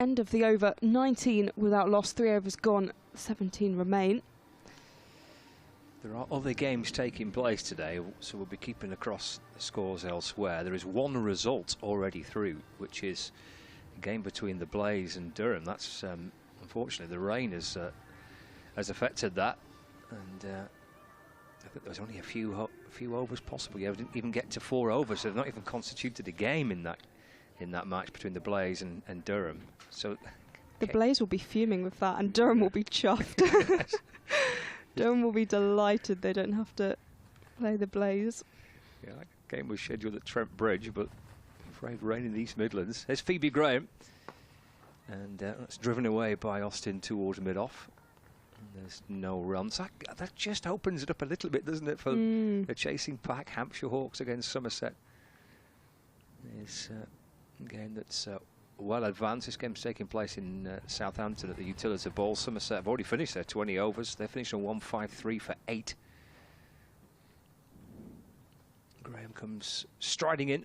end of the over. 19 without loss, 3 overs gone, 17 remain. There are other games taking place today, so we'll be keeping across the scores elsewhere. There is one result already through, which is a game between the Blaze and Durham. That's unfortunately the rain has affected that, and I think there was only a few overs possible. Yeah, we didn't even get to 4 overs, so they've not even constituted a game in that match between the Blaze and Durham. So the Blaze will be fuming with that, and Durham will be chuffed. Durham will be delighted they don't have to play the Blaze. Yeah, that game was scheduled at Trent Bridge, but I'm afraid rain in the East Midlands. There's Phoebe Graham, and that's driven away by Austin towards mid-off. There's no run. So that just opens it up a little bit, doesn't it, for the chasing pack. Hampshire Hawks against Somerset. It's a game that's well advanced. This game's taking place in Southampton at the Utilita Bowl. Somerset have already finished their 20 overs. They're finished on 153 for 8. Graham comes striding in.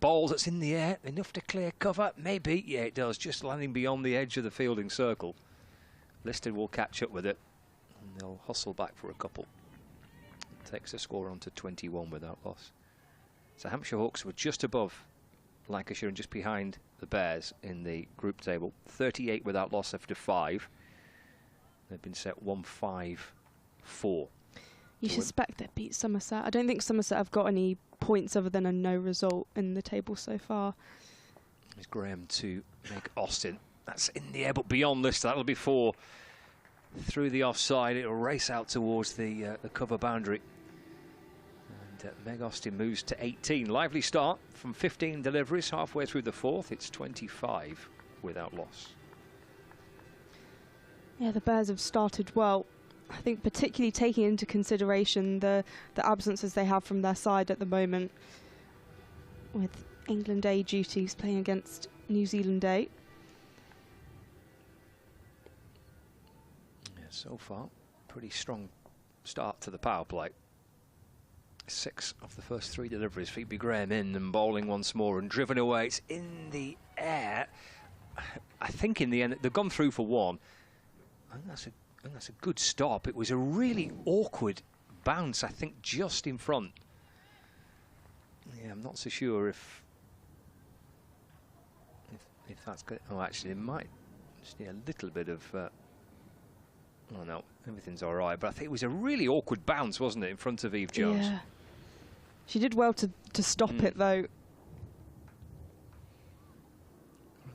Ball that's in the air. Enough to clear cover? Maybe. Yeah, it does. Just landing beyond the edge of the fielding circle. Liston will catch up with it, and they'll hustle back for a couple. Takes the score on to 21 without loss. So Hampshire Hawks were just above Lancashire and just behind the Bears in the group table. 38 without loss after 5. They've been set 1-5-4. You suspect they beat Somerset. I don't think Somerset have got any points other than a no result in the table so far. There's Graham to make Austin. That's in the air, but beyond this, that'll be 4 through the offside. It'll race out towards the cover boundary. And Meg Austin moves to 18. Lively start from 15 deliveries halfway through the 4th. It's 25 without loss. Yeah, the Bears have started well. I think particularly taking into consideration the absences they have from their side at the moment, with England A duties playing against New Zealand A. Yeah, so far, pretty strong start to the power play. 6 of the first 3 deliveries. Phoebe Graham in and bowling once more and driven away. It's in the air. I think in the end they've gone through for 1. I think that's a good stop. It was a really awkward bounce, I think, just in front. Yeah, I'm not so sure if that's good. Oh, actually, it might just need a little bit of. Oh no, everything's all right. But I think it was a really awkward bounce, wasn't it, in front of Eve Jones? Yeah. She did well to stop it, though.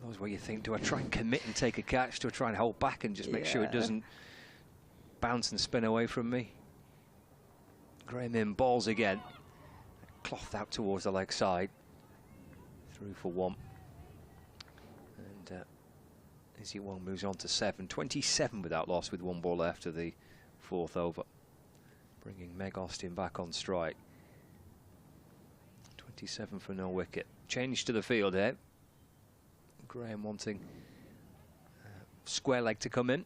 Those where you think, do I try and commit and take a catch? Do I try and hold back and just make sure it doesn't bounce and spin away from me? Graham in, balls again. Cloth out towards the leg side. Through for 1. And Izzy Wong moves on to 7. 27 without loss with 1 ball left of the 4th over. Bringing Meg Austin back on strike. 27 for no wicket. Change to the field here. Graham wanting square leg to come in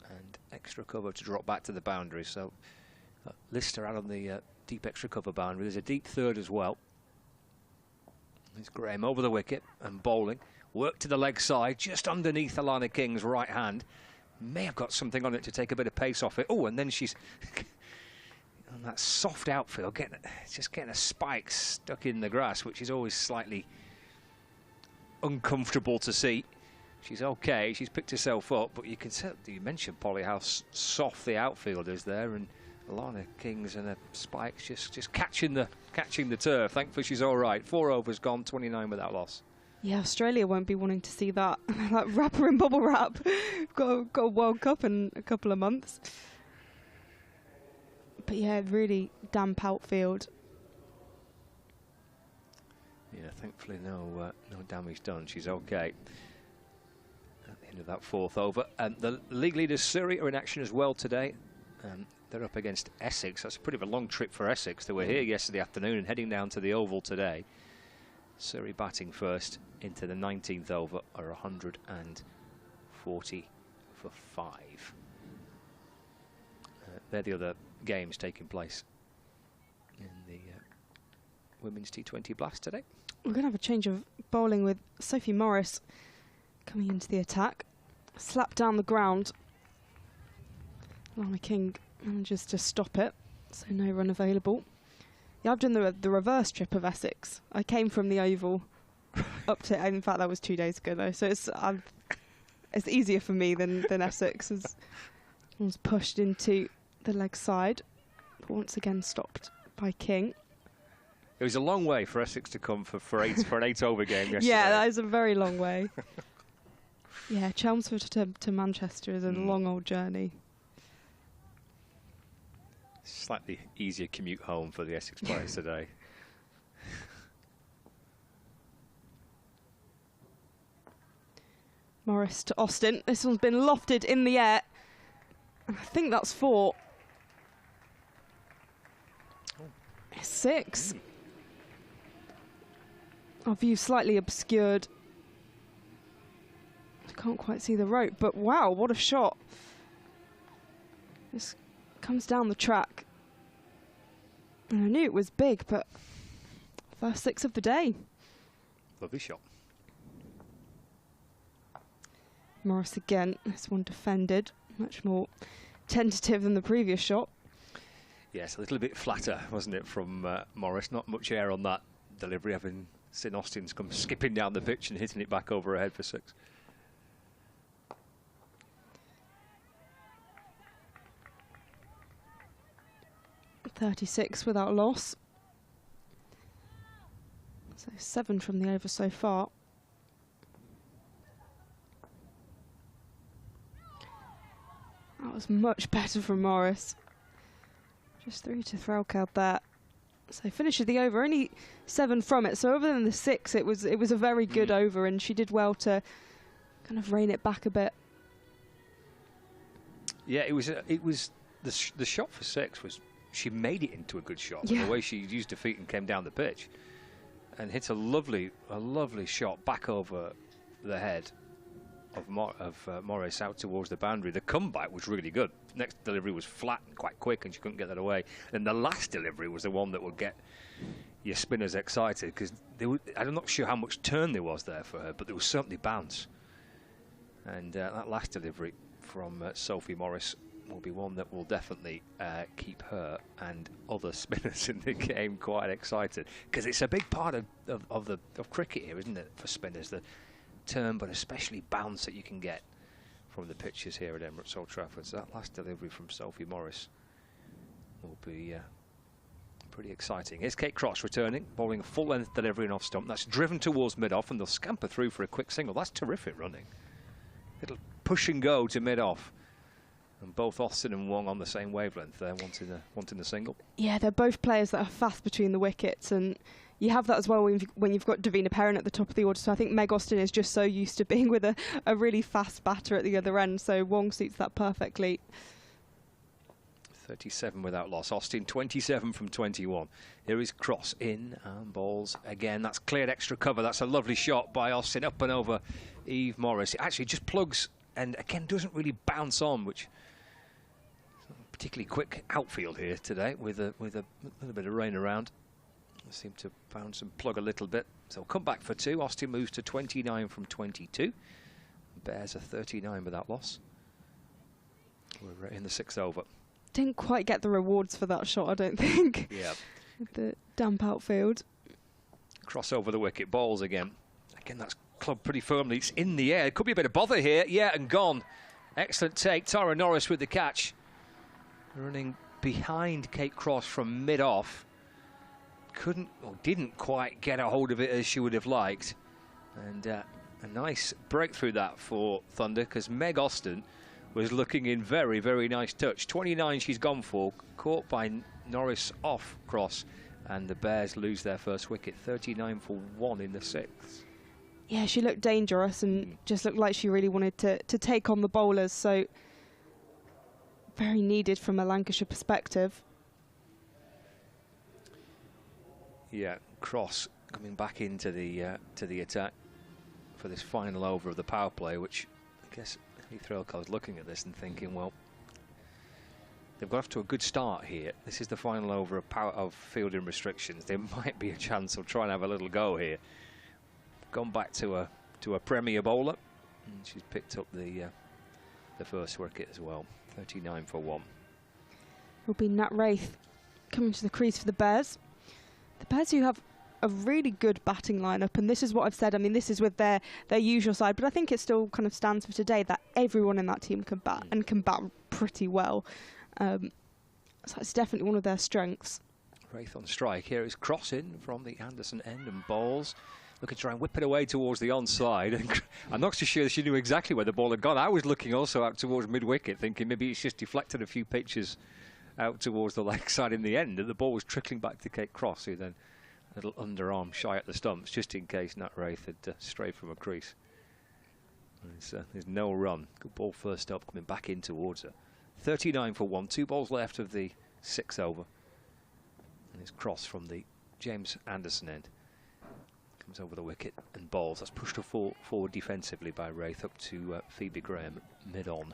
and extra cover to drop back to the boundary. So Lister out on the deep extra cover boundary. There's a deep third as well. There's Graham over the wicket and bowling. Work to the leg side, just underneath Alana King's right hand. May have got something on it to take a bit of pace off it. Oh, and then she's on that soft outfield, just getting a spike stuck in the grass, which is always slightly uncomfortable to see. She's okay, she's picked herself up, but you can tell, you mentioned, Polly, how soft the outfield is there, and Alana King's and her spikes just catching the turf. Thankfully she's all right. 4 overs gone, 29 without loss. Yeah, Australia won't be wanting to see that. That wrapper and bubble wrap. got a World Cup in a couple of months. But yeah, really damp outfield. Yeah, thankfully no damage done. She's okay. At the end of that 4th over. The league leaders Surrey are in action as well today. They're up against Essex. That's a pretty of a long trip for Essex. They were here yesterday afternoon and heading down to the Oval today. Surrey batting first into the 19th over, are 140 for 5. They're the other games taking place in the Women's T20 Blast today. We're going to have a change of bowling with Sophie Morris coming into the attack. Slap down the ground. Lama King manages to stop it, so no run available. Yeah, I've done the reverse trip of Essex. I came from the Oval up to, in fact that was 2 days ago though, so it's easier for me than Essex. As was pushed into the leg side, but once again stopped by King. It was a long way for Essex to come for an 8-over game yesterday. Yeah, that is a very long way. Yeah, Chelmsford to Manchester is a long old journey. Slightly easier commute home for the Essex players today. Morris to Austin. This one's been lofted in the air. And I think that's 4. 6. Our view slightly obscured. I can't quite see the rope, but wow, what a shot. This comes down the track. And I knew it was big, but first 6 of the day. Lovely shot. Morris again, this one defended, much more tentative than the previous shot. Yes, a little bit flatter, wasn't it, from Morris? Not much air on that delivery, having seen Austin's come skipping down the pitch and hitting it back over her head for 6. .36 without loss. So 7 from the over so far. That was much better from Morris. Just 3 to Threlkeld there. So finishes the over, only 7 from it. So other than the 6, it was a very good over, and she did well to kind of rein it back a bit. Yeah, it was the shot for 6 was, she made it into a good shot. Yeah. The way she used her feet and came down the pitch and hit a lovely shot back over the head of Morris out towards the boundary. The comeback was really good. Next delivery was flat and quite quick, and she couldn't get that away. And the last delivery was the one that would get your spinners excited, because I'm not sure how much turn there was there for her, but there was certainly bounce. And that last delivery from Sophie Morris will be one that will definitely keep her and other spinners in the game quite excited, because it's a big part of cricket here, isn't it, for spinners, the turn but especially bounce that you can get from the pitches here at Emirates Old Trafford. So that last delivery from Sophie Morris will be pretty exciting. Here's Kate Cross returning, bowling a full length delivery and off stump. That's driven towards mid-off, and they'll scamper through for a quick single. That's terrific running. It'll push and go to mid-off. And both Austin and Wong on the same wavelength there, wanting the single. Yeah, they're both players that are fast between the wickets, and you have that as well when you've got Davina Perrin at the top of the order. So I think Meg Austin is just so used to being with a really fast batter at the other end, so Wong suits that perfectly. 37 without loss. Austin 27 from 21. Here is Cross in and bowls again. That's cleared extra cover. That's a lovely shot by Austin up and over Eve Morris. It actually just plugs and again doesn't really bounce on, which particularly quick outfield here today with a little bit of rain around. They seem to bounce and plug a little bit. So we'll come back for 2. Austin moves to 29 from 22. Bears are 39 without loss. We're in the 6th over. Didn't quite get the rewards for that shot, I don't think. Yeah. With the damp outfield. Cross over the wicket, balls again. Again, that's clubbed pretty firmly. It's in the air. Could be a bit of bother here. Yeah, and gone. Excellent take. Tara Norris with the catch. Running behind Kate Cross from mid-off. Couldn't or didn't quite get a hold of it as she would have liked. And a nice breakthrough that for Thunder, because Meg Austin was looking in very, very nice touch. 29 she's gone for, caught by Norris off Cross, and the Bears lose their first wicket. 39 for 1 in the 6th. Yeah, she looked dangerous and just looked like she really wanted to take on the bowlers, so very needed from a Lancashire perspective. Yeah, Cross coming back into the attack for this final over of the power play, which I guess Threlkeld looking at this and thinking, well, they've got off to a good start here. This is the final over of fielding restrictions. There might be a chance of trying to have a little go here. Gone back to a premier bowler, And she's picked up the first wicket as well. 39 for 1. Will be Nat Wraith coming to the crease for the Bears. The Bears who have a really good batting lineup, and this is what I've said. I mean, this is with their usual side, but I think it still kind of stands for today that everyone in that team can bat and can bat pretty well. So it's definitely one of their strengths. Wraith on strike. Here is cross in from the Anderson end and bowls. Looking to try and whip it away towards the onside. And I'm not so sure she knew exactly where the ball had gone. I was looking also out towards mid-wicket, thinking maybe it's just deflected a few pitches out towards the leg side in the end, and the ball was trickling back to Kate Cross, who then a little underarm shy at the stumps, just in case Nat Wraith had strayed from a crease. There's no run. Good ball first up, coming back in towards her. 39 for 1. 2 balls left of the 6th over. And it's Cross from the James Anderson end. Comes over the wicket and bowls. That's pushed her forward defensively by Wraith up to Phoebe Graham mid-on.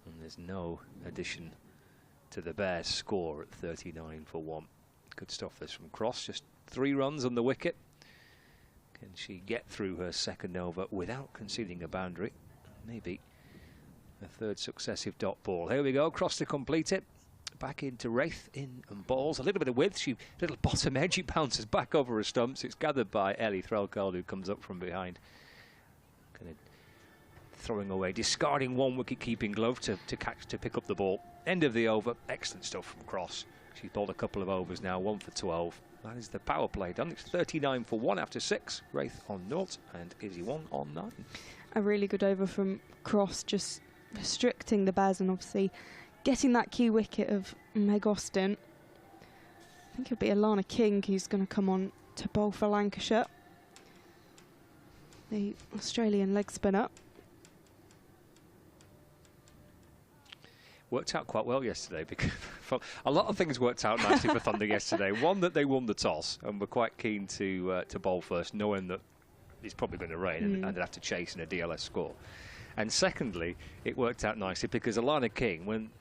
And there's no addition to the Bears' score at 39 for 1. Good stuff this from Cross. Just 3 runs on the wicket. Can she get through her second over without conceding a boundary? Maybe a 3rd successive dot ball. Here we go. Cross to complete it. Back into Wraith, in and balls. A little bit of width. Little bottom edge. She bounces back over her stumps. It's gathered by Ellie Threlkeld, who comes up from behind. Kind of throwing away, discarding one wicket-keeping glove to pick up the ball. End of the over. Excellent stuff from Cross. She's bowled a couple of overs now, 1 for 12. That is the power play done. It's 39 for 1 after 6. Wraith on 0 and Izzy 1 on 9. A really good over from Cross, just restricting the Bears and obviously getting that key wicket of Meg Austin. I think it'll be Alana King who's going to come on to bowl for Lancashire, the Australian leg spinner. Worked out quite well yesterday, because a lot of things worked out nicely for Thunder yesterday. One, that they won the toss and were quite keen to bowl first, knowing that it's probably going to rain and they'd have to chase in a DLS score. And secondly, it worked out nicely because Alana King, when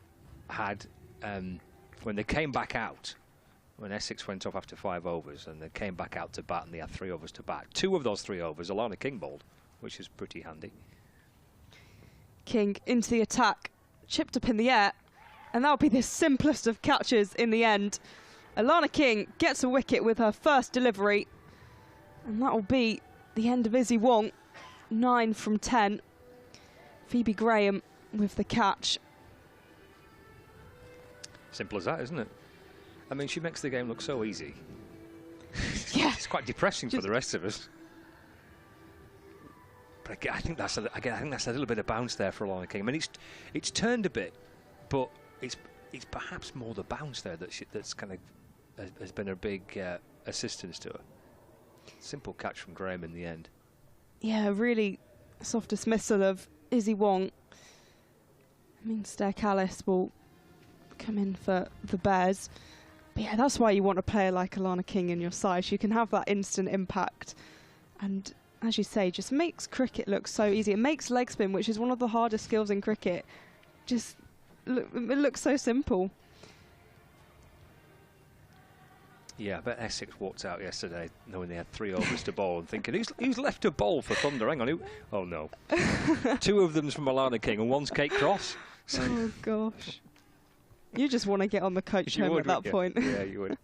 they came back out, when Essex went off after 5 overs and they came back out to bat and they had 3 overs to bat, 2 of those 3 overs Alana King bowled, which is pretty handy. King into the attack, chipped up in the air, and that'll be the simplest of catches in the end. Alana King gets a wicket with her first delivery, and that'll be the end of Izzy Wong. 9 from 10. Phoebe Graham with the catch. Simple as that, isn't it? I mean, she makes the game look so easy. Yeah. It's quite depressing for the rest of us. But again, I think that's a little bit of bounce there for Alana King. I mean, it's turned a bit, but it's perhaps more the bounce there that's kind of has been a big assistance to her. Simple catch from Graham in the end. Yeah, really soft dismissal of Izzy Wong. I mean, Stair Callis will come in for the Bears. But yeah, that's why you want a player like Alana King in your side. She can have that instant impact, and as you say, just makes cricket look so easy. It makes leg spin, which is one of the hardest skills in cricket, it looks so simple. Yeah, I bet Essex walked out yesterday knowing they had 3 overs to bowl and thinking, who's left to bowl for Thunder? Hang on, oh no. 2 of them's from Alana King and 1's Kate Cross. Oh gosh. You just want to get on the coach home at that point. Yeah, you would.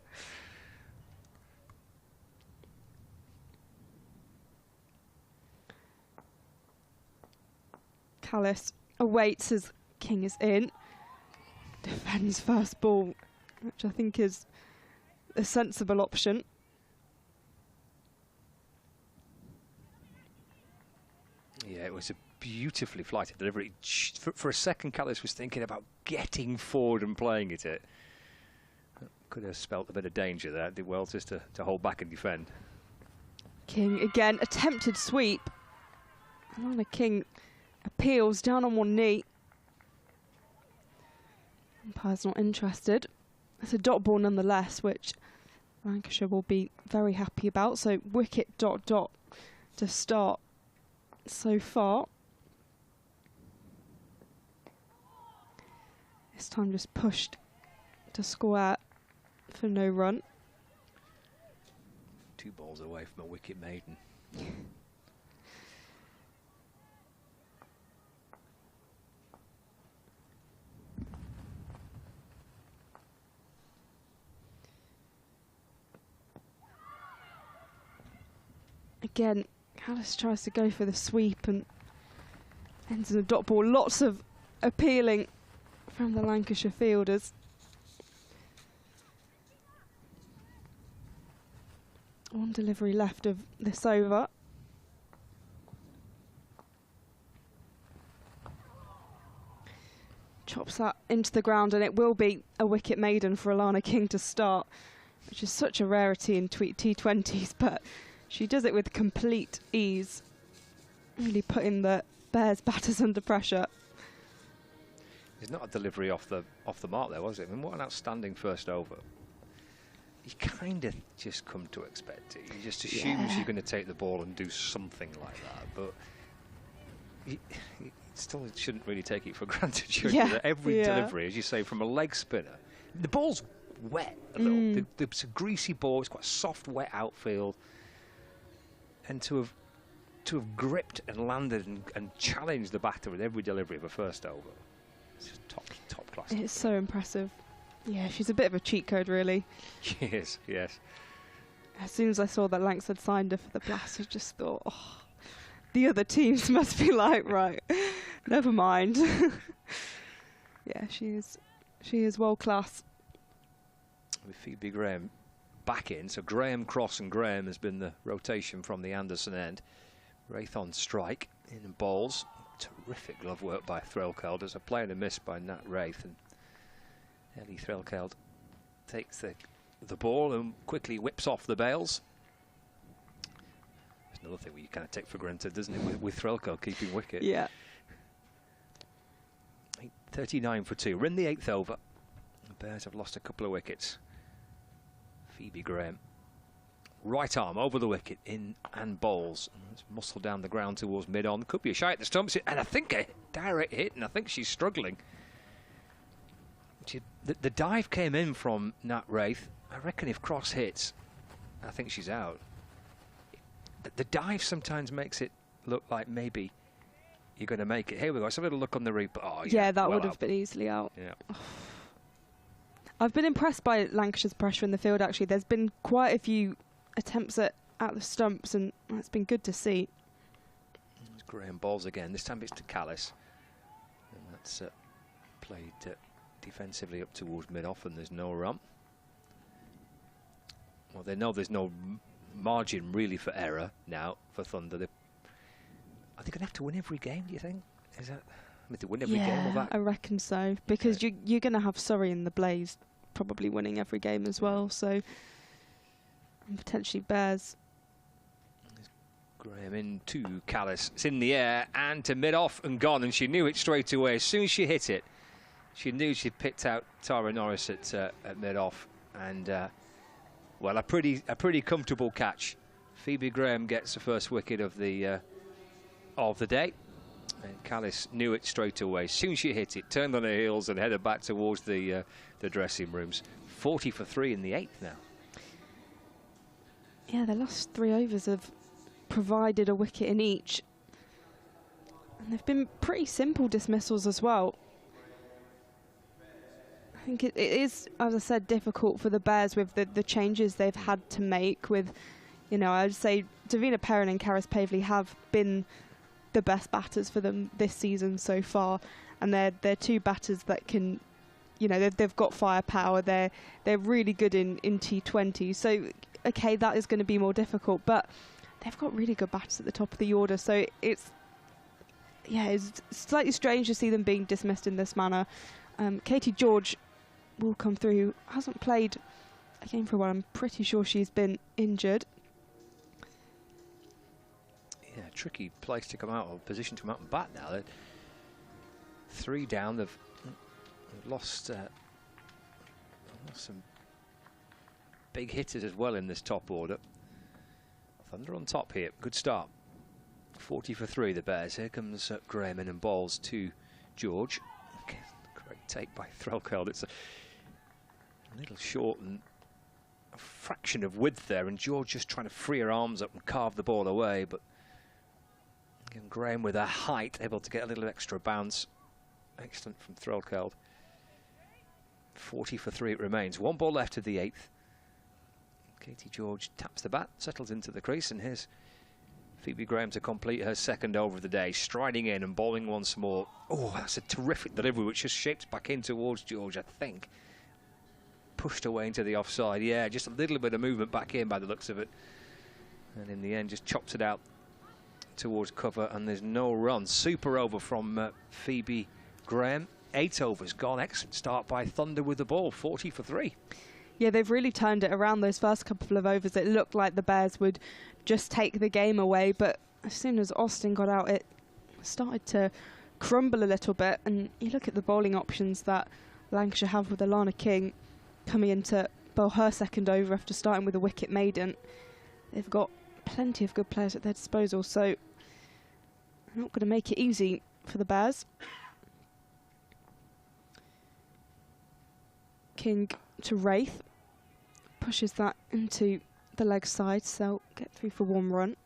Callis awaits as King is in. Defends first ball, which I think is a sensible option. Yeah, it was a beautifully flighted delivery. For a second, Callis was thinking about getting forward and playing it. Could have spelt a bit of danger there. Did well just to hold back and defend. King again, attempted sweep. Alana King appeals down on one knee. Umpire's not interested. It's a dot ball nonetheless, which Lancashire will be very happy about. So wicket ... to start so far. This time just pushed to square for no run. 2 balls away from a wicket maiden. again, Callis tries to go for the sweep and ends in a dot ball. Lots of appealing from the Lancashire fielders. One delivery left of this over. Chops that into the ground, and it will be a wicket maiden for Alana King to start, which is such a rarity in T20s, but she does it with complete ease, really putting the Bears batters under pressure. It's not a delivery off the mark there, was it? I mean, what an outstanding first over. You kind of just come to expect it. You just assume you're going to take the ball and do something like that, but you still shouldn't really take it for granted. Every delivery, as you say, from a leg spinner, the ball's wet a little. It's a greasy ball. It's quite a soft, wet outfield, and to have gripped and landed and challenged the batter with every delivery of a first over, it's just top class. It's so impressive. Yeah, she's a bit of a cheat code, really. She is, yes. As soon as I saw that Lancs had signed her for the Blast, I just thought, oh, the other teams must be like, right, never mind. Yeah, she is world class. With Phoebe Graham back in, so Graham, Cross and Graham has been the rotation from the Anderson end. Wraith on strike, in and bowls. Terrific glove work by Threlkeld. There's a play and a miss by Nat Wraith, and Ellie Threlkeld takes the ball and quickly whips off the bails. There's another thing you kind of take for granted, doesn't it, with Threlkeld keeping wicket. Yeah. 39 for 2. We're in the 8th over. The Bears have lost a couple of wickets. Phoebe Graham, right arm over the wicket, in and bowls. Let's muscle down the ground towards mid-on. Could be a shy at the stumps, and I think a direct hit, and I think she's struggling. The dive came in from Nat Wraith. I reckon if Cross hits, I think she's out. The dive sometimes makes it look like maybe you're going to make it. Here we go. Let's have a little look on the replay. Oh, yeah, that would have been easily out. Yeah. I've been impressed by Lancashire's pressure in the field, actually. There's been quite a few attempts at the stumps, and it's been good to see. There's Graham balls again. This time it's to Callis. And that's played defensively up towards mid-off, and there's no run. Well, they know there's no margin really for error now for Thunder. Are they going to have to win every game, do you think? Is that... I mean, to win every game of that? I reckon so, because you're going to have Surrey and the Blaze probably winning every game as well, so... And potentially Bears. Graham into Callis. It's in the air and to mid-off and gone, and she knew it straight away. As soon as she hit it, she knew she'd picked out Tara Norris at mid-off, and well, a pretty comfortable catch. Phoebe Graham gets the first wicket of the day, and Callis knew it straight away. As soon as she hit it, turned on her heels and headed back towards the dressing rooms. 40 for 3 in the 8th now. Yeah, the last 3 overs have provided a wicket in each, and they've been pretty simple dismissals as well. I think it is, as I said, difficult for the Bears with the changes they've had to make. With, you know, I'd say Davina Perrin and Karis Pavley have been the best batters for them this season so far, and they're 2 batters that can, you know, they've got firepower. They're really good in T20. So, okay, that is going to be more difficult, but they've got really good batters at the top of the order. So it's slightly strange to see them being dismissed in this manner. Katie George will come through. Hasn't played a game for a while. I'm pretty sure she's been injured. Yeah, tricky place to come out, or position to come out and bat now. They're 3 down. They've lost some big hitters as well in this top order. Thunder on top here. Good start. 40 for 3, the Bears. Here comes Graham in and balls to George. Okay, great take by Threlkeld. It's a little short and a fraction of width there, and George just trying to free her arms up and carve the ball away, but again, Graham with her height able to get a little extra bounce. Excellent from Threlkeld. 40 for 3 it remains. 1 ball left of the 8th. Katie George taps the bat, settles into the crease, and here's Phoebe Graham to complete her second over of the day, striding in and bowling once more. Oh, that's a terrific delivery, which just shaped back in towards George, I think. Pushed away into the offside. Yeah, just a little bit of movement back in by the looks of it. And in the end, just chopped it out towards cover, and there's no run. Super over from Phoebe Graham. 8 overs gone. Excellent start by Thunder with the ball, 40 for 3. Yeah, they've really turned it around those first couple of overs. It looked like the Bears would just take the game away, but as soon as Austin got out, it started to crumble a little bit. And you look at the bowling options that Lancashire have with Alana King coming in to bowl her second over after starting with a wicket maiden. They've got plenty of good players at their disposal, so they're not going to make it easy for the Bears. King to Wraith, pushes that into the leg side, so get through for 1 run.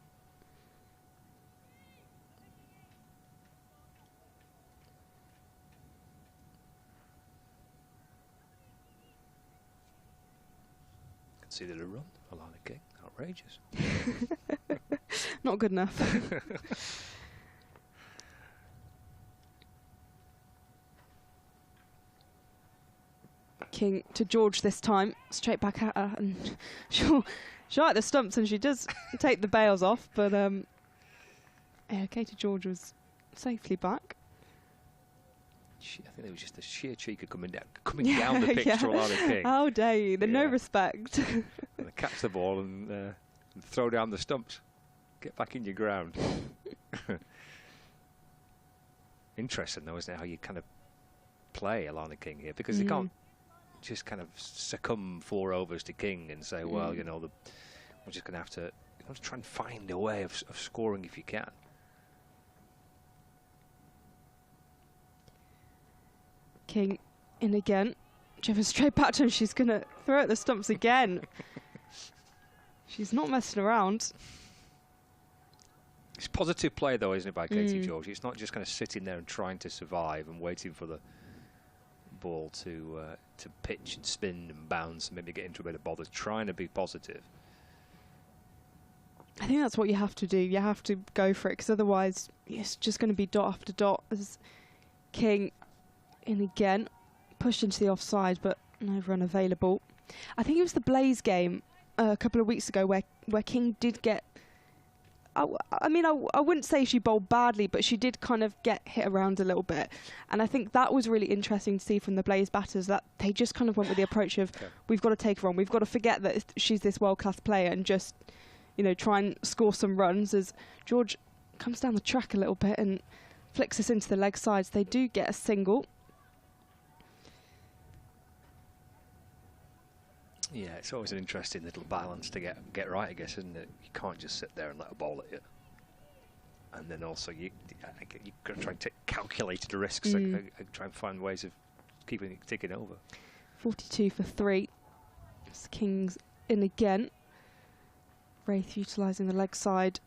Considered a run, Alana King, outrageous. Not good enough. King to George this time, straight back at her, and she'll at the stumps, and she does take the bails off, but yeah, Katie George was safely back. I think it was just the sheer cheek of coming down the pitch to Alana King. How dare you? The no respect. And they catch the ball and throw down the stumps. Get back in your ground. Interesting though, isn't it, how you kind of play Alana King here, because you can't just kind of succumb 4 overs to King and say, well, you know, we're just going to have to try and find a way of scoring if you can. King in again. Jeffers straight back to him. She's going to throw at the stumps again. She's not messing around. It's positive play though, isn't it, by Katie George? It's not just kind of sitting there and trying to survive and waiting for the ball to pitch and spin and bounce and maybe get into a bit of bother. Trying to be positive. I think that's what you have to do. You have to go for it, because otherwise it's just going to be dot after dot. As King in again, pushed into the offside, but no run available. I think it was the Blaze game a couple of weeks ago where King did get. I mean, I wouldn't say she bowled badly, but she did kind of get hit around a little bit. And I think that was really interesting to see from the Blaze batters, that they just kind of went with the approach of, we've got to take her on. We've got to forget that she's this world-class player and just, you know, try and score some runs. As George comes down the track a little bit and flicks us into the leg sides. They do get a single. Yeah, it's always an interesting little balance to get right, I guess, isn't it? You can't just sit there and let a ball at you. And then also you've got to try and take calculated risks and try and find ways of keeping it ticking over. 42 for 3. It's King's in again. Wraith utilising the leg side.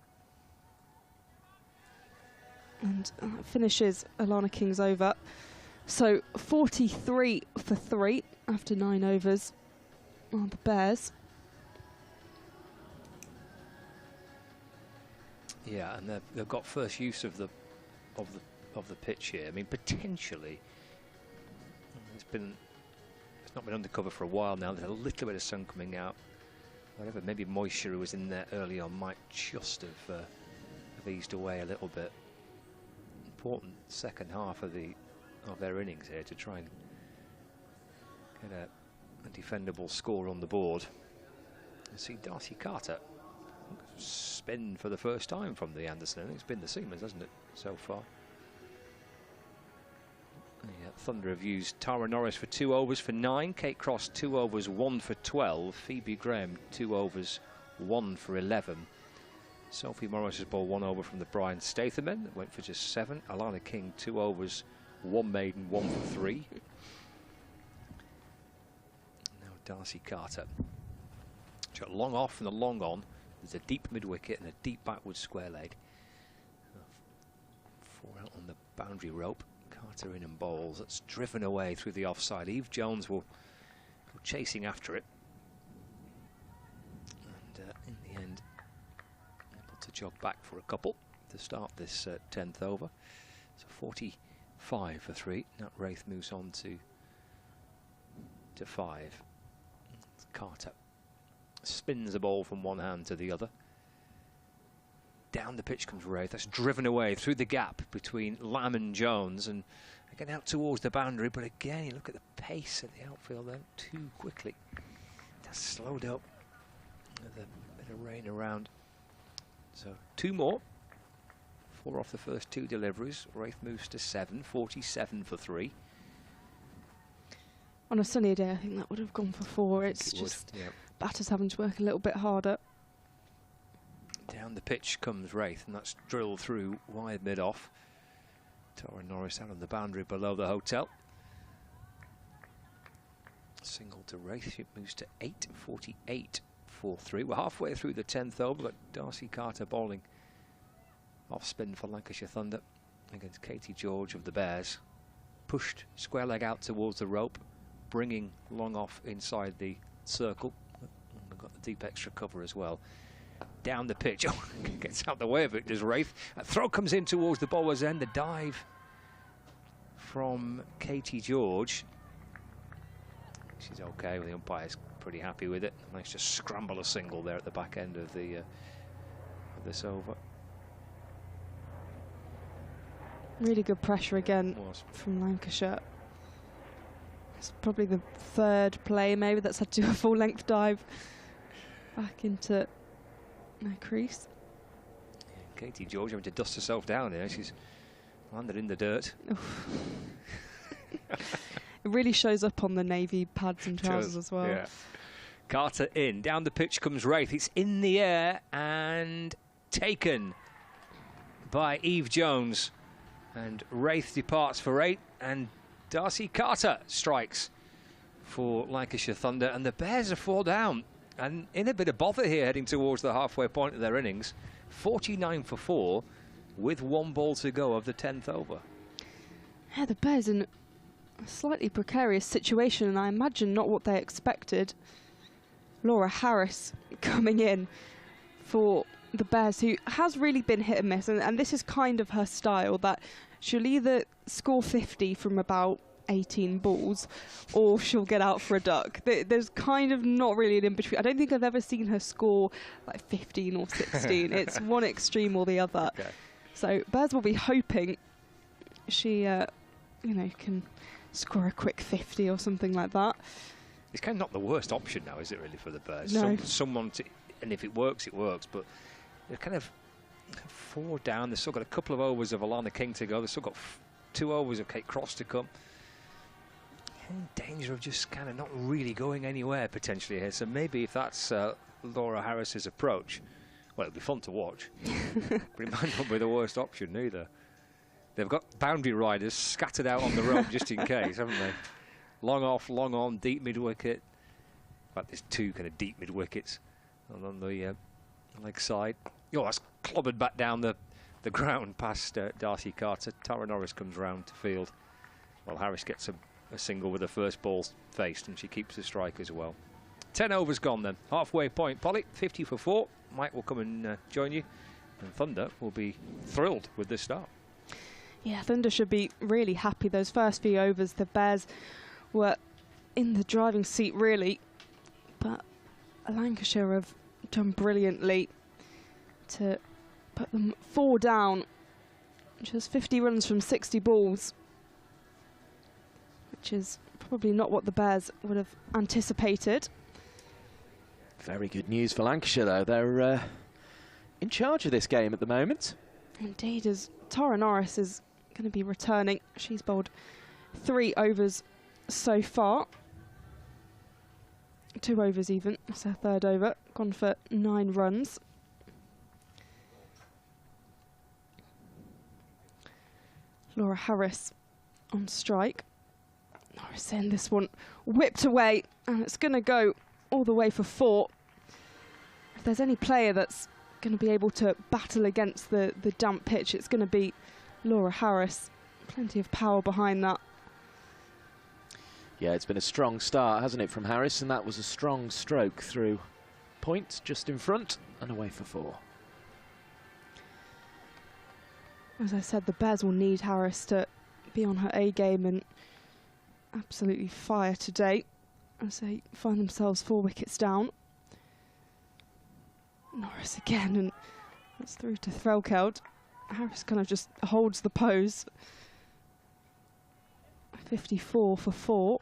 And finishes Alana King's over. So 43 for 3 after 9 overs. Are the Bears. Yeah, and they've got first use of the pitch here. I mean, potentially it's not been under cover for a while now. There's a little bit of sun coming out. Whatever, maybe moisture was in there early on might just have eased away a little bit. Important second half of their innings here to try and get a defendable score on the board. I see Darcy Carter spin for the first time from the Anderson. I think it's been the Seamers, hasn't it, so far? Yeah, Thunder have used Tara Norris for 2 overs for 9, Kate Cross 2 overs 1 for 12, Phoebe Graham 2 overs 1 for 11. Sophie Morris has bowled 1 over from the Brian Statham end, that went for just 7. Alana King 2 overs 1 maiden 1 for 3. Darcy Carter. She's got long off and a long on. There's a deep mid-wicket and a deep backward square leg. 4 out on the boundary rope. Carter in and bowls. That's driven away through the offside. Eve Jones will go chasing after it. And in the end, able to jog back for a couple to start this 10th over. So 45 for 3. Now Wraith moves on to 5. Carter spins the ball from one hand to the other. Down the pitch comes Wraith. That's driven away through the gap between Lamb and Jones, and again out towards the boundary. But again, you look at the pace of the outfield there, too quickly. That's slowed up with a bit of rain around. So 2 more. 4 off the first 2 deliveries. Wraith moves to 7. 47 for 3. On a sunny day, I think that would have gone for 4. It's just batters having to work a little bit harder. Down the pitch comes Wraith, and that's drilled through wide mid-off. Tara Norris out on the boundary below the hotel. Single to Wraith. It moves to 8. 48 for 3. We're halfway through the 10th over, but Darcy Carter bowling off spin for Lancashire Thunder against Katie George of the Bears. Pushed square leg out towards the rope, bringing long off inside the circle. And we've got the deep extra cover as well. Down the pitch, oh, gets out the way of it, does Wraith. A throw comes in towards the bowler's end. The dive from Katie George. She's okay, the umpire's pretty happy with it. Managed to scramble a single there at the back end of this over. Really good pressure again from Lancashire. It's probably the 3rd play maybe that's had to do a full length dive back into their crease. Yeah, Katie George having to dust herself down here. She's landed in the dirt. It really shows up on the navy pads and trousers as well. Yeah. Carter in. Down the pitch comes Wraith. It's in the air and taken by Eve Jones. And Wraith departs for 8. And Darcy Carter strikes for Lancashire Thunder. And the Bears are 4 down. And in a bit of bother here, heading towards the halfway point of their innings. 49 for 4 with 1 ball to go of the 10th over. Yeah, the Bears in a slightly precarious situation, and I imagine not what they expected. Laura Harris coming in for the Bears, who has really been hit and miss, and this is kind of her style, that she'll either score 50 from about 18 balls or she'll get out for a duck. There's kind of not really an in-between. I don't think I've ever seen her score like 15 or 16. It's one extreme or the other. Okay. So Bears will be hoping she can score a quick 50 or something like that. It's kind of not the worst option now, is it, really, for the Bears? No. Someone to, and if it works, but they're kind of 4 down. They've still got a couple of overs of Alana King to go. They've still got 2 overs of Kate Cross to come. In danger of just kind of not really going anywhere potentially here. So maybe if that's Laura Harris's approach, well, it'll be fun to watch. But it might not be the worst option either. They've got boundary riders scattered out on the road just in case, haven't they? Long off, long on, deep mid-wicket. In fact, there's 2 kind of deep mid-wickets on the leg side. Oh, that's clobbered back down the ground past Darcy Carter. Tara Norris comes round to field. Well, Harris gets a single with the first ball faced, and she keeps the strike as well. 10 overs gone then. Halfway point, Polly, 50 for 4. Mike will come and join you. And Thunder will be thrilled with this start. Yeah, Thunder should be really happy. Those first few overs, the Bears were in the driving seat, really. But Lancashire have done brilliantly to put them 4 down. Just 50 runs from 60 balls. Which is probably not what the Bears would have anticipated. Very good news for Lancashire, though. They're in charge of this game at the moment. Indeed, as Tara Norris is going to be returning. She's bowled 3 overs so far. 2 overs even. It's her 3rd over. Gone for 9 runs. Laura Harris on strike. Norris in this one, whipped away, and it's going to go all the way for 4. If there's any player that's going to be able to battle against the damp pitch, it's going to be Laura Harris. Plenty of power behind that. Yeah, it's been a strong start, hasn't it, from Harris, and that was a strong stroke through point just in front and away for 4. As I said, the Bears will need Harris to be on her A game and absolutely fire today as they find themselves 4 wickets down. Norris again, and that's through to Threlkeld. Harris kind of just holds the pose. 54 for 4.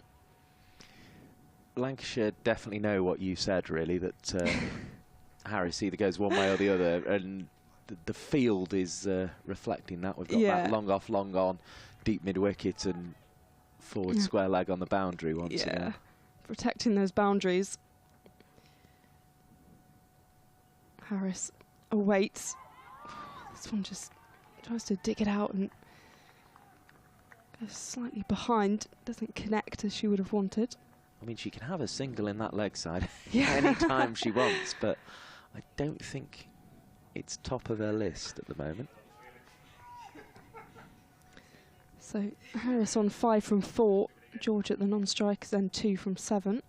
Lancashire definitely know what you said, really, that Harris either goes one way or the other, and the field is reflecting that. We've got that long off, long on, deep mid-wicket and forward square leg on the boundary once again. Protecting those boundaries. Harris awaits. This one just tries to dig it out and goes slightly behind. Doesn't connect as she would have wanted. I mean, she can have a single in that leg side any time she wants, but I don't think it's top of her list at the moment. So Harris on 5 from 4. George at the non-strikers, then 2 from 7.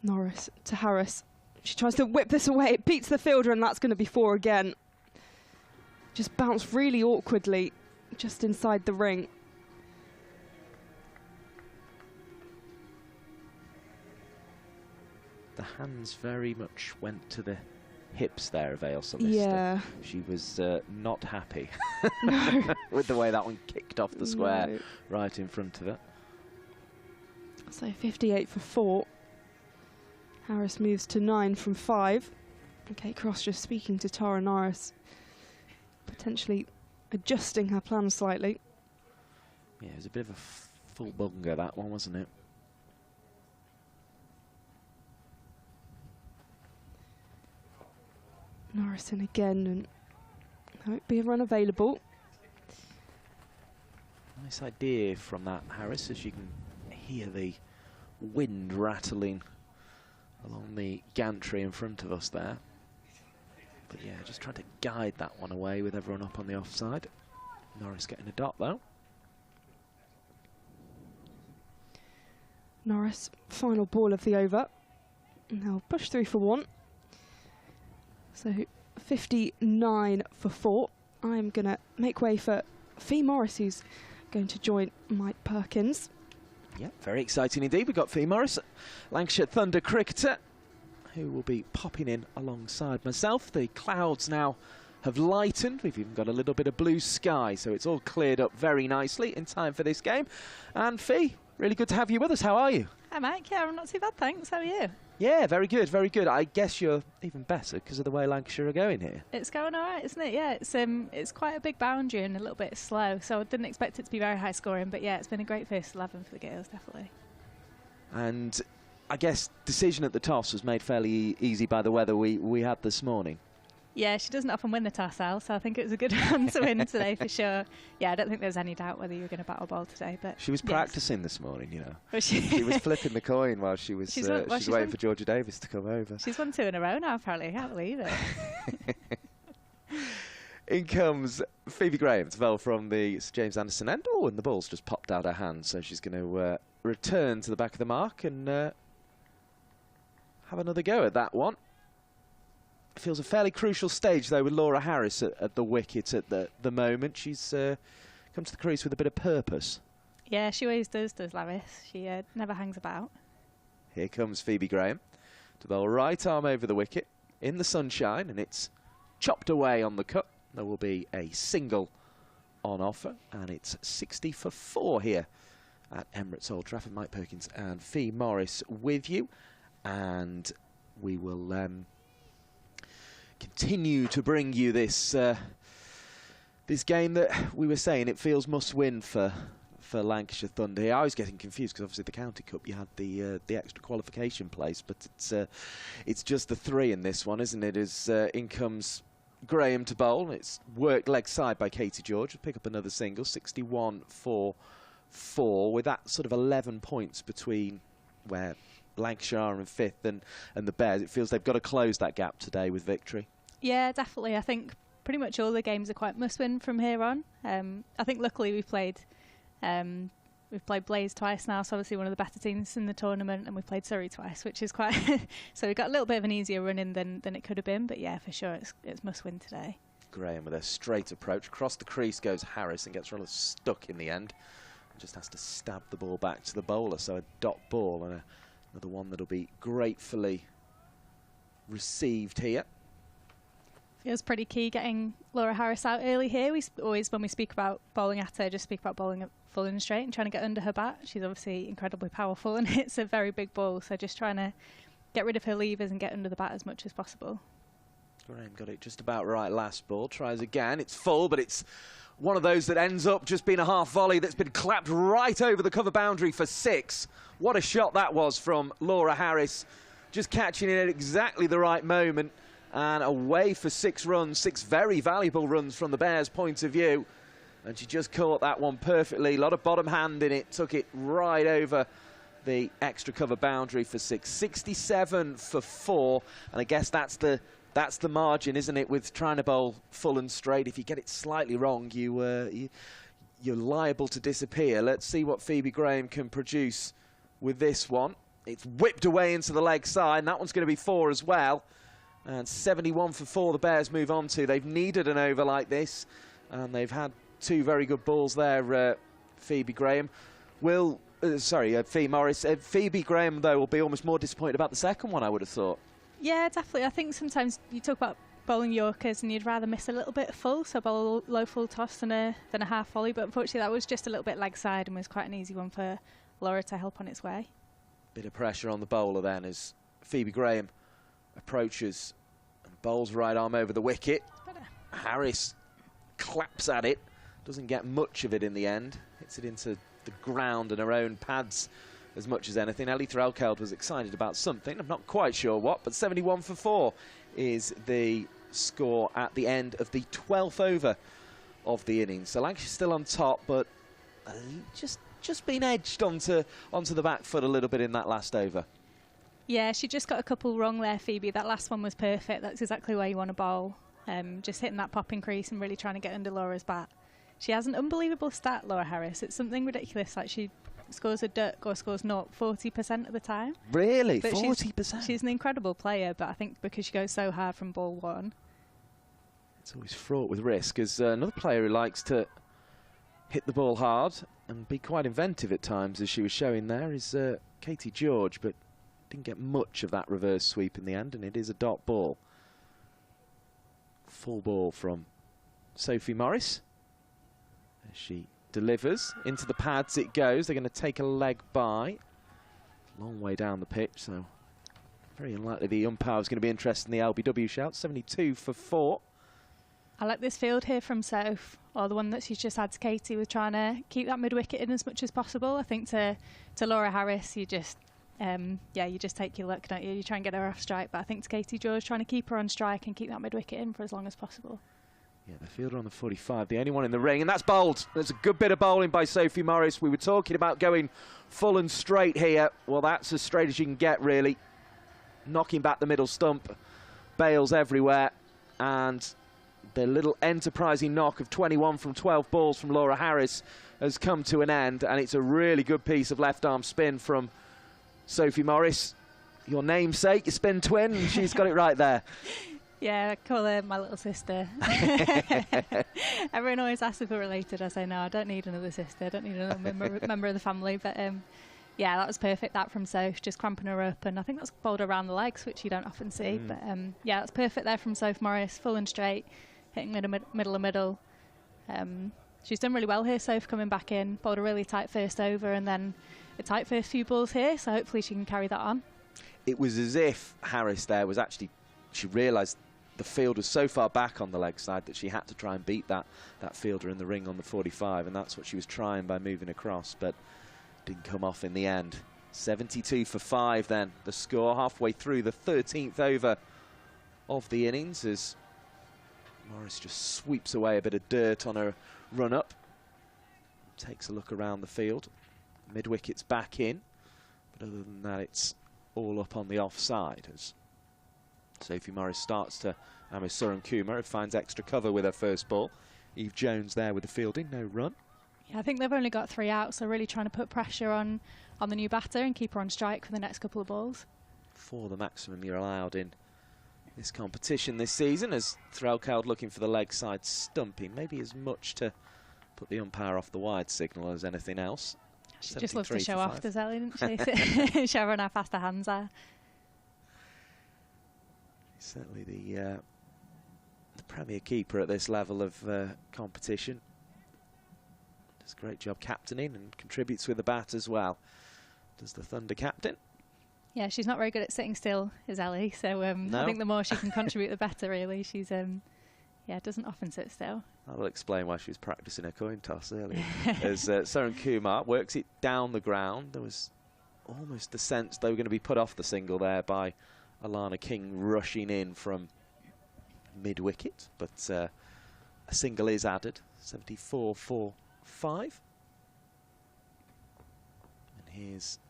Norris to Harris. She tries to whip this away. It beats the fielder, and that's going to be 4 again. Just bounced really awkwardly just inside the ring. The hands very much went to the hips there of Ailsa. Yeah. She was not happy with the way that one kicked off the square right in front of her. So 58 for 4. Harris moves to 9 from 5. And Kate Cross just speaking to Tara Norris, potentially adjusting her plan slightly. Yeah, it was a bit of a full bunger, that one, wasn't it? Norris in again, and won't be a run available. Nice idea from that, Harris, as you can hear the wind rattling along the gantry in front of us there. But yeah, just trying to guide that one away with everyone up on the offside. Norris getting a dot though. Norris, final ball of the over. And they'll push through for 1. So 59 for 4. I'm going to make way for Fee Morris, who's going to join Mike Perkins. Yeah, very exciting indeed. We've got Fee Morris, Lancashire Thunder cricketer, who will be popping in alongside myself. The clouds now have lightened. We've even got a little bit of blue sky, so it's all cleared up very nicely in time for this game. And Fee, really good to have you with us. How are you? Hi, Mike. Yeah, I'm not too bad, thanks. How are you? Yeah, very good, very good. I guess you're even better because of the way Lancashire are going here. It's going all right, isn't it? Yeah, it's quite a big boundary and a little bit slow, so I didn't expect it to be very high scoring, but yeah, it's been a great first 11 for the girls, definitely. And I guess decision at the toss was made fairly easy by the weather we had this morning. Yeah, she doesn't often win the toss, Al, so I think it was a good one to win today for sure. Yeah, I don't think there's any doubt whether you were going to battle ball today. But she was practicing this morning, you know. Was she? She was flipping the coin while she was waiting for Georgia Davis to come over. She's won 2 in a row now, apparently. I can't believe it. In comes Phoebe Graham to bowl from the Sir James Anderson end. Oh, and the ball's just popped out her hand, so she's going to return to the back of the mark and have another go at that one. Feels a fairly crucial stage, though, with Laura Harris at the wicket at the moment. She's come to the crease with a bit of purpose. Yeah, she always does Laris. She never hangs about. Here comes Phoebe Graham to bowl right arm over the wicket in the sunshine, and it's chopped away on the cut. There will be a single on offer, and it's 60 for 4 here at Emirates Old Trafford. Mike Perkins and Fee Morris with you, and we will continue to bring you this this game that we were saying it feels must win for Lancashire Thunder here. I was getting confused because obviously the County Cup you had the extra qualification place, but it's just the 3 in this one, isn't it? As in comes Graham to bowl. It's worked leg side by Katie George. We'll pick up another single, 61 for 4, with that sort of 11 points between where Lancashire are in 5th and the Bears. It feels they've got to close that gap today with victory. Yeah, definitely. I think pretty much all the games are quite must-win from here on. I think luckily we've played we've played Blaze twice now, so obviously one of the better teams in the tournament, and we've played Surrey twice, which is quite... so we've got a little bit of an easier run-in than it could have been, but yeah, for sure it's must-win today. Graham with a straight approach. Across the crease goes Harris and gets rather stuck in the end. Just has to stab the ball back to the bowler, so a dot ball and another one that'll be gratefully received here. Feels pretty key getting Laura Harris out early here. We always, when we speak about bowling at her, just speak about bowling at full and straight and trying to get under her bat. She's obviously incredibly powerful and it's a very big ball, so just trying to get rid of her levers and get under the bat as much as possible. Graham got it just about right last ball. Tries again. It's full, but it's one of those that ends up just being a half volley that's been clapped right over the cover boundary for 6. What a shot that was from Laura Harris. Just catching it at exactly the right moment. And away for 6 runs, 6 very valuable runs from the Bears' point of view. And she just caught that one perfectly. A lot of bottom hand in it. Took it right over the extra cover boundary for 6. 67 for 4. And I guess that's the margin, isn't it, with trying to bowl full and straight. If you get it slightly wrong, you're liable to disappear. Let's see what Phoebe Graham can produce with this one. It's whipped away into the leg side, and that one's going to be 4 as well. And 71 for 4 the Bears move on to. They've needed an over like this, and they've had 2 very good balls there, Phoebe Graham. Fee Morris. Phoebe Graham, though, will be almost more disappointed about the second one, I would have thought. Yeah, definitely. I think sometimes you talk about bowling Yorkers and you'd rather miss a little bit full, so bowl a low full toss than a half volley, but unfortunately that was just a little bit leg side and was quite an easy one for Laura to help on its way. Bit of pressure on the bowler then as Phoebe Graham approaches and bowls right arm over the wicket. Harris claps at it, doesn't get much of it in the end, hits it into the ground and her own pads as much as anything. Ellie Threlkeld was excited about something, I'm not quite sure what, but 71 for 4 is the score at the end of the 12th over of the innings. So Lancashire still on top, but just been edged onto the back foot a little bit in that last over. Yeah, she just got a couple wrong there, Phoebe. That last one was perfect. That's exactly where you want to bowl. Just hitting that popping crease and really trying to get under Laura's bat. She has an unbelievable stat, Laura Harris. It's something ridiculous. Like she scores a duck or scores 40% of the time. Really? But 40%? She's an incredible player, but I think because she goes so hard from ball 1. It's always fraught with risk, as another player who likes to hit the ball hard and be quite inventive at times, as she was showing there, is Katie George, but didn't get much of that reverse sweep in the end, and it is a dot ball. Full ball from Sophie Morris. As she delivers. Into the pads it goes. They're going to take a leg by. Long way down the pitch, so very unlikely the umpire is going to be interested in the LBW shout. 72 for 4. I like this field here from Soph, or the one that she's just had to Katie, with trying to keep that mid-wicket in as much as possible. I think to Laura Harris, you just take your luck, don't you? You try and get her off strike, but I think to Katie George, trying to keep her on strike and keep that mid-wicket in for as long as possible. Yeah, the fielder on the 45, the only one in the ring, and that's bowled. There's a good bit of bowling by Sophie Morris. We were talking about going full and straight here. Well, that's as straight as you can get, really. Knocking back the middle stump, bails everywhere, and the little enterprising knock of 21 from 12 balls from Laura Harris has come to an end, and it's a really good piece of left-arm spin from Sophie Morris. Your namesake, your spin twin, and she's got it right there. Yeah, I call her my little sister. Everyone always asks if we're related. I say, no, I don't need another sister. I don't need another member of the family. But yeah, that was perfect, that from Soph, just cramping her up. And I think that's bowled around the legs, which you don't often see. But yeah, that's perfect there from Soph Morris, full and straight, hitting middle. She's done really well here, Soph, coming back in. Bowled a really tight first over and then a tight first few balls here. So hopefully she can carry that on. It was as if Harris there was actually, she realised the field was so far back on the leg side that she had to try and beat that fielder in the ring on the 45, and that's what she was trying by moving across, but didn't come off in the end. 72 for 5 then, the score halfway through the 13th over of the innings, as Morris just sweeps away a bit of dirt on her run-up. Takes a look around the field. Mid-wicket's back in, but other than that it's all up on the offside as Sophie Morris starts to Amisaran Kumar, who finds extra cover with her first ball. Eve Jones there with the fielding, no run. Yeah, I think they've only got 3 out, so really trying to put pressure on the new batter and keep her on strike for the next couple of balls. 4 the maximum you're allowed in this competition this season, as Threlkeld looking for the leg side stumping, maybe as much to put the umpire off the wide signal as anything else. She just loves to show off, does Ellie, doesn't she? Show her how fast her hands are. Certainly the premier keeper at this level of competition. Does a great job captaining and contributes with the bat as well. Does the Thunder captain. Yeah, she's not very good at sitting still, is Ellie. So No. I think the more she can contribute, the better, really. She's, yeah, doesn't often sit still. That will explain why she was practicing her coin toss earlier. As Saran Kumar works it down the ground. There was almost the sense they were going to be put off the single there by Alana King rushing in from mid-wicket. But a single is added, 74 for 5. And here's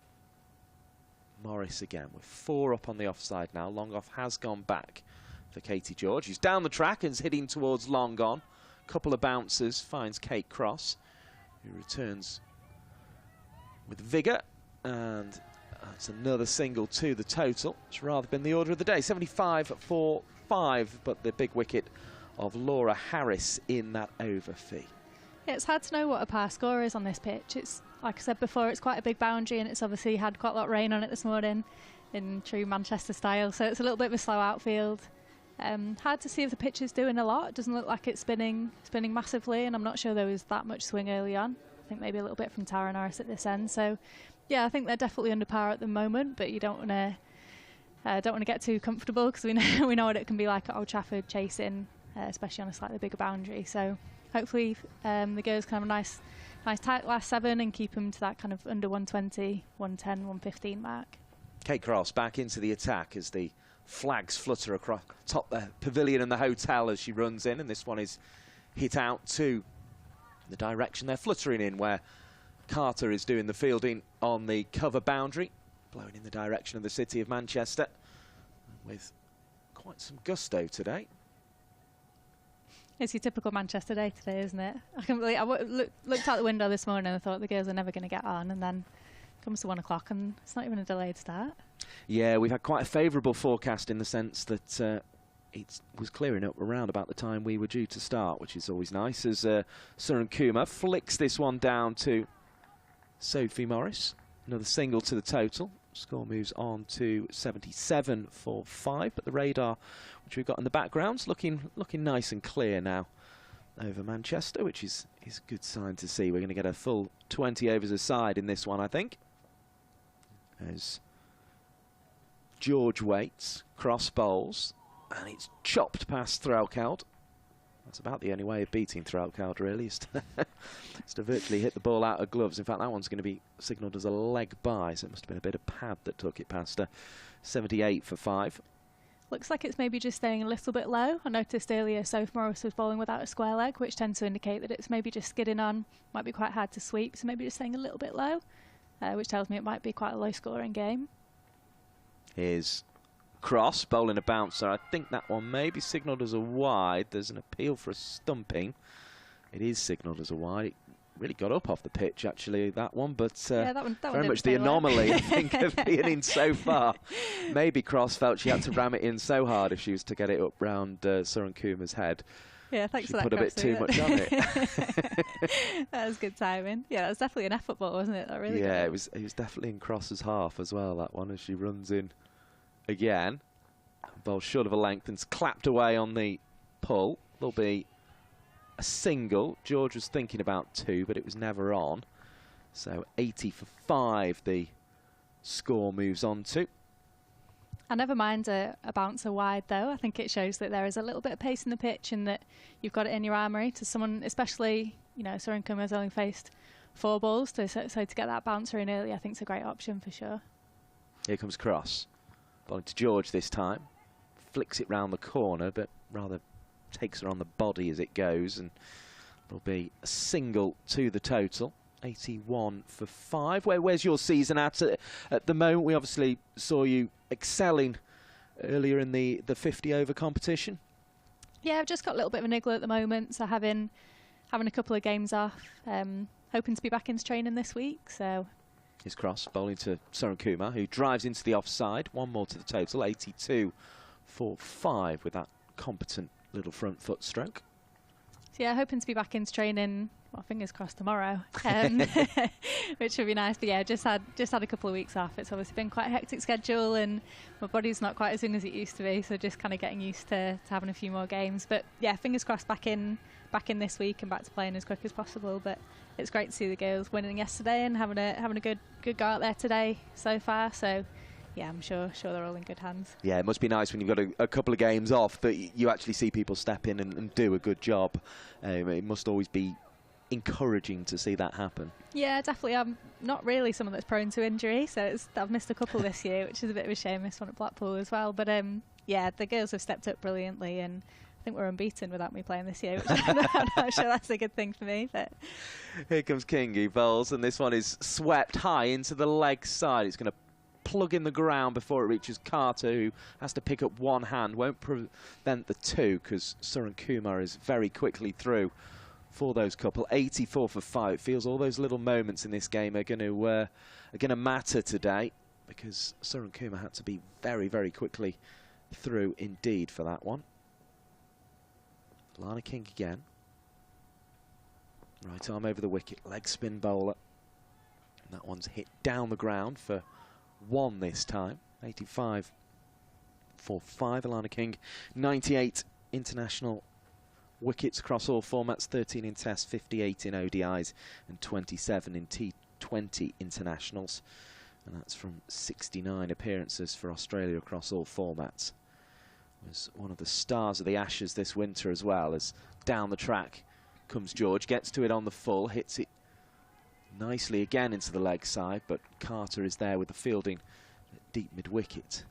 Morris again with 4 up on the offside now. Long off has gone back for Katie George, who's down the track and is hitting towards long on. Couple of bounces, finds Kate Cross, who returns with vigour, and that's another single to the total. It's rather been the order of the day. 75 for 5, but the big wicket of Laura Harris in that over fee. Yeah, it's hard to know what a par score is on this pitch. It's, like I said before, it's quite a big boundary, and it's obviously had quite a lot of rain on it this morning in true Manchester style, so it's a little bit of a slow outfield. Hard to see if the pitch is doing a lot. It doesn't look like it's spinning massively, and I'm not sure there was that much swing early on. I think maybe a little bit from Tara Norris at this end. So, yeah, I think they're definitely under par at the moment, but you don't want to get too comfortable, because we know what it can be like at Old Trafford chasing, especially on a slightly bigger boundary. So hopefully the girls can have a nice tight last 7 and keep them to that kind of under 120, 110, 115 mark. Kate Cross back into the attack as the flags flutter across top the pavilion and the hotel as she runs in, and this one is hit out to the direction they're fluttering in, where Carter is doing the fielding on the cover boundary, blowing in the direction of the city of Manchester with quite some gusto today. It's your typical Manchester day today, isn't it? I looked out the window this morning and I thought the girls are never going to get on, and then it comes to 1 o'clock and it's not even a delayed start. Yeah, we've had quite a favourable forecast in the sense that it was clearing up around about the time we were due to start, which is always nice, as Saran Kumar flicks this one down to Sophie Morris. Another single to the total. Score moves on to 77 for 5, but the radar, which we've got in the background, is looking nice and clear now over Manchester, which is a good sign to see. We're going to get a full 20 overs aside in this one, I think. As George waits, cross bowls, and it's chopped past Threlkeld. That's about the only way of beating Threlkeld, really, is to virtually hit the ball out of gloves. In fact, that one's going to be signalled as a leg by, so it must have been a bit of pad that took it past her. 78 for 5. Looks like it's maybe just staying a little bit low. I noticed earlier Sophie Morris was bowling without a square leg, which tends to indicate that it's maybe just skidding on. Might be quite hard to sweep, so maybe just staying a little bit low, which tells me it might be quite a low-scoring game. Here's Cross bowling a bouncer. I think that one may be signalled as a wide. There's an appeal for a stumping. It is signalled as a wide. It really got up off the pitch, actually, that one, but yeah, that one very much the anomaly, I think, of being in so far. Maybe Cross felt she had to ram it in so hard if she was to get it up round Saran Kumar's head. Yeah, thanks she for that. Put a bit too much on it. That was good timing. Yeah, that was definitely an effort ball, wasn't it? That really. Yeah, it was definitely in Cross's half as well, that one, as she runs in again. Ball short of a length and it's clapped away on the pull. There'll be a single. George was thinking about 2, but it was never on. So 80 for 5 the score moves on to. I never mind a bouncer wide, though. I think it shows that there is a little bit of pace in the pitch and that you've got it in your armoury. To someone, especially, you know, Saran Kumar's only faced 4 balls, so to get that bouncer in early, I think it's a great option for sure. Here comes Cross. Bowling to George this time. Flicks it round the corner, but rather takes her on the body as it goes, and there'll be a single to the total. 81 for 5. Where's your season at the moment? We obviously saw you excelling earlier in the 50 over competition. Yeah, I've just got a little bit of a niggle at the moment, so having a couple of games off, hoping to be back into training this week. So his cross bowling to Surun Kumar, who drives into the offside. One more to the total, 82 for 5 with that competent little front foot stroke. So yeah, hoping to be back into training. Well, fingers crossed tomorrow, which would be nice. But yeah, just had a couple of weeks off. It's obviously been quite a hectic schedule, and my body's not quite as young as it used to be. So just kind of getting used to having a few more games. But yeah, fingers crossed back in this week and back to playing as quick as possible. But it's great to see the girls winning yesterday and having a good go out there today so far. So yeah, I'm sure they're all in good hands. Yeah, it must be nice when you've got a couple of games off that you actually see people step in and do a good job. It must always be encouraging to see that happen. Yeah, definitely. I'm not really someone that's prone to injury, so I've missed a couple this year, which is a bit of a shame. Missed one at Blackpool as well, but yeah, the girls have stepped up brilliantly, and I think we're unbeaten without me playing this year, which I'm not sure that's a good thing for me. But here comes Kingy bowls, and this one is swept high into the leg side. It's going to plug in the ground before it reaches Carter, who has to pick up one hand. Won't prevent the two because Surun Kumar is very quickly through for those couple. 84 for 5. It feels all those little moments in this game are going to matter today, because Surun Kumar had to be very, very quickly through indeed for that one. Lana King again. Right arm over the wicket, leg spin bowler. And that one's hit down the ground for 1 this time. 85 for 5, Alana King. 98 international wickets across all formats, 13 in Tests, 58 in ODIs and 27 in T20 internationals. And that's from 69 appearances for Australia across all formats. Was one of the stars of the Ashes this winter as well, as down the track comes George, gets to it on the full, hits it nicely again into the leg side, but Carter is there with the fielding at deep mid-wicket.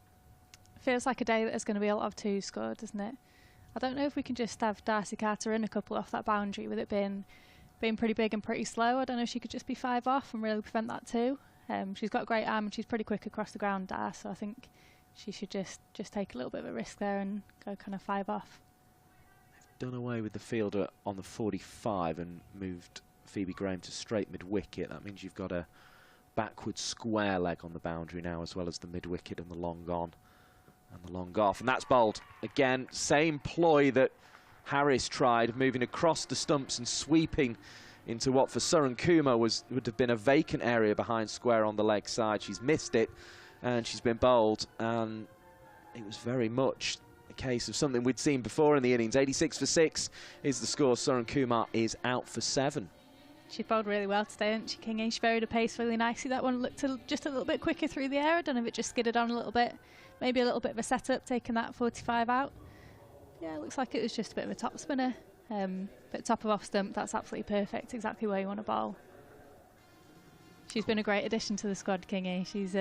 Feels like a day that there's going to be a lot of 2 scored, doesn't it? I don't know if we can just have Darcy Carter in a couple off that boundary with it being pretty big and pretty slow. I don't know if she could just be 5 off and really prevent that too. She's got a great arm and she's pretty quick across the ground, Dar, so I think she should just take a little bit of a risk there and go kind of 5 off. They've done away with the fielder on the 45 and moved Phoebe Graham to straight mid-wicket. That means you've got a backward square leg on the boundary now, as well as the mid-wicket and the long on and the long off. And that's bowled. Again, same ploy that Harris tried, moving across the stumps and sweeping into what for Surun Kumar would have been a vacant area behind square on the leg side. She's missed it and she's been bowled, and it was very much a case of something we'd seen before in the innings. 86 for 6 is the score. Surun Kumar is out for 7. She bowled really well today, didn't she, Kingy? She varied her pace really nicely. That one looked just a little bit quicker through the air. I don't know if it just skidded on a little bit. Maybe a little bit of a setup, taking that 45 out. Yeah, it looks like it was just a bit of a top spinner. But top of off stump, that's absolutely perfect. Exactly where you want to bowl. She's been a great addition to the squad, Kingy. She's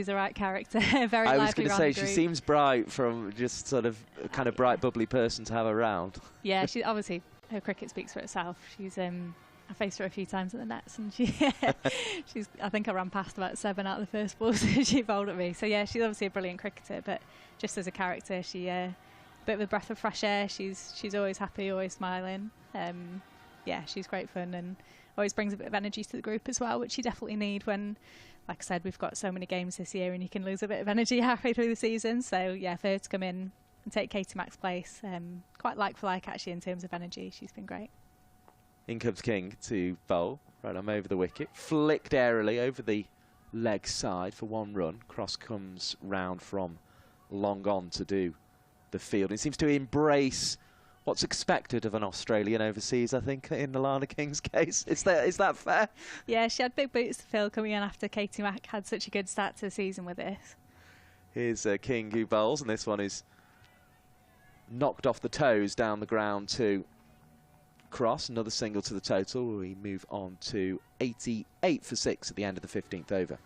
the right character. Very lively. I was going to say, she seems bright, from just sort of a kind of bright, bubbly person to have around. Yeah, she obviously, her cricket speaks for itself. She's I faced her a few times at the nets, and I think I ran past about 7 out of the first balls she bowled at me. So yeah, she's obviously a brilliant cricketer, but just as a character, she a bit of a breath of fresh air. She's always happy, always smiling. Yeah, she's great fun and always brings a bit of energy to the group as well, which you definitely need when, like I said, we've got so many games this year and you can lose a bit of energy halfway through the season. So yeah, for her to come in and take Katie Mack's place, quite like for like actually in terms of energy, she's been great. In comes King to bowl, right arm over the wicket, flicked airily over the leg side for 1 run. Cross comes round from long on to do the field. He seems to embrace what's expected of an Australian overseas, I think, in Alana King's case. Is that fair? Yeah, she had big boots to fill coming in after Katie Mack had such a good start to the season with this. Here's King who bowls, and this one is knocked off the toes down the ground to cross. Another single to the total. We move on to 88 for 6 at the end of the 15th over.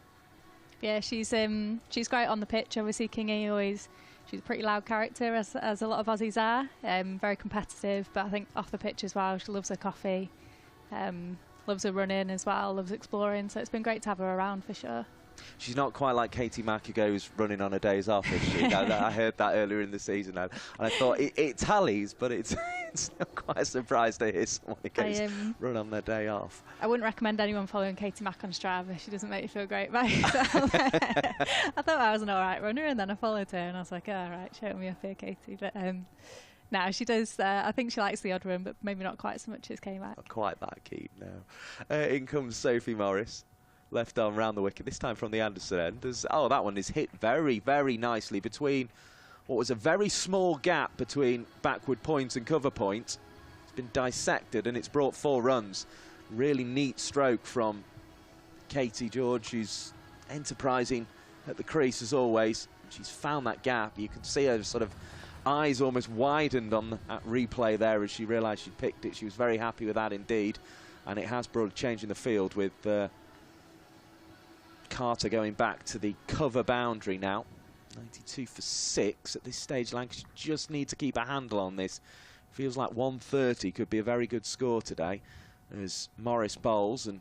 Yeah, she's great on the pitch. Obviously, Kingy she's a pretty loud character, as a lot of Aussies are. Very competitive, but I think off the pitch as well, she loves her coffee, loves her running as well, loves exploring. So it's been great to have her around for sure. She's not quite like Katie Mack, who goes running on her days off, is she? I heard that earlier in the season, and I thought it tallies, but it's it's not quite a surprise to hear someone who gets run on their day off. I wouldn't recommend anyone following Katie Mack on Strava. She doesn't make you feel great by herself. I thought I was an all right runner, and then I followed her, and I was like, all right, show me up here, Katie. But no, she does. I think she likes the odd run, but maybe not quite so much as Katie Mack. Not quite that keen now. In comes Sophie Morris. Left arm round the wicket, this time from the Anderson end. That one is hit very, very nicely between what was a very small gap between backward point and cover point. It's been dissected and it's brought 4 runs. Really neat stroke from Katie George, who's enterprising at the crease as always. She's found that gap. You can see her sort of eyes almost widened on that replay there as she realised she'd picked it. She was very happy with that indeed. And it has brought a change in the field with Carter going back to the cover boundary now. 92 for 6 at this stage. Lancashire just need to keep a handle on this. Feels like 130 could be a very good score today as Morris bowls, and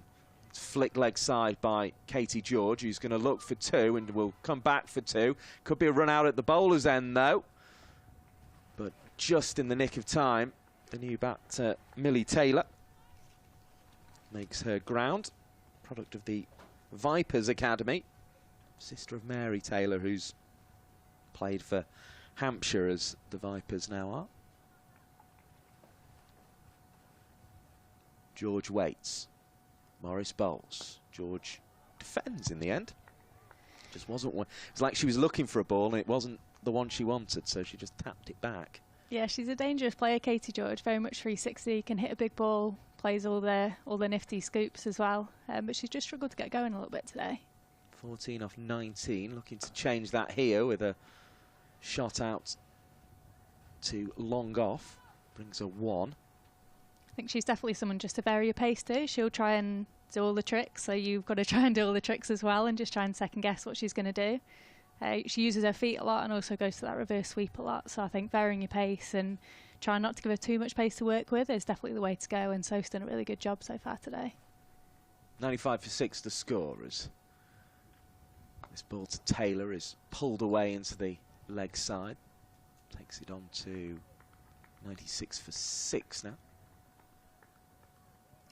it's flicked leg side by Katie George, who's going to look for 2 and will come back for 2. Could be a run out at the bowler's end though, but just in the nick of time. The new bat, Millie Taylor, makes her ground. Product of the Vipers Academy, sister of Mary Taylor, who's played for Hampshire as the Vipers now are. George waits. Morris bowls. George defends in the end. Just wasn't one. It's like she was looking for a ball and it wasn't the one she wanted, so she just tapped it back. Yeah, she's a dangerous player, Katie George. Very much 360, can hit a big ball, plays all the nifty scoops as well. But she's just struggled to get going a little bit today. 14 off 19, looking to change that here with a shot out to long off. Brings a 1. I think she's definitely someone just to vary your pace too. She'll try and do all the tricks, so you've got to try and do all the tricks as well and just try and second guess what she's going to do. She uses her feet a lot and also goes to that reverse sweep a lot, so I think varying your pace and trying not to give her too much pace to work with is definitely the way to go, and Soph's done a really good job so far today. 95 for 6 the score as this ball to Taylor is pulled away into the leg side. Takes it on to 96 for 6 now.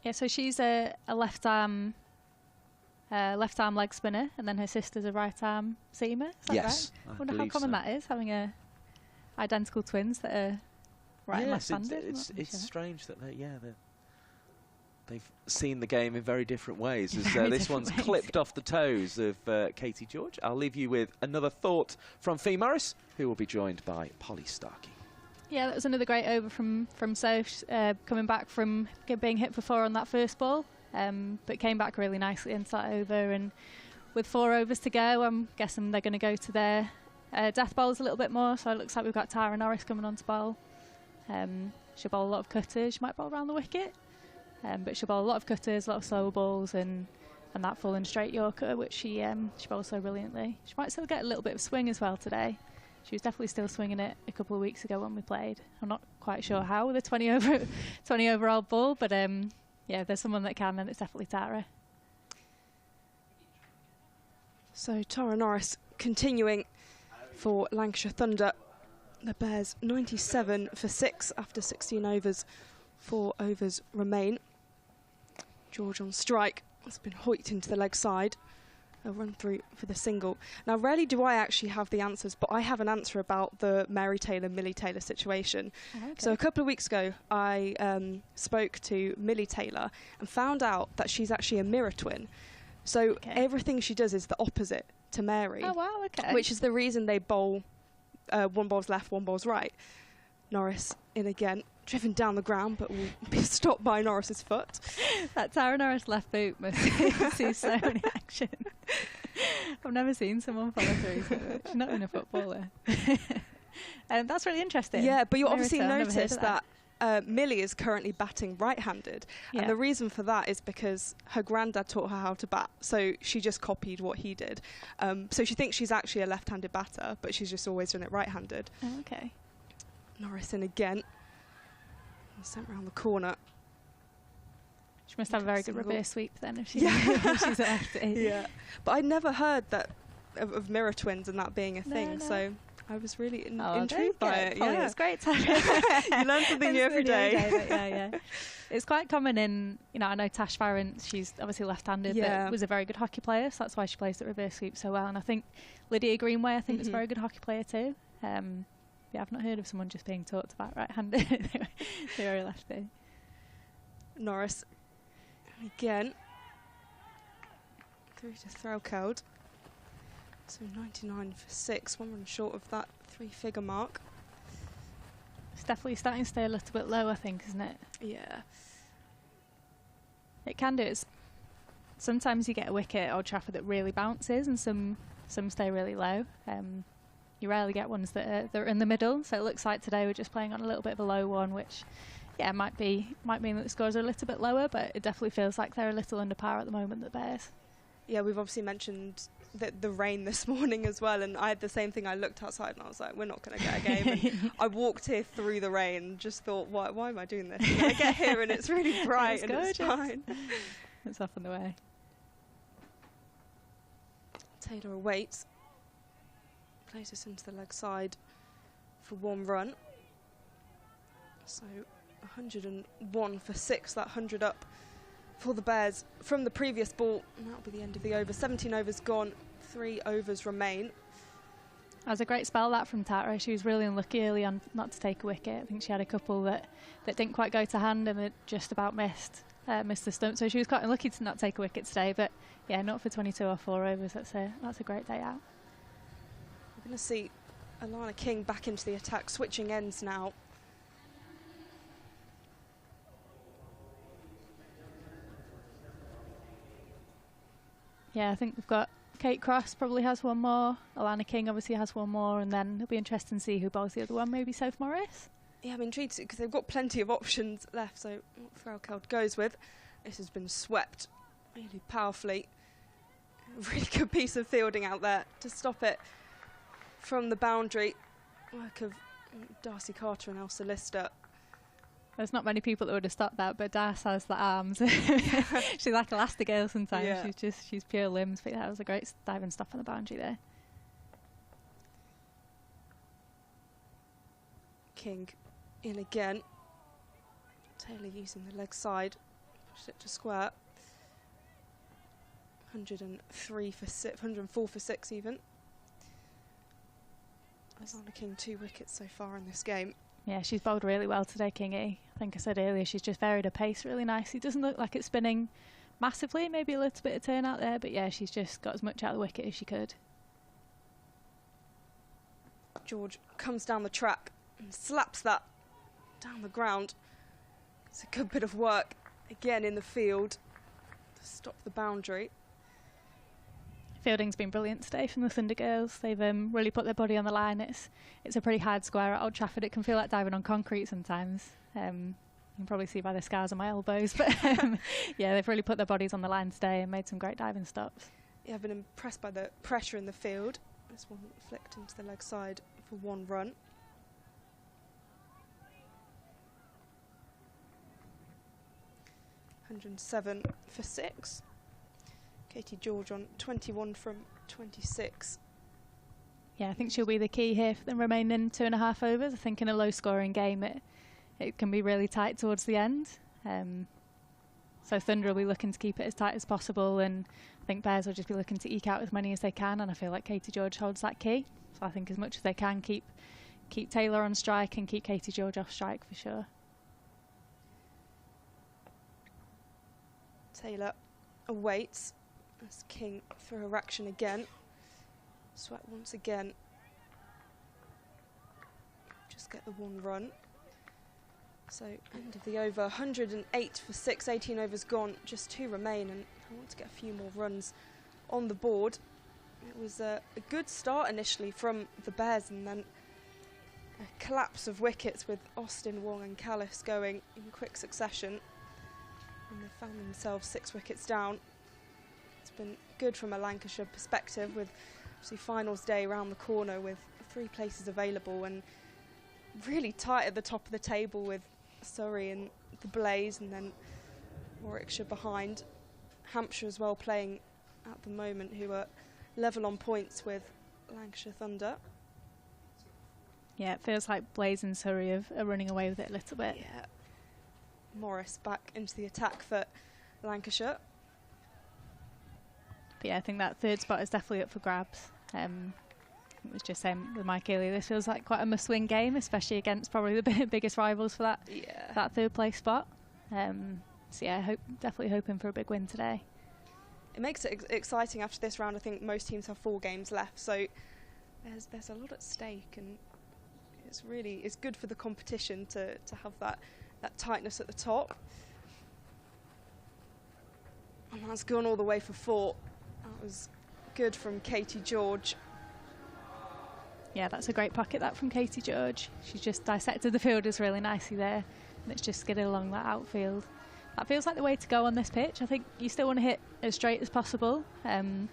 Yeah, so she's a left arm leg spinner, and then her sister's a right arm seamer. Is that yes, right? I wonder how common that is, having identical twins that are right and left-handed. It's strange that they've seen the game in very different ways. As this one's clipped off the toes of Katie George. I'll leave you with another thought from Fee Morris, who will be joined by Polly Starkey. Yeah, that was another great over from Soph, coming back from being hit for 4 on that first ball, but came back really nicely into that over. And with 4 overs to go, I'm guessing they're going to go to their death bowls a little bit more. So it looks like we've got Tara Norris coming on to bowl. She'll bowl a lot of cutters. She might bowl around the wicket, but she'll bowl a lot of cutters, a lot of slower balls, and that full and straight Yorker, which she bowls so brilliantly. She might still get a little bit of swing as well today. She was definitely still swinging it a couple of weeks ago when we played. I'm not quite sure how with a 20 overall ball, but yeah, there's someone that can, and it's definitely Tara. So Tara Norris continuing for Lancashire Thunder. The Bears 97 for 6 after 16 overs. 4 overs remain. George on strike. It's been hoiked into the leg side. A run through for the single. Now, rarely do I actually have the answers, but I have an answer about the Mary Taylor, Millie Taylor situation. Okay. So a couple of weeks ago, I spoke to Millie Taylor and found out that she's actually a mirror twin. So everything she does is the opposite to Mary. Oh, wow, okay. Which is the reason they bowl, one bowl's left, one bowl's right. Norris in again, driven down the ground, but will be stopped by Norris's foot. That Tara Norris left boot must see so many action. I've never seen someone follow through so much. She's not even a footballer. That's really interesting. Yeah, but you obviously noticed that Millie is currently batting right-handed, and the reason for that is because her granddad taught her how to bat, so she just copied what he did. So she thinks she's actually a left-handed batter, but she's just always done it right-handed. Oh, okay. Norris in again. Sent round the corner. She must have a very good reverse sweep then if she's a lefty. Yeah, but I'd never heard that of mirror twins and that being a thing. No. So I was really there intrigued you by go, it. Polly, Yeah, it's great to you learn something new every day. but yeah. It's quite common in, I know Tash Farrant, she's obviously left-handed, but was a very good hockey player, so that's why she plays the reverse sweep so well. And I think Lydia Greenway, is a very good hockey player too. Yeah, I've not heard of someone just being taught about right-handed. They were a lefty. Norris again through to Threlkeld. So 99 for 6, 1 run short of that 3-figure mark. It's definitely starting to stay a little bit low, I think, isn't it? Yeah. It can do. Sometimes you get a wicket at Old Trafford that really bounces, and some stay really low. You rarely get ones that are in the middle. So it looks like today we're just playing on a little bit of a low one, which, might mean that the scores are a little bit lower, but it definitely feels like they're a little under par at the moment, the Bears. Yeah, we've obviously mentioned the rain this morning as well, and I had the same thing. I looked outside and I was like, we're not going to get a game. And I walked here through the rain and just thought, why am I doing this? And I get here and it's really bright and it's fine. It's off and away. Taylor awaits. Plays us into the leg side for 1 run. So 101 for 6, that 100 up for the Bears from the previous ball. And that'll be the end of the over. 17 overs gone, 3 overs remain. That was a great spell, that, from Tara. She was really unlucky early on not to take a wicket. I think she had a couple that didn't quite go to hand and it just about missed the stump. So she was quite unlucky to not take a wicket today. But yeah, not for 22 or 4 overs. That's a great day out. We're going to see Alana King back into the attack, switching ends now. Yeah, I think we've got Kate Cross probably has 1 more. Alana King obviously has 1 more, and then it'll be interesting to see who bowls the other one. Maybe Soph Morris. Yeah, I'm intrigued because they've got plenty of options left. So what Threlkeld goes with. This has been swept really powerfully. A really good piece of fielding out there to stop it from the boundary. Work of Darcy Carter and Elsa Lister. There's not many people that would have stopped that, but Darcy has the arms. She's like Elastigirl sometimes. Yeah. She's pure limbs. But that was a great diving stop on the boundary there. King in again. Taylor using the leg side. Pushed it to square. 103 for 6, 104 for 6 even. Alana King 2 wickets so far in this game. Yeah, she's bowled really well today, Kingy. I think I said earlier, she's just varied her pace really nicely. Doesn't look like it's spinning massively, maybe a little bit of turn out there, but yeah, she's just got as much out of the wicket as she could. George comes down the track and slaps that down the ground. It's a good bit of work again in the field to stop the boundary. Fielding's been brilliant today from the Thunder girls. They've really put their body on the line. It's a pretty hard square at Old Trafford. It can feel like diving on concrete sometimes. You can probably see by the scars on my elbows, but yeah, they've really put their bodies on the line today and made some great diving stops. Yeah, I've been impressed by the pressure in the field. This one flicked into the leg side for 1 run. $107 for 6. Katie George on 21 from 26. Yeah, I think she'll be the key here for the remaining 2.5 overs. I think in a low-scoring game, it can be really tight towards the end. So Thunder will be looking to keep it as tight as possible, and I think Bears will just be looking to eke out as many as they can. And I feel like Katie George holds that key. So I think as much as they can, keep Taylor on strike and keep Katie George off strike for sure. Taylor awaits as King for her action again. Sweat once again. Just get the 1 run. So end of the over, 108 for 6, 18 overs gone, just 2 remain, and I want to get a few more runs on the board. It was a good start initially from the Bears, and then a collapse of wickets with Austin, Wong and Callis going in quick succession. And they found themselves 6 wickets down. It's been good from a Lancashire perspective, with obviously finals day around the corner with 3 places available, and really tight at the top of the table with Surrey and the Blaze, and then Warwickshire behind. Hampshire as well playing at the moment, who are level on points with Lancashire Thunder. Yeah, it feels like Blaze and Surrey are running away with it a little bit. Yeah. Morris back into the attack for Lancashire. But yeah, I think that third spot is definitely up for grabs. I was just saying with Mike earlier, this feels like quite a must-win game, especially against probably the biggest rivals for that third place spot. So yeah, definitely hoping for a big win today. It makes it exciting after this round. I think most teams have 4 games left, so there's a lot at stake, and it's good for the competition to have that tightness at the top. And that's gone all the way for 4. That was good from Katie George. Yeah, that's a great pocket, that from Katie George. She's just dissected the fielders really nicely there, and it's just skidded along that outfield. That feels like the way to go on this pitch. I think you still want to hit as straight as possible. But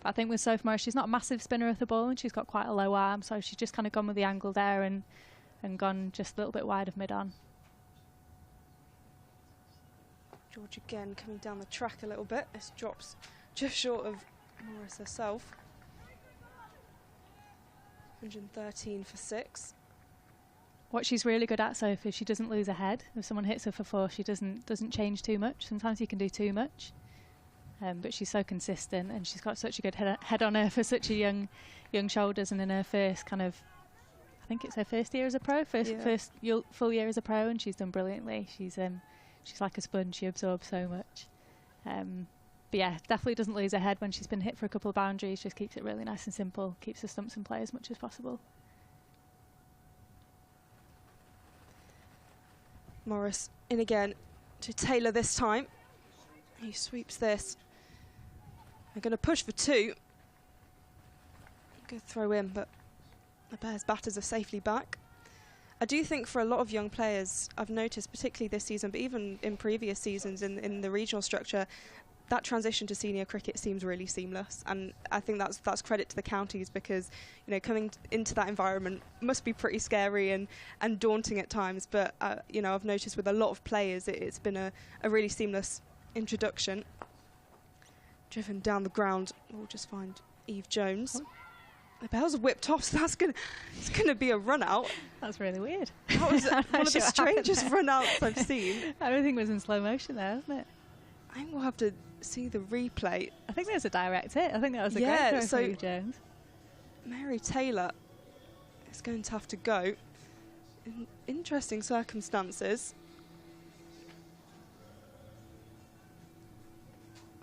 I think with Sophie Morris, she's not a massive spinner of the ball, and she's got quite a low arm, so she's just kind of gone with the angle there and gone just a little bit wide of mid-on. George again coming down the track a little bit. This drops just short of Morris herself. 113 for 6. What she's really good at, Sophie, is she doesn't lose her head. If someone hits her for 4, she doesn't change too much. Sometimes you can do too much, but she's so consistent, and she's got such a good head on her for such a young shoulders. And in her first I think it's her first year as a pro, first full year as a pro, and she's done brilliantly. She's like a sponge. She absorbs so much. But yeah, definitely doesn't lose her head when she's been hit for a couple of boundaries. Just keeps it really nice and simple. Keeps the stumps in play as much as possible. Morris in again to Taylor this time. He sweeps this. They're going to push for 2. Good throw in, but the Bears' batters are safely back. I do think for a lot of young players, I've noticed, particularly this season, but even in previous seasons in the regional structure, that transition to senior cricket seems really seamless, and I think that's credit to the counties, because coming into that environment must be pretty scary and daunting at times, but I've noticed with a lot of players it's been a really seamless introduction. Driven down the ground, we'll just find Eve Jones. The Bells are whipped off, so it's gonna be a run out. That's really weird. That was one of the strangest run outs I've seen. Everything was in slow motion there, wasn't it? I think we'll have to see the replay. I think there's a direct hit. I think that was a great throw for Eve Jones. Mary Taylor is going to have to go in interesting circumstances.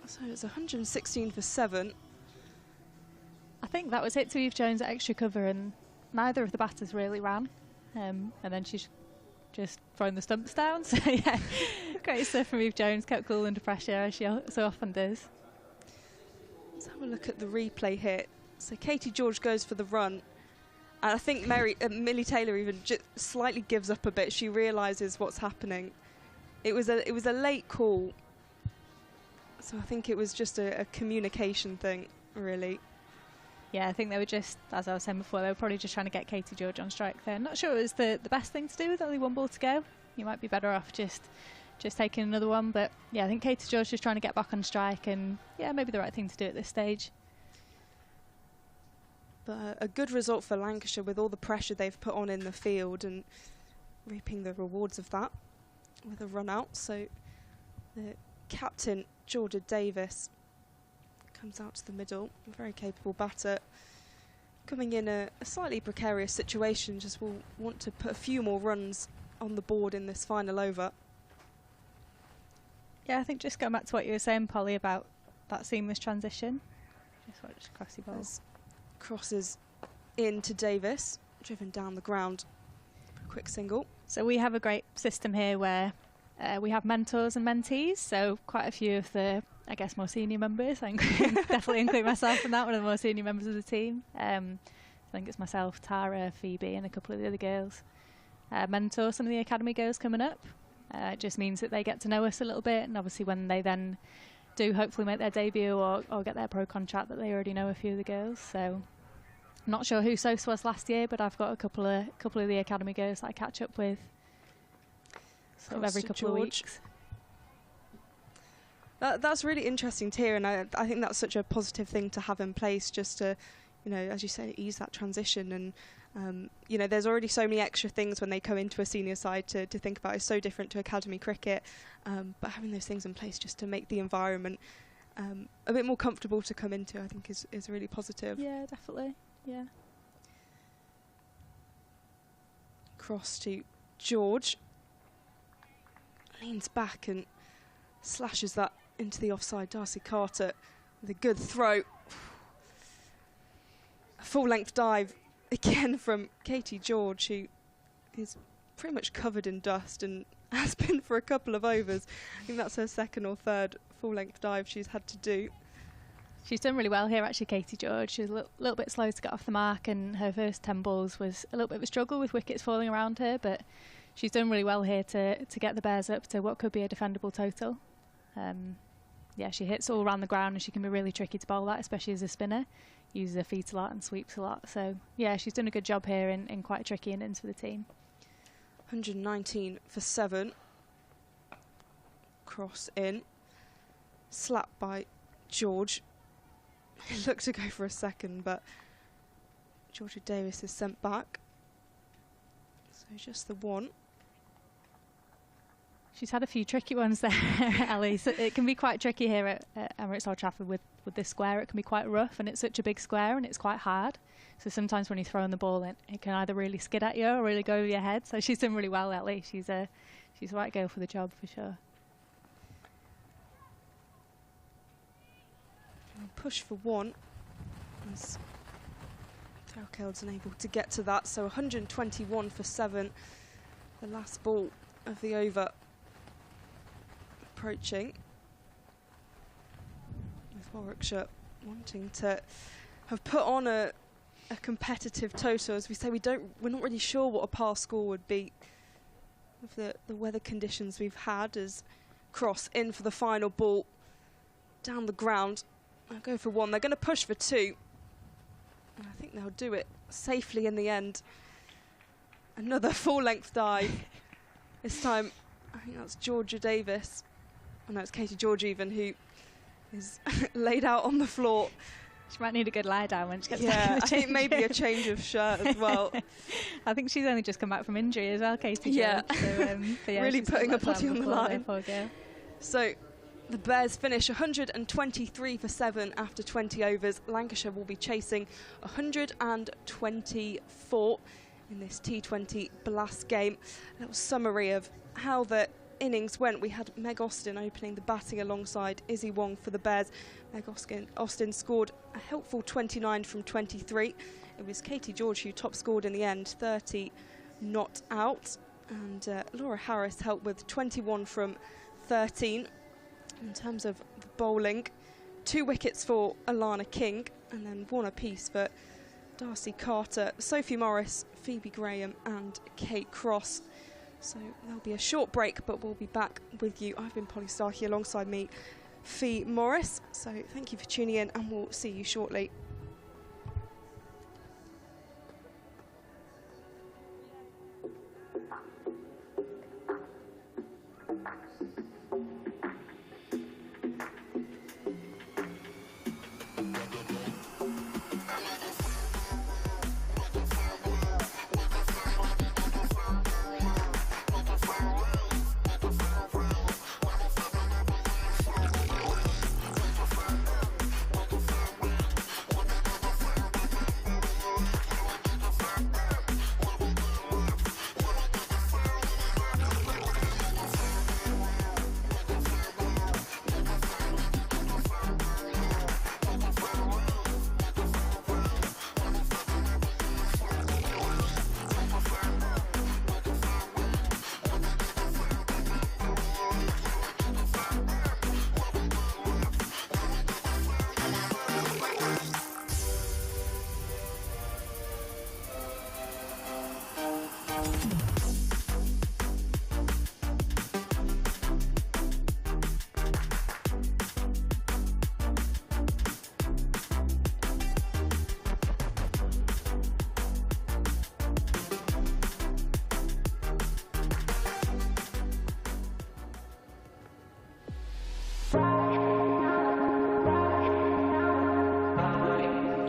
So it's 116 for 7. I think that was hit to Eve Jones at extra cover, and neither of the batters really ran. And then she's just throwing the stumps down. So yeah, great stuff from Eve Jones. Kept cool under pressure, as she so often does. Let's have a look at the replay here. So Katie George goes for the run, and I think Millie Taylor even just slightly gives up a bit. She realises what's happening. It was a late call, so I think it was just a communication thing, really. Yeah, I think they were just, as I was saying before, they were probably just trying to get Katie George on strike there. Not sure it was the best thing to do with only 1 ball to go. You might be better off just taking another one. But yeah, I think Katie George just trying to get back on strike, and yeah, maybe the right thing to do at this stage. But a good result for Lancashire with all the pressure they've put on in the field, and reaping the rewards of that with a run out. So the captain, Georgia Davis, comes out to the middle, a very capable batter. Coming in a slightly precarious situation, just will want to put a few more runs on the board in this final over. Yeah, I think just going back to what you were saying, Polly, about that seamless transition. Just watch crossy balls. Crosses into Davis, driven down the ground. Quick single. So we have a great system here where we have mentors and mentees, so quite a few of the, I guess, more senior members. I definitely include myself in that, one of the more senior members of the team. I think it's myself, Tara, Phoebe and a couple of the other girls. Mentor some of the academy girls coming up. It just means that they get to know us a little bit, and obviously when they then do hopefully make their debut or get their pro contract, that they already know a few of the girls. So I'm not sure who Sos was last year, but I've got a couple of the academy girls that I catch up with sort of every couple of weeks. That's really interesting to hear, and I think that's such a positive thing to have in place, just to you know, as you say, ease that transition. And, you know, there's already so many extra things when they come into a senior side to think about. It's so different to academy cricket. But having those things in place just to make the environment a bit more comfortable to come into, I think is really positive. Yeah, definitely. Yeah. Cross to George. Leans back and slashes that into the offside. Darcy Carter with a good throw. A full length dive again from Katie George, who is pretty much covered in dust and has been for a couple of overs. I think that's her second or third full length dive she's had to do. She's done really well here, actually, Katie George. She's a little bit slow to get off the mark, and her first 10 balls was a little bit of a struggle with wickets falling around her, but she's done really well here to get the Bears up to what could be a defendable total. Yeah, she hits all around the ground, and she can be really tricky to bowl at, especially as a spinner. Uses her feet a lot and sweeps a lot. So, yeah, she's done a good job here in quite a tricky innings for the team. 119 for 7. Cross in. Slapped by George. He looked to go for a second, but Georgia Davis is sent back. So just the one. She's had a few tricky ones there, Ellie. So it can be quite tricky here at Emirates Old Trafford with this square. It can be quite rough, and it's such a big square, and it's quite hard. So sometimes when you're throwing the ball in, it can either really skid at you or really go over your head. So she's done really well, Ellie. She's the right girl for the job, for sure. Push for one. As Thalkeld's unable to get to that. So 121 for 7. The last ball of the over approaching. With Warwickshire wanting to have put on a competitive total. As we say, we're not really sure what a pass score would be with the weather conditions we've had. As cross in for the final ball down the ground. They'll go for one. They're going to push for 2. And I think they'll do it safely in the end. Another full-length dive. This time, I think that's Georgia Davis. Oh no, it's Katie George even, who is laid out on the floor. She might need a good lie down when she gets back. Yeah, I think maybe a change of shirt as well. I think she's only just come back from injury as well, Katie. Yeah, so, yeah, really putting her body on the line. There, so the Bears finish 123 for 7 after 20 overs. Lancashire will be chasing 124 in this T20 Blast game. A little summary of how the innings went. We had Meg Austin opening the batting alongside Izzy Wong for the Bears. Meg Austin scored a helpful 29 from 23. It was Katie George who top scored in the end, 30 not out. And Laura Harris helped with 21 from 13. In terms of the bowling, 2 wickets for Alana King, and then 1 apiece for Darcy Carter, Sophie Morris, Phoebe Graham and Kate Cross. So there'll be a short break, but we'll be back with you. I've been Polly Starkey, alongside me, Fee Morris. So thank you for tuning in, and we'll see you shortly.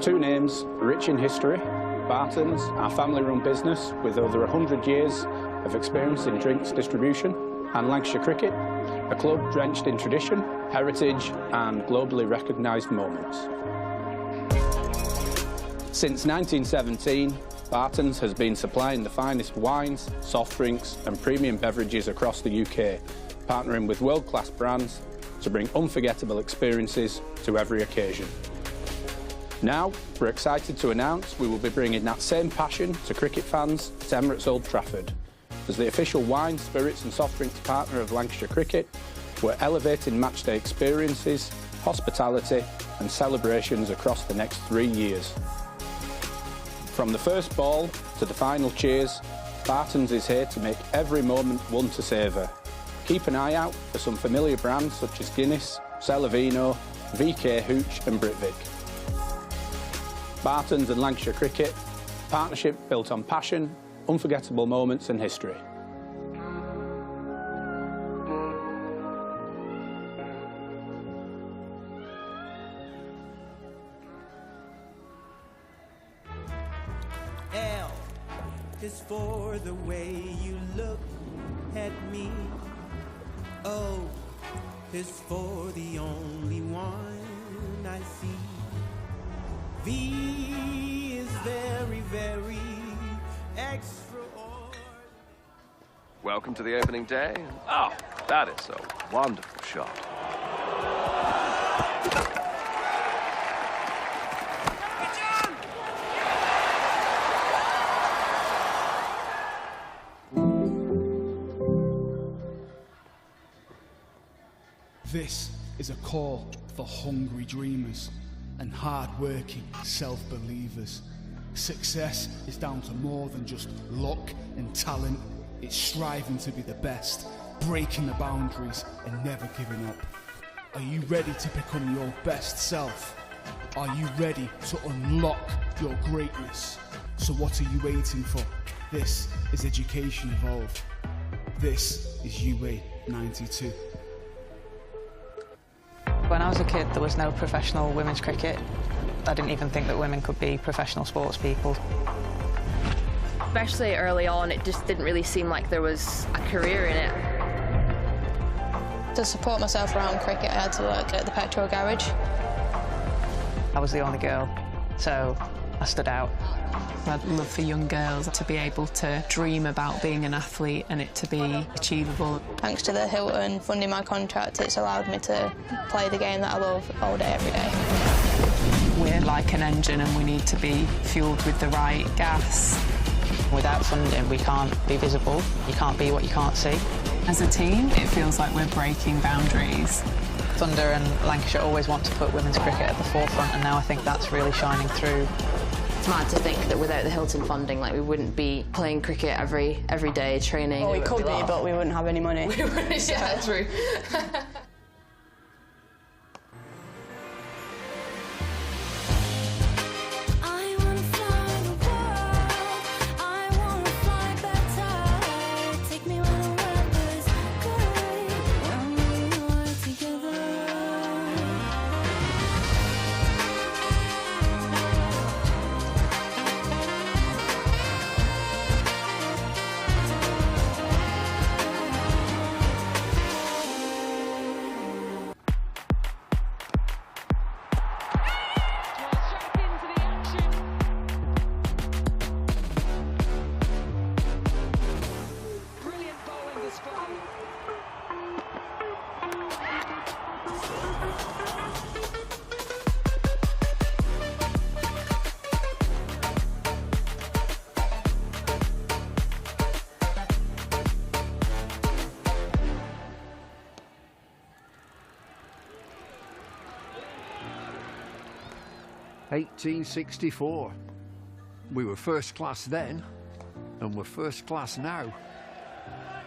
Two names rich in history: Barton's, our family-run business with over 100 years of experience in drinks distribution, and Lancashire Cricket, a club drenched in tradition, heritage and globally recognised moments. Since 1917, Barton's has been supplying the finest wines, soft drinks and premium beverages across the UK, partnering with world-class brands to bring unforgettable experiences to every occasion. Now, we're excited to announce we will be bringing that same passion to cricket fans at Emirates Old Trafford. As the official wine, spirits and soft drinks partner of Lancashire Cricket, we're elevating matchday experiences, hospitality and celebrations across the next 3 years. From the first ball to the final cheers, Barton's is here to make every moment one to savour. Keep an eye out for some familiar brands such as Guinness, Celavino, VK Hooch and Britvic. Barton's and Lancashire Cricket, partnership built on passion, unforgettable moments and history. L is for the way you look at me. O is for the only one I see. V is very, very extraordinary. Welcome to the opening day. Oh, that is a wonderful shot. This is a call for hungry dreamers and hard-working self-believers. Success is down to more than just luck and talent. It's striving to be the best, breaking the boundaries and never giving up. Are you ready to become your best self? Are you ready to unlock your greatness? So what are you waiting for? This is Education Evolved. This is UA 92. When I was a kid, there was no professional women's cricket. I didn't even think that women could be professional sports people. Especially early on, it just didn't really seem like there was a career in it. To support myself around cricket, I had to work at the petrol garage. I was the only girl, so I stood out. I'd love for young girls to be able to dream about being an athlete and it to be achievable. Thanks to the Hilton funding my contract, it's allowed me to play the game that I love all day, every day. We're like an engine and we need to be fuelled with the right gas. Without funding, we can't be visible. You can't be what you can't see. As a team, it feels like we're breaking boundaries. Thunder and Lancashire always want to put women's cricket at the forefront, and now I think that's really shining through. It's mad to think that without the Hilton funding, like, we wouldn't be playing cricket every day, training. Well, we could be, but we wouldn't have any money. We wouldn't, yeah, true. (1864). We were first class then, and we're first class now.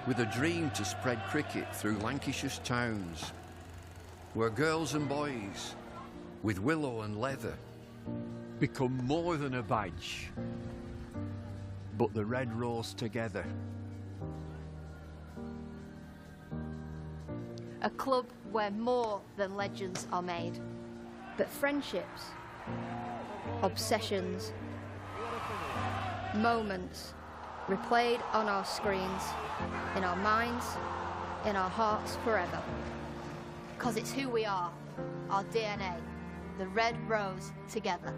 With a dream to spread cricket through Lancashire's towns, where girls and boys, with willow and leather, become more than a badge, but the red rose together. A club where more than legends are made, but friendships obsessions, moments replayed on our screens, in our minds, in our hearts forever. 'Cause it's who we are, our DNA, the Red Rose together.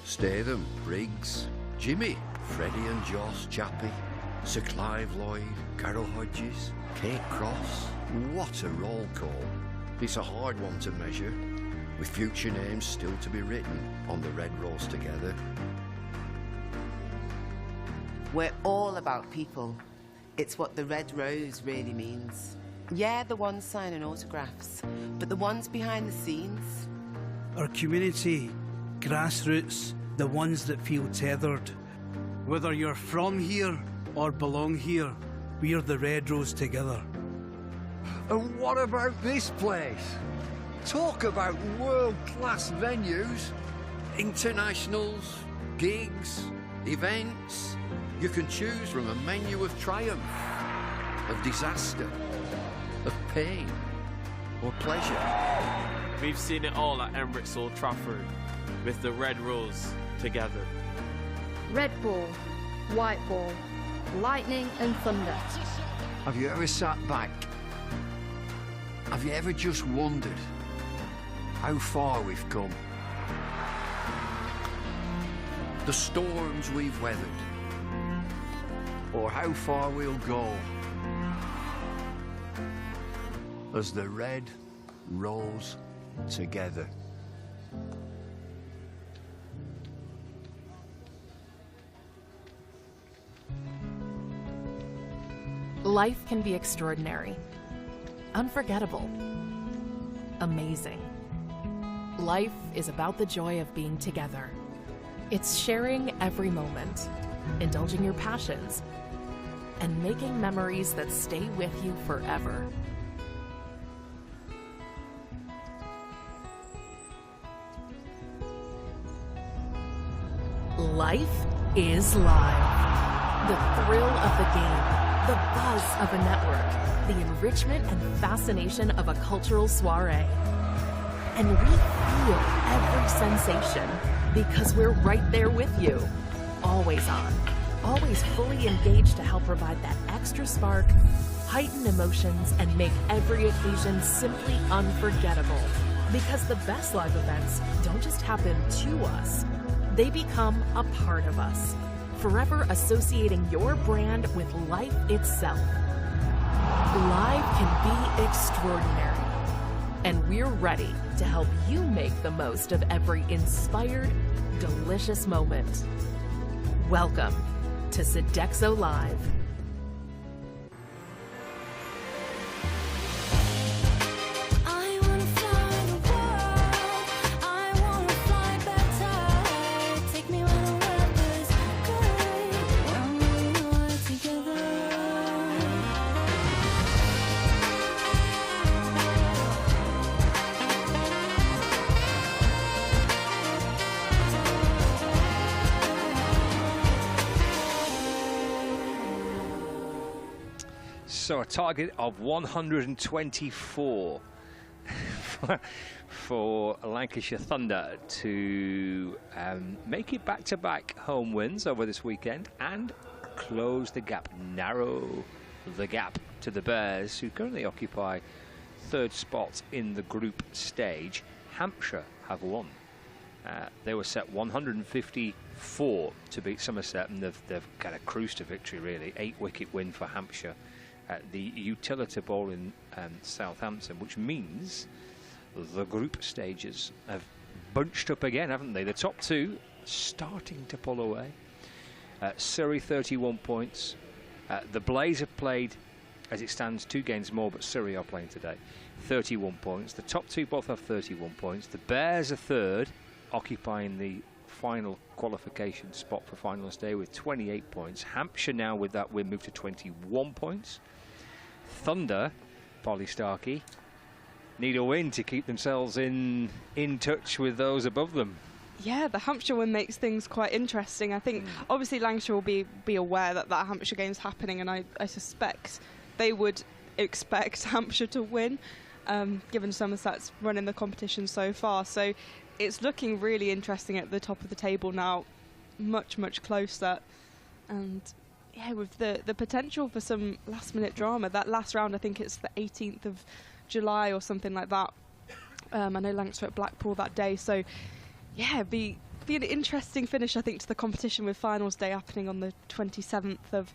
Statham, Briggs, Jimmy, Freddie and Joss, Chappie, Sir Clive Lloyd, Carol Hodges, Kate Cross. What a roll call. It's a hard one to measure, with future names still to be written on the Red Rose together. We're all about people. It's what the Red Rose really means. Yeah, the ones signing autographs, but the ones behind the scenes. Our community, grassroots, the ones that feel tethered. Whether you're from here or belong here, we're the Red Rose together. And what about this place? Talk about world-class venues. Internationals, gigs, events. You can choose from a menu of triumph, of disaster, of pain, or pleasure. We've seen it all at Emirates Old Trafford, with the Red Rose together. Red ball, white ball, lightning and thunder. Have you ever sat back? Have you ever just wondered how far we've come? The storms we've weathered, Or how far we'll go as the Red Rose together. Life can be extraordinary, unforgettable, amazing. Life is about the joy of being together. It's sharing every moment, indulging your passions, and making memories that stay with you forever. Life is live. The thrill of the game, the buzz of a network, the enrichment and fascination of a cultural soiree. And we feel every sensation because we're right there with you. Always on, always fully engaged to help provide that extra spark, heighten emotions, and make every occasion simply unforgettable. Because the best live events don't just happen to us, they become a part of us, forever associating your brand with life itself. Live can be extraordinary, and we're ready to help you make the most of every inspired, delicious moment. Welcome to Sodexo Live. So a target of 124 for Lancashire Thunder to make it back-to-back home wins over this weekend and close the gap, narrow the gap to the Bears, who currently occupy third spot in the group stage. Hampshire have won. They were set 154 to beat Somerset, and they've kind of cruised to victory, really. 8-wicket win for Hampshire at the Utility Bowl in Southampton, which means the group stages have bunched up again, haven't they? The top two starting to pull away. Surrey 31 points. The Blaze have played, as it stands, 2 games more, but Surrey are playing today. 31 points. The top two both have 31 points. The Bears are third, occupying the final qualification spot for finals day with 28 points. Hampshire now, with that win, moved to 21 points. Thunder, Polly Starkey, need a win to keep themselves in touch with those above them. Yeah, the Hampshire one makes things quite interesting. I think obviously Lancashire will be aware that Hampshire game's happening, and I suspect they would expect Hampshire to win. given Somerset's running the competition so far. So it's looking really interesting at the top of the table now, much, much closer. And yeah, with the potential for some last-minute drama. That last round, I think it's the 18th of July or something like that. I know Lancashire at Blackpool that day. So yeah, be an interesting finish, I think, to the competition, with finals day happening on the 27th of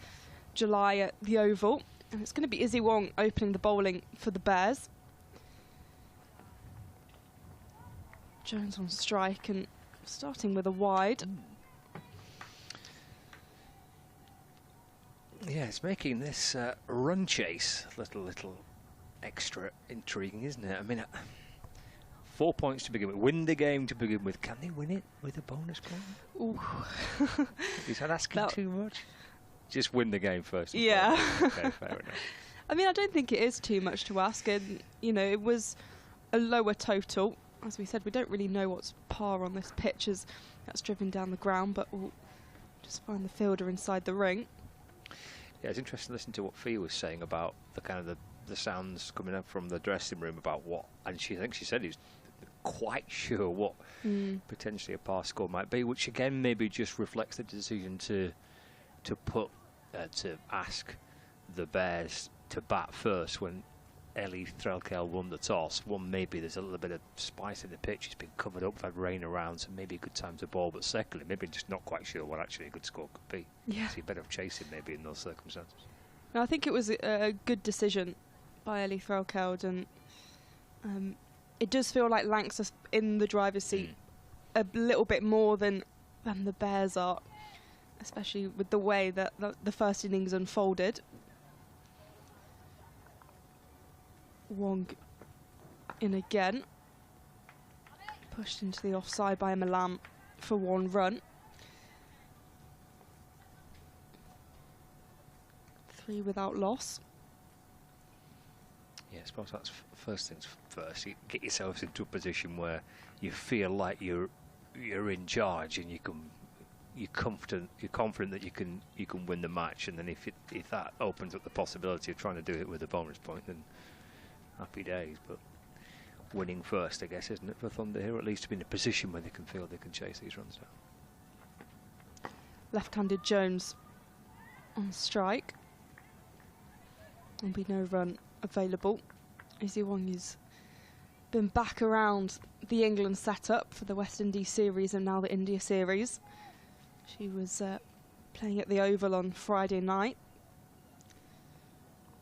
July at the Oval. And it's going to be Izzy Wong opening the bowling for the Bears. Jones on strike and starting with a wide. Yeah, it's making this run chase a little extra intriguing, isn't it? I mean, 4 points to begin with. Win the game to begin with. Can they win it with a bonus point? Ooh. Is that asking too much? Just win the game first. Yeah. Okay, fair enough. I mean, I don't think it is too much to ask. And, you know, it was a lower total. As we said, we don't really know what's par on this pitch as that's driven down the ground, but we'll just find the fielder inside the ring. Yeah, it's interesting to listen to what Fee was saying about the kind of the sounds coming up from the dressing room about what, and I think she said he was quite sure what potentially a par score might be, which again maybe just reflects the decision to ask the Bears to bat first when Ellie Threlkel won the toss. One, maybe there's a little bit of spice in the pitch, it's been covered up, we've had rain around, so maybe a good time to bowl, but secondly maybe just not quite sure what actually a good score could be. Yeah. So you're better off chasing maybe in those circumstances. No, I think it was a good decision by Ellie Threlkeld, and it does feel like Lancs are in the driver's seat a little bit more than the Bears are, especially with the way that the first innings unfolded. Wong in again, pushed into the offside by Malam for 1 run. 3 without loss. Yeah, I suppose that's first things first. You get yourselves into a position where you feel like you're in charge and you're confident that you can win the match. And then if that opens up the possibility of trying to do it with a bonus point, then happy days. But winning first, I guess, isn't it, for Thunder here? At least to be in a position where they can feel they can chase these runs down. Left-handed Jones on strike. There'll be no run available. Izzy Wong has been back around the England setup for the West Indies series and now the India series. She was playing at the Oval on Friday night.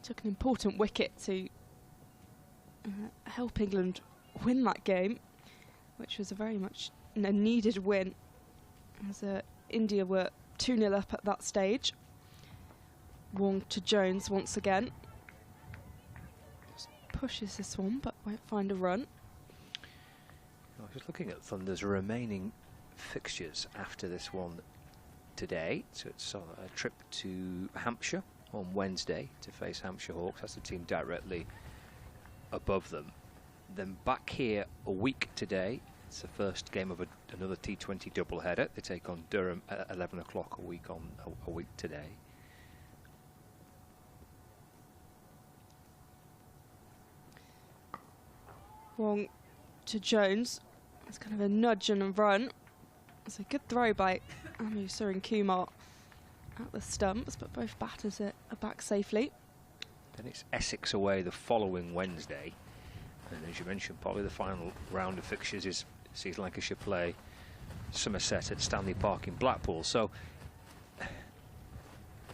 Took an important wicket to help England win that game, which was a very much a needed win, as India were 2-0 up at that stage. Wong to Jones once again. Just pushes this one, but won't find a run. I was just looking at Thunder's remaining fixtures after this one today. So it's a trip to Hampshire on Wednesday to face Hampshire Hawks. That's the team directly above them. Then back here a week today. It's the first game of another T20 doubleheader. They take on Durham at 11 o'clock a week today. Wong to Jones. It's kind of a nudge and a run. It's a good throw by Amu Surin Kumar at the stumps, but both batters are back safely. Then it's Essex away the following Wednesday. And as you mentioned, probably the final round of fixtures sees Lancashire play Somerset at Stanley Park in Blackpool. So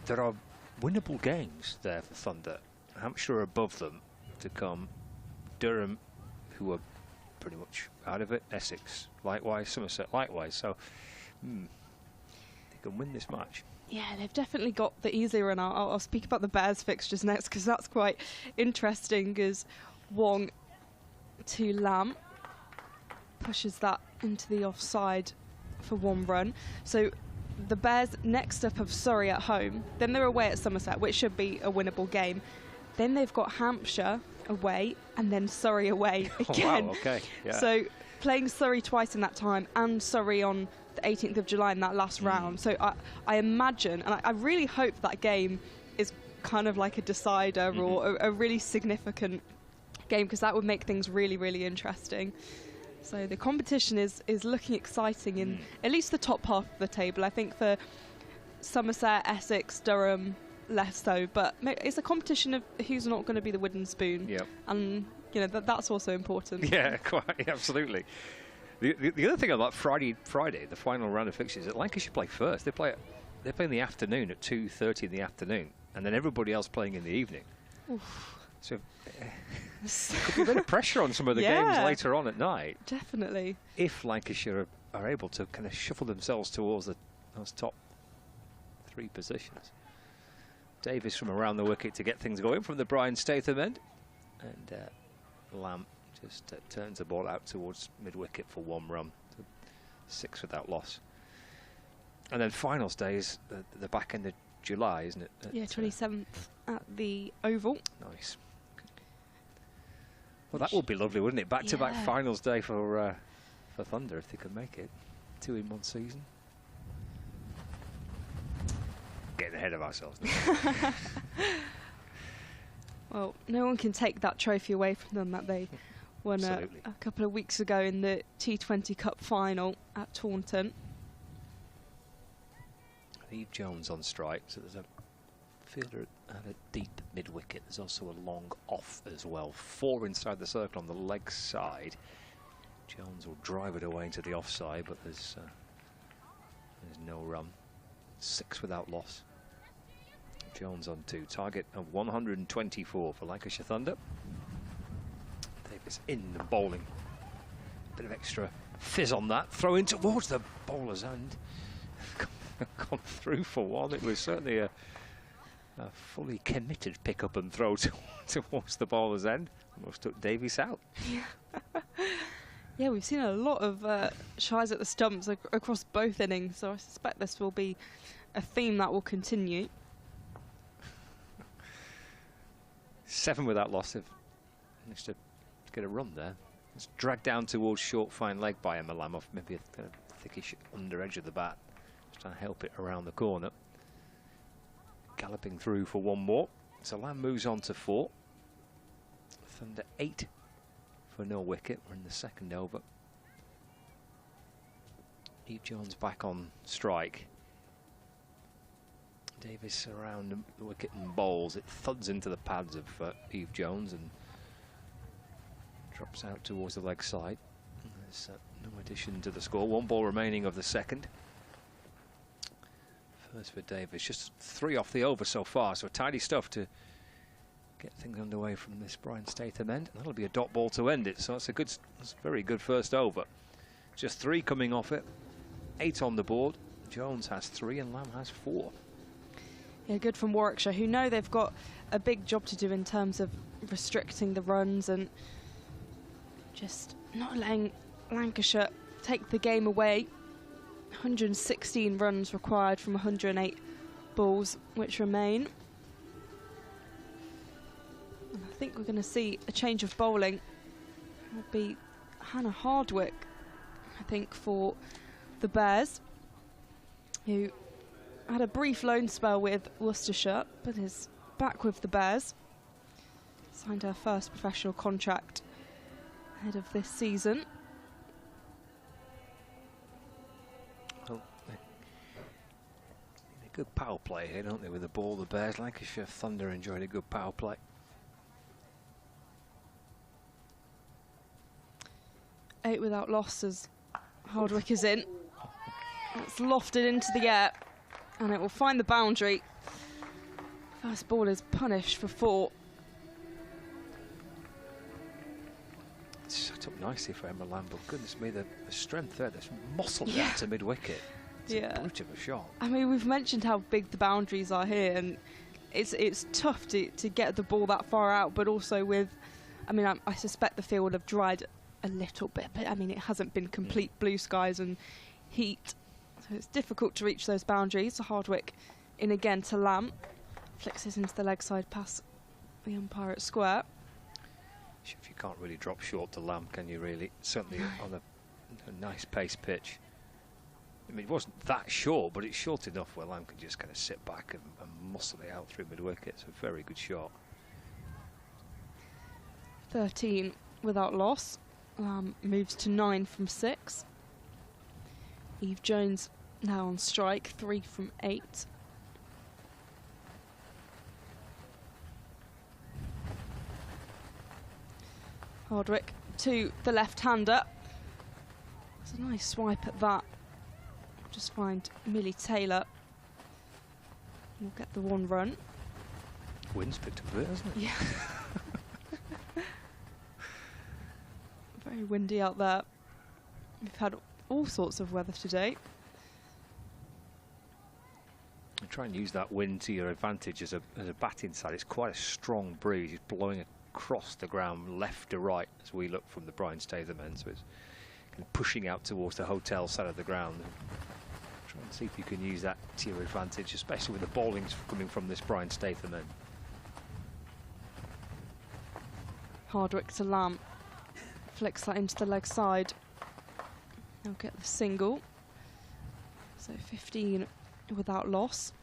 there are winnable games there for Thunder. Hampshire are above them to come. Durham, who are pretty much out of it. Essex likewise. Somerset likewise. So they can win this match. Yeah, they've definitely got the easier run. I'll speak about the Bears fixtures next, because that's quite interesting, as Wong to Lam pushes that into the offside for 1 run. So the Bears next up have Surrey at home, then they're away at Somerset, which should be a winnable game. Then they've got Hampshire away and then Surrey away again. Oh, wow, okay. Yeah. So playing Surrey twice in that time and Surrey on the 18th of July in that last round. So I imagine, and I really hope that game is kind of like a decider or a really significant game, because that would make things really, really interesting. So the competition is looking exciting in at least the top half of the table. I think for Somerset, Essex, Durham, less so, but it's a competition of who's not going to be the wooden spoon. Yep. And that's also important. Yeah, quite absolutely. The other thing about Friday, the final round of fixtures, that Lancashire play first. They play in the afternoon at 2:30 in the afternoon, and then everybody else playing in the evening. Oof. So could be a bit of pressure on some of the games later on at night. Definitely. If Lancashire are able to kind of shuffle themselves towards those top 3 positions. Davis from around the wicket to get things going from the Brian Statham end, and Lamb just turns the ball out towards mid-wicket for 1 run. 6 without loss. And then finals day is the back end of July, isn't it? Yeah, 27th at the Oval. Nice. Well, that would be lovely, wouldn't it? Back-to-back finals day for Thunder, if they could make it. 2 in 1 season. Getting ahead of ourselves. Well, no one can take that trophy away from them that they won a couple of weeks ago in the T20 Cup final at Taunton. Eve Jones on strike, so there's a fielder at a deep mid-wicket. There's also a long off as well. 4 inside the circle on the leg side. Jones will drive it away into the offside, but there's no run. 6 without loss. Jones on 2. Target of 124 for Lancashire Thunder. Davis in and bowling. Bit of extra fizz on that. Throw in towards the bowler's end. Gone through for 1. It was certainly a fully committed pick up and throw towards the bowler's end. Almost took Davies out. Yeah, we've seen a lot of shies at the stumps across both innings, so I suspect this will be a theme that will continue. 7 without loss. Have managed to get a run there. It's dragged down towards short, fine leg by Emma Lamb off maybe a kind of thickish under edge of the bat. Just trying to help it around the corner. Galloping through for 1 more. So Lamb moves on to 4. Thunder 8 for no wicket. We're in the 2nd over. Eve Jones back on strike. Davis around the wicket and bowls. It thuds into the pads of Eve Jones and drops out towards the leg side. There's no addition to the score. 1 ball remaining of the 2nd. First for Davis. Just 3 off the over so far, so tidy stuff to get things underway from this Brian Statham end. And that'll be a dot ball to end it, so it's a very good first over. Just 3 coming off it. 8 on the board. Jones has 3 and Lamb has 4. Yeah, good from Warwickshire, who know they've got a big job to do in terms of restricting the runs and just not letting Lancashire take the game away. 116 runs required from 108 balls which remain. And I think we're going to see a change of bowling. It'll be Hannah Hardwick, I think, for the Bears, who had a brief loan spell with Worcestershire, but is back with the Bears. Signed her first professional contract ahead of this season. Well, a good power play here, don't they, with the ball, the Bears. Lancashire Thunder enjoyed a good power play. Eight without loss as Hardwick is in. It's lofted into the air and it will find the boundary. First ball is punished for 4. It's set up nicely for Emma Lamb, but goodness me, the strength there, this muscle down to mid-wicket. It's a brute of a shot. I mean, we've mentioned how big the boundaries are here, and it's tough to get the ball that far out, but also with, I mean, I suspect the field would have dried a little bit, but I mean, it hasn't been complete blue skies and heat, so it's difficult to reach those boundaries. So Hardwick in again to Lamb, flicks it into the leg side past the umpire at square. If you can't really drop short to Lamb, can you really? Certainly on a nice pace pitch. I mean, it wasn't that short, but it's short enough where Lamb can just kind of sit back and muscle it out through mid-wicket. It's a very good shot. 13 without loss. Moves to 9 from 6. Eve Jones now on strike, 3 from 8. Hardwick to the left-hander. It's a nice swipe at that. Just find Millie Taylor. We'll get the 1 run. Wind's picked up a bit, hasn't it? Yeah. Very windy out there. We've had all sorts of weather today. And try and use that wind to your advantage as a batting side. It's quite a strong breeze. It's blowing across the ground left to right as we look from the Brian Statham end. So it's kind of pushing out towards the hotel side of the ground. Try and see if you can use that to your advantage, especially with the bowlings coming from this Brian Statham end. Hardwick to Lamb. Flicks that into the leg side. They'll get the single. So 15 without loss.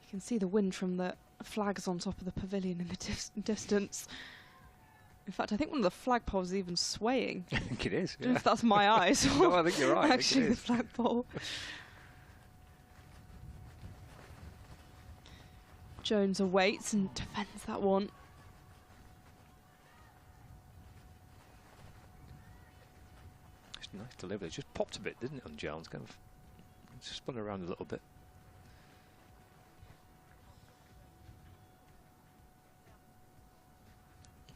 You can see the wind from the flags on top of the pavilion in the distance. In fact, I think one of the flagpoles is even swaying. I think it is. I don't know if that's my eyes. No, I think you're right. Actually, the flagpole. Jones awaits and defends that one. It's nice delivery. It just popped a bit, didn't it, on Jones? Kind of spun around a little bit.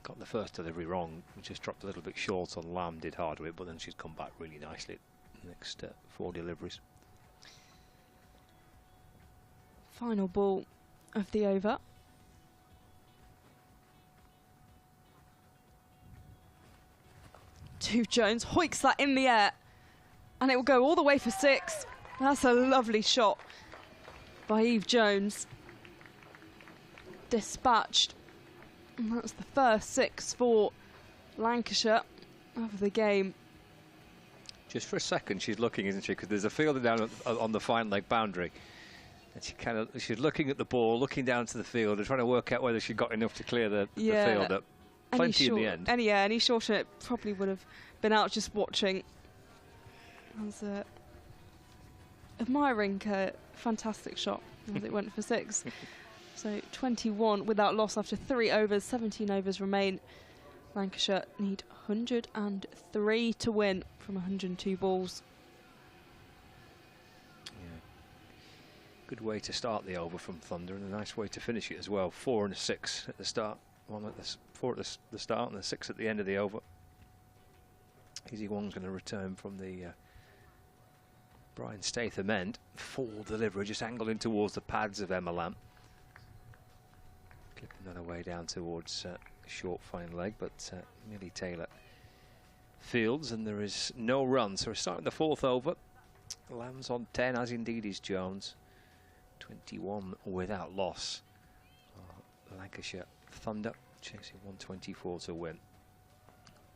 Got the first delivery wrong. Just dropped a little bit short on Lamb, did Hardwick, but then she's come back really nicely. Next 4 deliveries. Final ball of the over. To Jones, hoiks that in the air, and it will go all the way for 6. That's a lovely shot by Eve Jones. Dispatched. And that's the first 6 for Lancashire of the game. Just for a second, she's looking, isn't she? Because there's a fielder down on the fine leg boundary. And she's looking at the ball, looking down to the field, and trying to work out whether she got enough to clear the field up. Plenty in the end. Any shorter, it probably would have been out just watching. I was admiring her fantastic shot as it went for 6. So 21 without loss after 3 overs, 17 overs remain. Lancashire need 103 to win from 102 balls. Good way to start the over from Thunder, and a nice way to finish it as well. 4 and a 6 at the start. 4 at the start and the 6 at the end of the over. Izzy Wong's going to return from the Brian Statham end. Full delivery, just angled in towards the pads of Emma Lamb. Clipping that away down towards short fine leg, but Millie Taylor fields, and there is no run. So we're starting the 4th over. Lamb's on 10, as indeed is Jones. 21 without loss. Lancashire Thunder chasing 124 to win.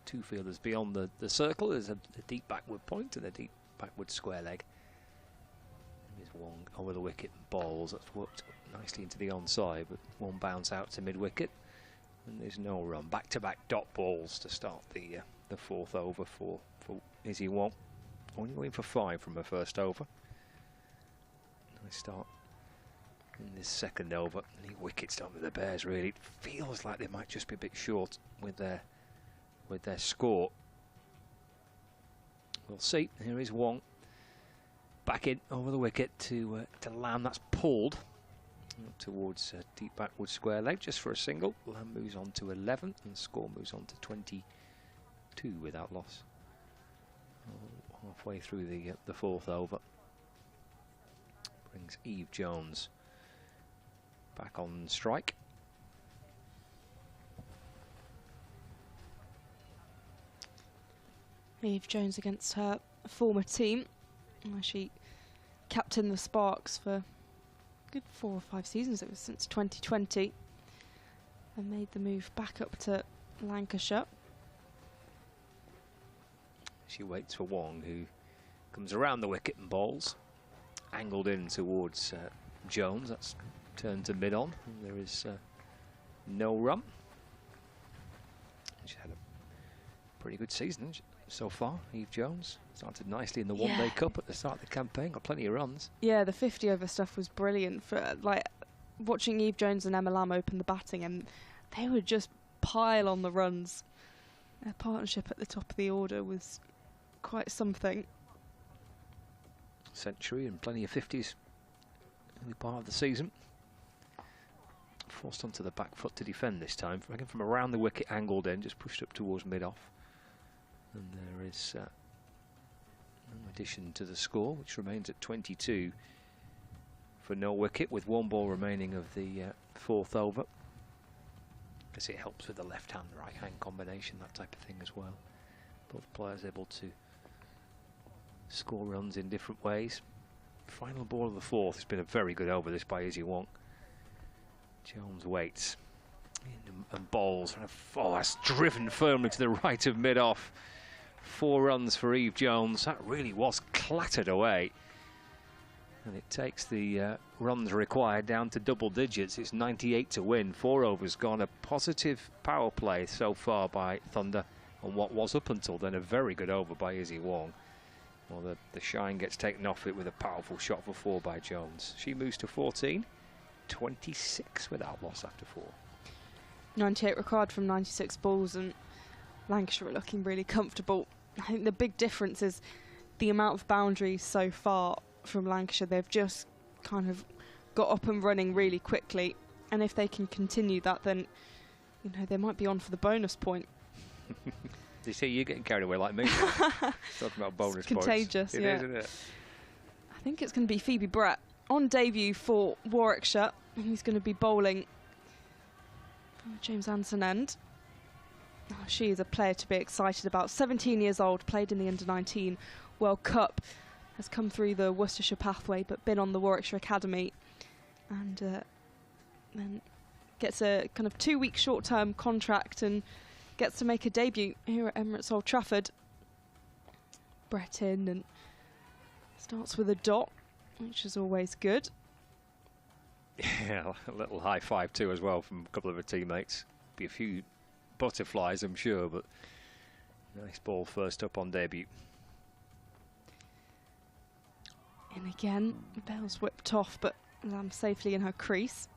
2 fielders beyond the circle. There's a deep backward point and a deep backward square leg. There's Wong over the wicket and bowls. That's worked nicely into the onside, but one bounce out to mid wicket, and there's no run. Back-to-back dot balls to start the 4th over for Izzy Wong. Only going for 5 from her first over. Nice start in this 2nd over. Any wickets down with the Bears, really. It feels like they might just be a bit short with their score. We'll see. Here is Wong. Back in over the wicket to Lamb. That's pulled towards deep backward square leg just for a single. Lamb moves on to 11 and score moves on to 22 without loss. Halfway through the 4th over. Brings Eve Jones back on strike. Eve Jones against her former team. She captained the Sparks for a good 4 or 5 seasons. It was since 2020. And made the move back up to Lancashire. She waits for Wong, who comes around the wicket and bowls. Angled in towards Jones. That's Turn to mid on. And there is no run. She's had a pretty good season so far, Eve Jones. Started nicely in the one-day cup at the start of the campaign. Got plenty of runs. Yeah, the 50 over stuff was brilliant. For like watching Eve Jones and Emma Lamb open the batting, and they would just pile on the runs. Their partnership at the top of the order was quite something. Century and plenty of 50s early part of the season. Forced onto the back foot to defend this time. Again, from around the wicket, angled in, just pushed up towards mid-off. And there is no addition to the score, which remains at 22 for no wicket, with one ball remaining of the fourth over. Because it helps with the left-hand, right-hand combination, that type of thing as well. Both players able to score runs in different ways. Final ball of the fourth has been a very good over this by Izzy Wong. Jones waits and bowls. Oh, that's driven firmly to the right of mid-off. 4 runs for Eve Jones. That really was clattered away. And it takes the runs required down to double digits. It's 98 to win. 4 overs gone. A positive power play so far by Thunder on what was up until then a very good over by Izzy Wong. Well, the shine gets taken off it with a powerful shot for 4 by Jones. She moves to 14. 26 without loss after 4. 98 required from 96 balls, and Lancashire are looking really comfortable. I think the big difference is the amount of boundaries so far from Lancashire. They've just kind of got up and running really quickly, and if they can continue that, then you know they might be on for the bonus point. You see, you're getting carried away like me. Talking about bonus it's contagious, points. It yeah. is, isn't it? I think it's going to be Phoebe Brett on debut for Warwickshire, and he's going to be bowling from the James Anson end. Oh, she is a player to be excited about. 17 years old, played in the Under-19 World Cup, has come through the Worcestershire pathway but been on the Warwickshire Academy, and then gets a kind of 2-week short-term contract and gets to make a debut here at Emirates Old Trafford. Brett in and starts with a dot, which is always good. Yeah, a little high five too as well from a couple of her teammates. Be a few butterflies, I'm sure, but nice ball first up on debut. And again, Bell's whipped off, but Lamb safely in her crease.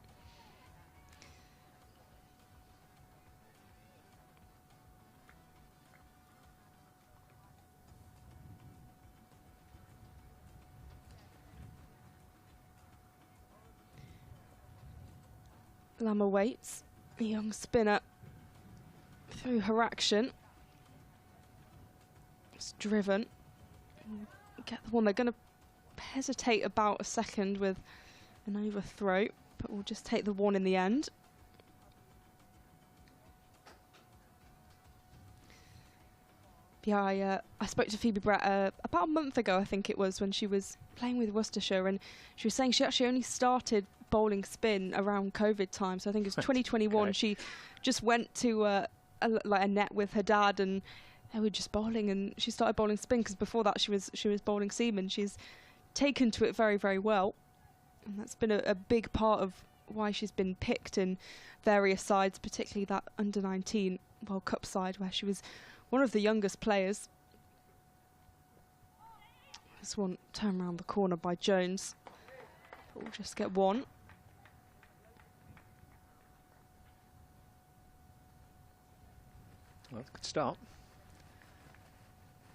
Lamb awaits, a young spinner through her action. It's driven. Get the one. They're going to hesitate about a second with an overthrow, but we'll just take the one in the end. Yeah, I spoke to Phoebe Brett about a month ago, I think it was, when she was playing with Worcestershire, and she was saying she actually only started bowling spin around COVID time, so I think it was 2021. Okay. She just went to a net with her dad, and they were just bowling, and she started bowling spin because before that she was bowling seaman. She's taken to it very, very well, and that's been a big part of why she's been picked in various sides, particularly that Under-19 World Cup side where she was one of the youngest players. This one turned around the corner by Jones. But we'll just get one. Well, good start.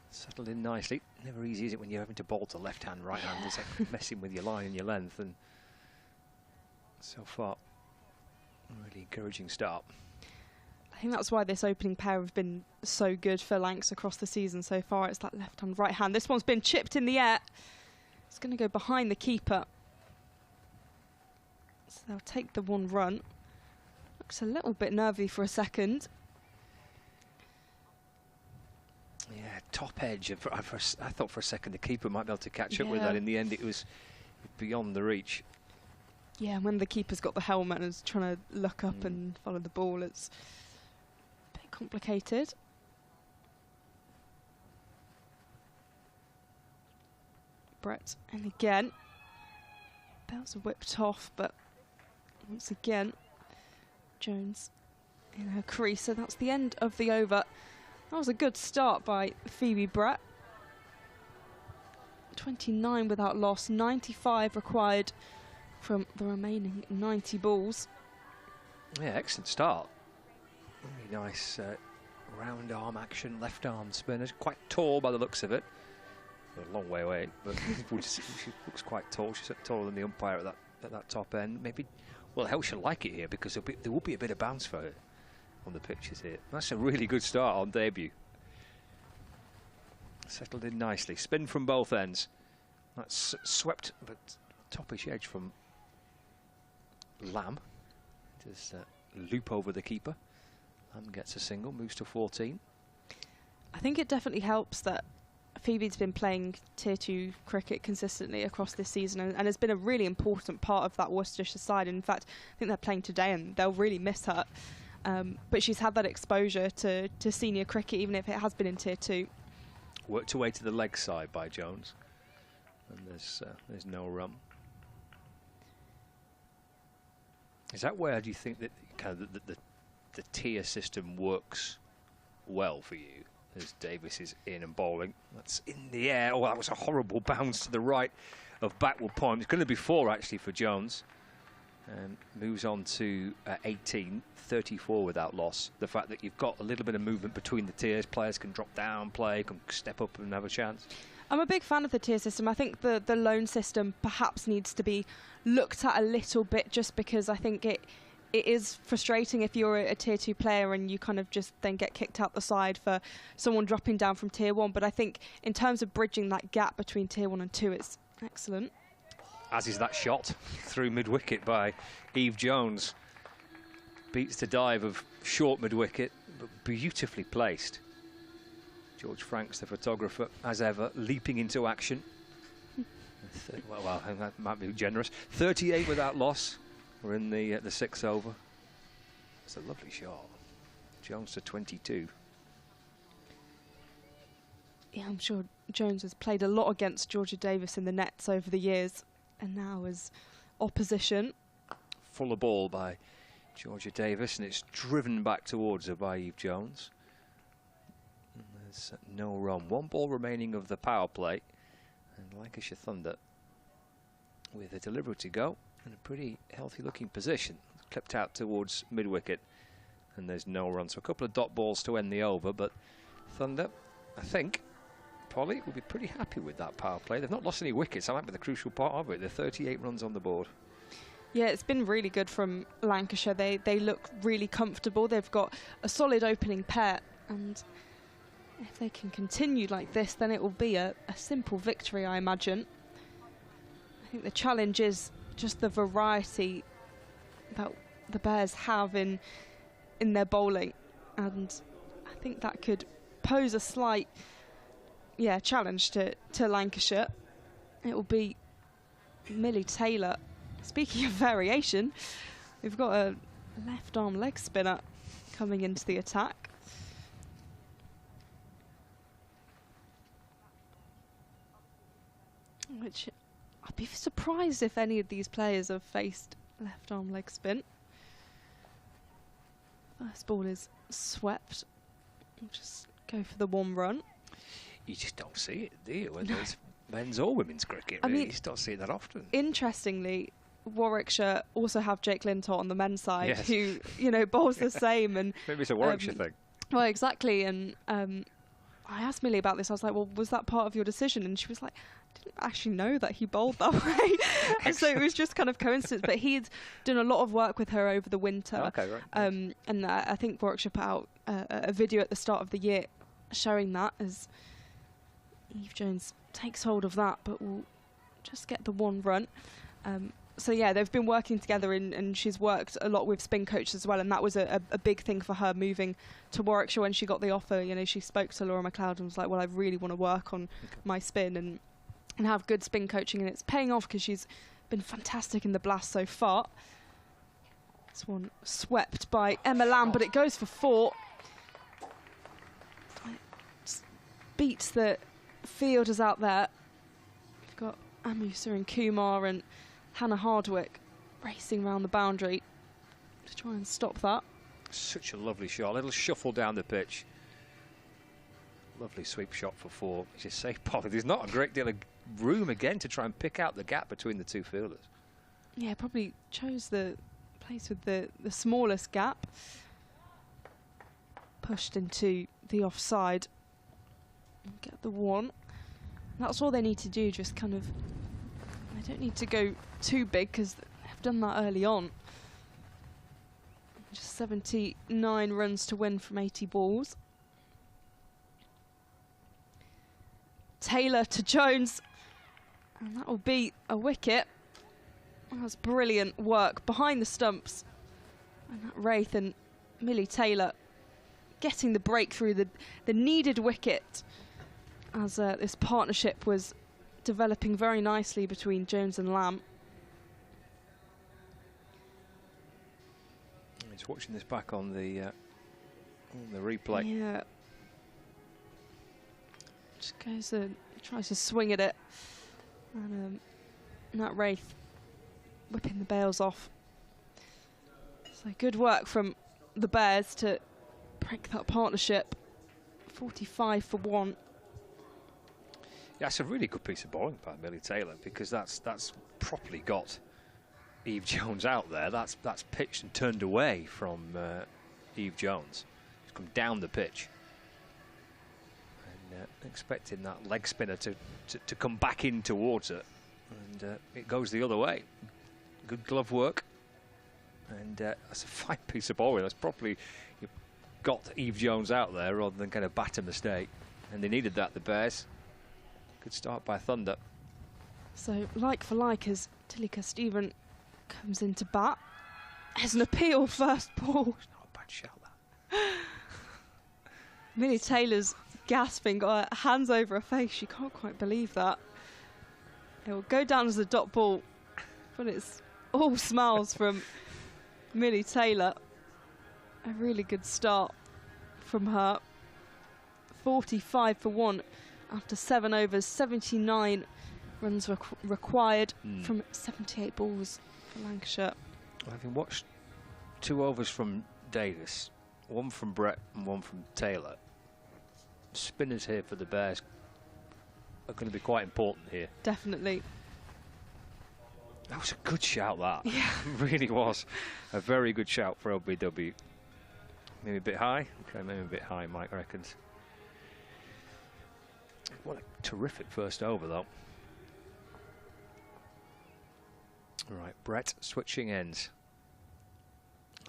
Settled in nicely. Never easy, is it, when you're having to bowl to left hand, right hand? It's like messing with your line and your length. And so far, a really encouraging start. I think that's why this opening pair have been so good for Lancs across the season so far. It's that left hand, right hand. This one's been chipped in the air. It's going to go behind the keeper. So they'll take the one run. Looks a little bit nervy for a second. Yeah, top edge. I thought for a second the keeper might be able to catch up with that. In the end, it was beyond the reach. Yeah, when the keeper's got the helmet and is trying to look up and follow the ball, it's a bit complicated. Brett, and again, Bells are whipped off, but Once again, Jones in her crease, so that's the end of the over. That was a good start by Phoebe Brett. 29 without loss, 95 required from the remaining 90 balls. Yeah, excellent start. Really nice round arm action, left arm spinner. Quite tall by the looks of it. A long way away, but she looks quite tall. She's taller than the umpire at that top end. Maybe, well, hell, she'll like it here because there will be a bit of bounce for her on the pitches here. That's a really good start on debut. Settled in nicely. Spin from both ends. That's swept, but toppish edge from Lamb. Just loop over the keeper. Lamb gets a single, moves to 14. I think it definitely helps that Phoebe's been playing Tier 2 cricket consistently across this season and has been a really important part of that Worcestershire side. In fact, I think they're playing today and they'll really miss her. But she's had that exposure to senior cricket, even if it has been in Tier 2. Worked away to the leg side by Jones. And there's no run. Is that where do you think that kind of the tier system works well for you? As Davis is in and bowling. That's in the air. Oh, that was a horrible bounce to the right of backward point. It's going to be 4 actually for Jones. And moves on to 18, 34 without loss. The fact that you've got a little bit of movement between the tiers, players can drop down, play, can step up and have a chance. I'm a big fan of the tier system. I think the loan system perhaps needs to be looked at a little bit, just because I think it is frustrating if you're a Tier 2 player and you kind of just then get kicked out the side for someone dropping down from Tier 1. But I think in terms of bridging that gap between Tier 1 and 2, it's excellent. As is that shot through mid-wicket by Eve Jones. Beats the dive of short mid-wicket, but beautifully placed. George Franks, the photographer, as ever, leaping into action. Well, that might be generous. 38 without loss. We're in the 6th over. It's a lovely shot. Jones to 22. Yeah, I'm sure Jones has played a lot against Georgia Davis in the nets over the years, and now as opposition. Fuller ball by Georgia Davis, and it's driven back towards her by Eve Jones. And there's no run. 1 ball remaining of the power play, and Lancashire Thunder with a delivery to go in a pretty healthy looking position. Clipped out towards mid-wicket, and there's no run. So a couple of dot balls to end the over, but Thunder, I think, Polly will be pretty happy with that power play. They've not lost any wickets. That might be the crucial part of it. They're 38 runs on the board. Yeah, it's been really good from Lancashire. They look really comfortable. They've got a solid opening pair, and if they can continue like this, then it will be a simple victory, I imagine. I think the challenge is just the variety that the Bears have in their bowling, and I think that could pose a slight challenge to Lancashire. It will be Millie Taylor. Speaking of variation, we've got a left arm leg spinner coming into the attack. Which I'd be surprised if any of these players have faced left arm leg spin. First ball is swept. We'll just go for the 1 run. You just don't see it, do you? Whether it's men's or women's cricket, really. I mean, you just don't see it that often. Interestingly, Warwickshire also have Jake Lintott on the men's side, who, bowls the same. And maybe it's a Warwickshire thing. Well, exactly. And I asked Millie about this. I was like, well, was that part of your decision? And she was like, I didn't actually know that he bowled that way. So it was just kind of coincidence. But he'd done a lot of work with her over the winter. Okay, right. And I think Warwickshire put out a video at the start of the year showing that, as Eve Jones takes hold of that, but will just get the 1 run. So yeah, they've been working together, and she's worked a lot with spin coaches as well, and that was a big thing for her moving to Warwickshire when she got the offer. She spoke to Laura McLeod and was like, well, I really want to work on my spin and have good spin coaching, and it's paying off because she's been fantastic in the blast so far. This one swept by Emma Lamb, but it goes for 4. It beats the fielders out there. We've got Amusa and Kumar and Hannah Hardwick racing around the boundary to try and stop that. Such a lovely shot. A little shuffle down the pitch. Lovely sweep shot for 4. As you say, Polly, there's not a great deal of room again to try and pick out the gap between the two fielders. Yeah, probably chose the place with the smallest gap. Pushed into the offside. Get the 1. That's all they need to do, just kind of... They don't need to go too big because they've done that early on. Just 79 runs to win from 80 balls. Taylor to Jones, and that will be a wicket. That was brilliant work behind the stumps. And that Wraith and Millie Taylor getting the breakthrough, the needed wicket, as this partnership was developing very nicely between Jones and Lamb. He's watching this back on the replay. Yeah. Just goes and tries to swing at it. And that Wraith whipping the bails off. So good work from the Bears to break that partnership. 45 for 1. Yeah, it's a really good piece of bowling by Millie Taylor, because that's properly got Eve Jones out there. That's pitched and turned away from Eve Jones. It's come down the pitch. And expecting that leg spinner to come back in towards it. And it goes the other way. Good glove work. And that's a fine piece of bowling. That's probably got Eve Jones out there rather than kind of bat a mistake. And they needed that, the Bears. Good start by Thunder. So like for like, as Tilika Stephen comes into bat. There's an appeal first ball. Not a bad shout, that. Millie Taylor's gasping, got her hands over her face. She can't quite believe that. It will go down as a dot ball, but it's all smiles from Millie Taylor. A really good start from her. 45 for 1 after 7 overs, 79 runs required from 78 balls for Lancashire. Having watched 2 overs from Davis, 1 from Brett and 1 from Taylor, spinners here for the Bears are going to be quite important here. Definitely. That was a good shout, that. Yeah. Really was a very good shout for LBW. Maybe a bit high? Okay, maybe a bit high, Mike reckons. What a terrific first over, though. Right, Brett switching ends.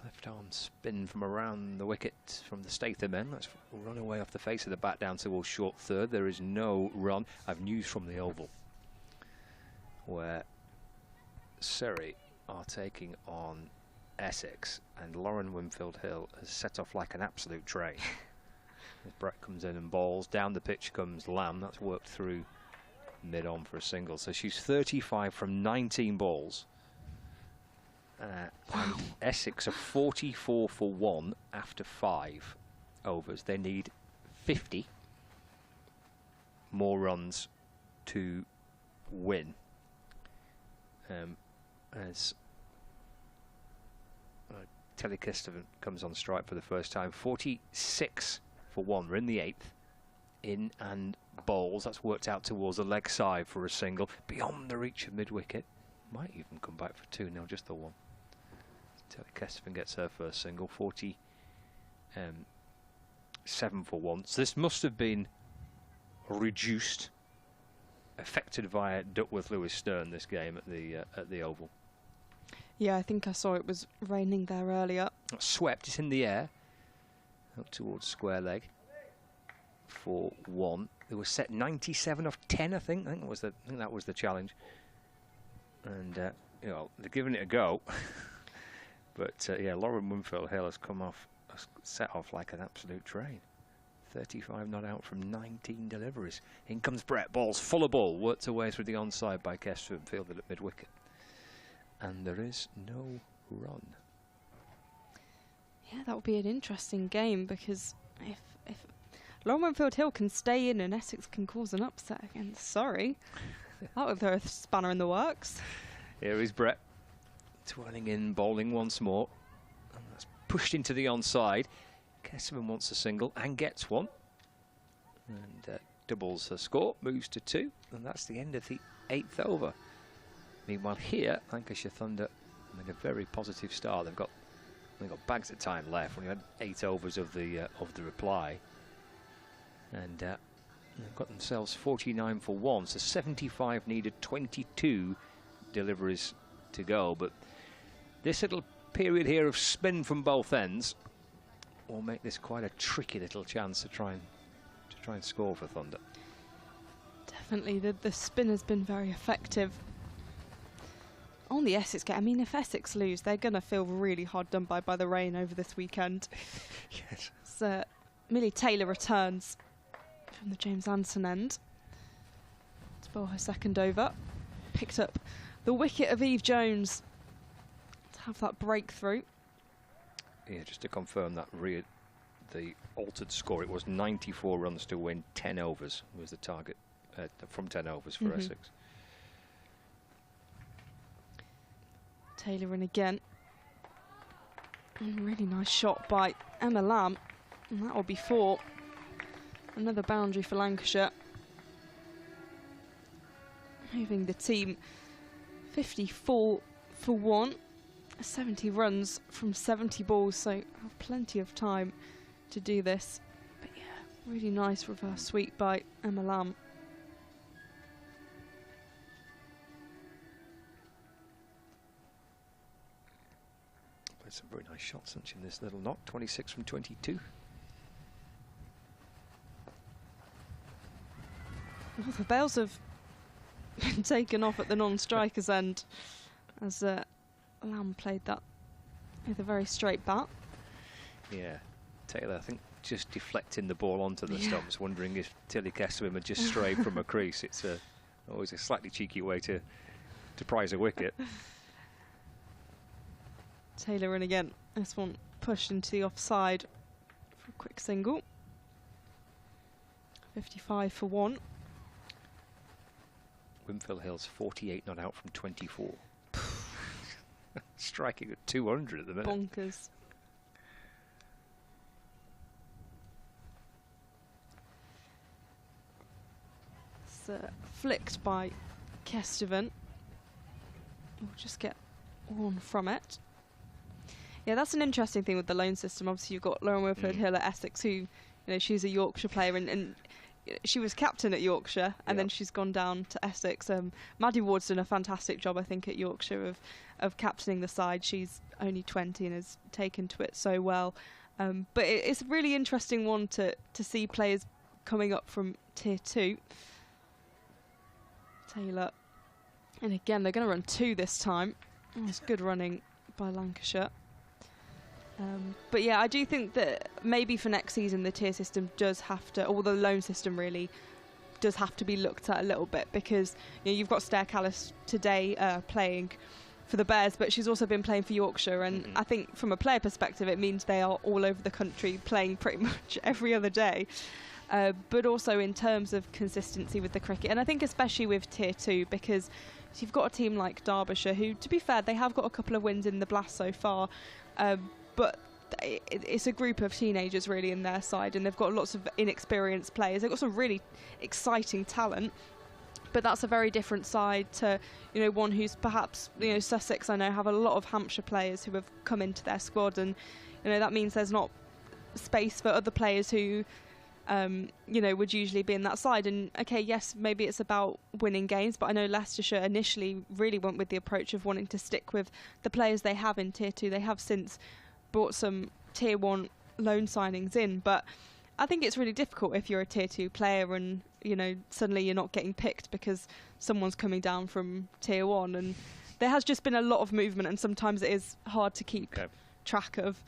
Left arm spin from around the wicket from the Statham end. Let's run away off the face of the bat down towards short third. There is no run. I've news from the Oval, where Surrey are taking on Essex, and Lauren Winfield Hill has set off like an absolute train. As Brett comes in and bowls, down the pitch comes Lamb. That's worked through mid-on for a single. So she's 35 from 19 balls. And Essex are 44 for 1 after 5 overs. They need 50 more runs to win. As Telekesteven comes on strike for the first time. 46 for 1. We're in the 8th. In and bowls. That's worked out towards the leg side for a single. Beyond the reach of mid-wicket. Might even come back for 2 now, just the 1. Telekesteven gets her first single. 47 for 1. So this must have been reduced, affected via Duckworth-Lewis-Stern, this game at the Oval. Yeah, I think I saw it was raining there earlier. Swept, it's in the air. Up towards square leg for 1. They were set 97 off 10, I think. I think that was the challenge. And you know, they're giving it a go. But yeah, Lauren Winfield Hill has set off like an absolute train. 35 not out from 19 deliveries. In comes Brett, balls full of ball, worked her way through the onside by Kester and fielded at mid-wicket. And there is no run. Yeah, that will be an interesting game, because if Lauren Winfield Hill can stay in and Essex can cause an upset against Surrey, that would throw a spanner in the works. Here is Brett. twirling in, bowling once more. And that's pushed into the onside. Kesterman wants a single and gets one. And doubles her score, moves to 2. And that's the end of the 8th over. Meanwhile here, Lancashire Thunder made a very positive start. They've got bags of time left. When you had 8 overs of the reply. And they've got themselves 49 for 1. So 75 needed, 22 deliveries to go. But this little period here of spin from both ends will make this quite a tricky little chance to try and score for Thunder. Definitely, the spin has been very effective. On the Essex game, I mean, if Essex lose, they're going to feel really hard done by the rain over this weekend. Yes. So, Millie Taylor returns from the James Anderson end to bowl her second over. Picked up the wicket of Eve Jones to have that breakthrough. Yeah, just to confirm that the altered score, it was 94 runs to win 10 overs was the target from 10 overs for Essex. Taylor in again. And really nice shot by Emma Lamb. And that will be 4. Another boundary for Lancashire. Moving the team 54 for 1. 70 runs from 70 balls, so have plenty of time to do this. But yeah, really nice reverse sweep by Emma Lamb. Played some very nice shots, hasn't she, in this little knock. 26 from 22. Well, the bails have been taken off at the non-strikers end as Lamb played that with a very straight bat. Yeah, Taylor, I think, just deflecting the ball onto the stumps, wondering if Tilly Kesterman had just strayed from a crease. It's always a slightly cheeky way to prize a wicket. Taylor in again. This one pushed into the offside for a quick single. 55 for 1. Wimphill Hill's 48 not out from 24. Striking at 200 at the minute. Bonkers. It's flicked by Kesterman. We'll just get one from it. Yeah, that's an interesting thing with the loan system. Obviously, you've got Lauren Wilford Hill at Essex, who, she's a Yorkshire player, and she was captain at Yorkshire, and then she's gone down to Essex. Maddie Ward's done a fantastic job, I think, at Yorkshire of captaining the side. She's only 20 and has taken to it so well. But it's a really interesting one to see players coming up from Tier 2. Taylor. And again, they're going to run 2 this time. It's good running by Lancashire. But yeah, I do think that maybe for next season the tier system does have to, or the loan system really does have to be looked at a little bit, because you've got Stair Callis today playing for the Bears, but she's also been playing for Yorkshire, and I think from a player perspective it means they are all over the country playing pretty much every other day. But also in terms of consistency with the cricket, and I think especially with Tier 2, because you've got a team like Derbyshire who, to be fair, they have got a couple of wins in the Blast so far, but it's a group of teenagers really in their side, and they've got lots of inexperienced players. They've got some really exciting talent, but that's a very different side to one who's perhaps Sussex. I know have a lot of Hampshire players who have come into their squad, and that means there's not space for other players who would usually be in that side. And okay, yes, maybe it's about winning games, but I know Leicestershire initially really went with the approach of wanting to stick with the players they have in Tier 2. They have since brought some Tier 1 loan signings in, but I think it's really difficult if you're a Tier 2 player and suddenly you're not getting picked because someone's coming down from Tier 1, and there has just been a lot of movement, and sometimes it is hard to keep track of,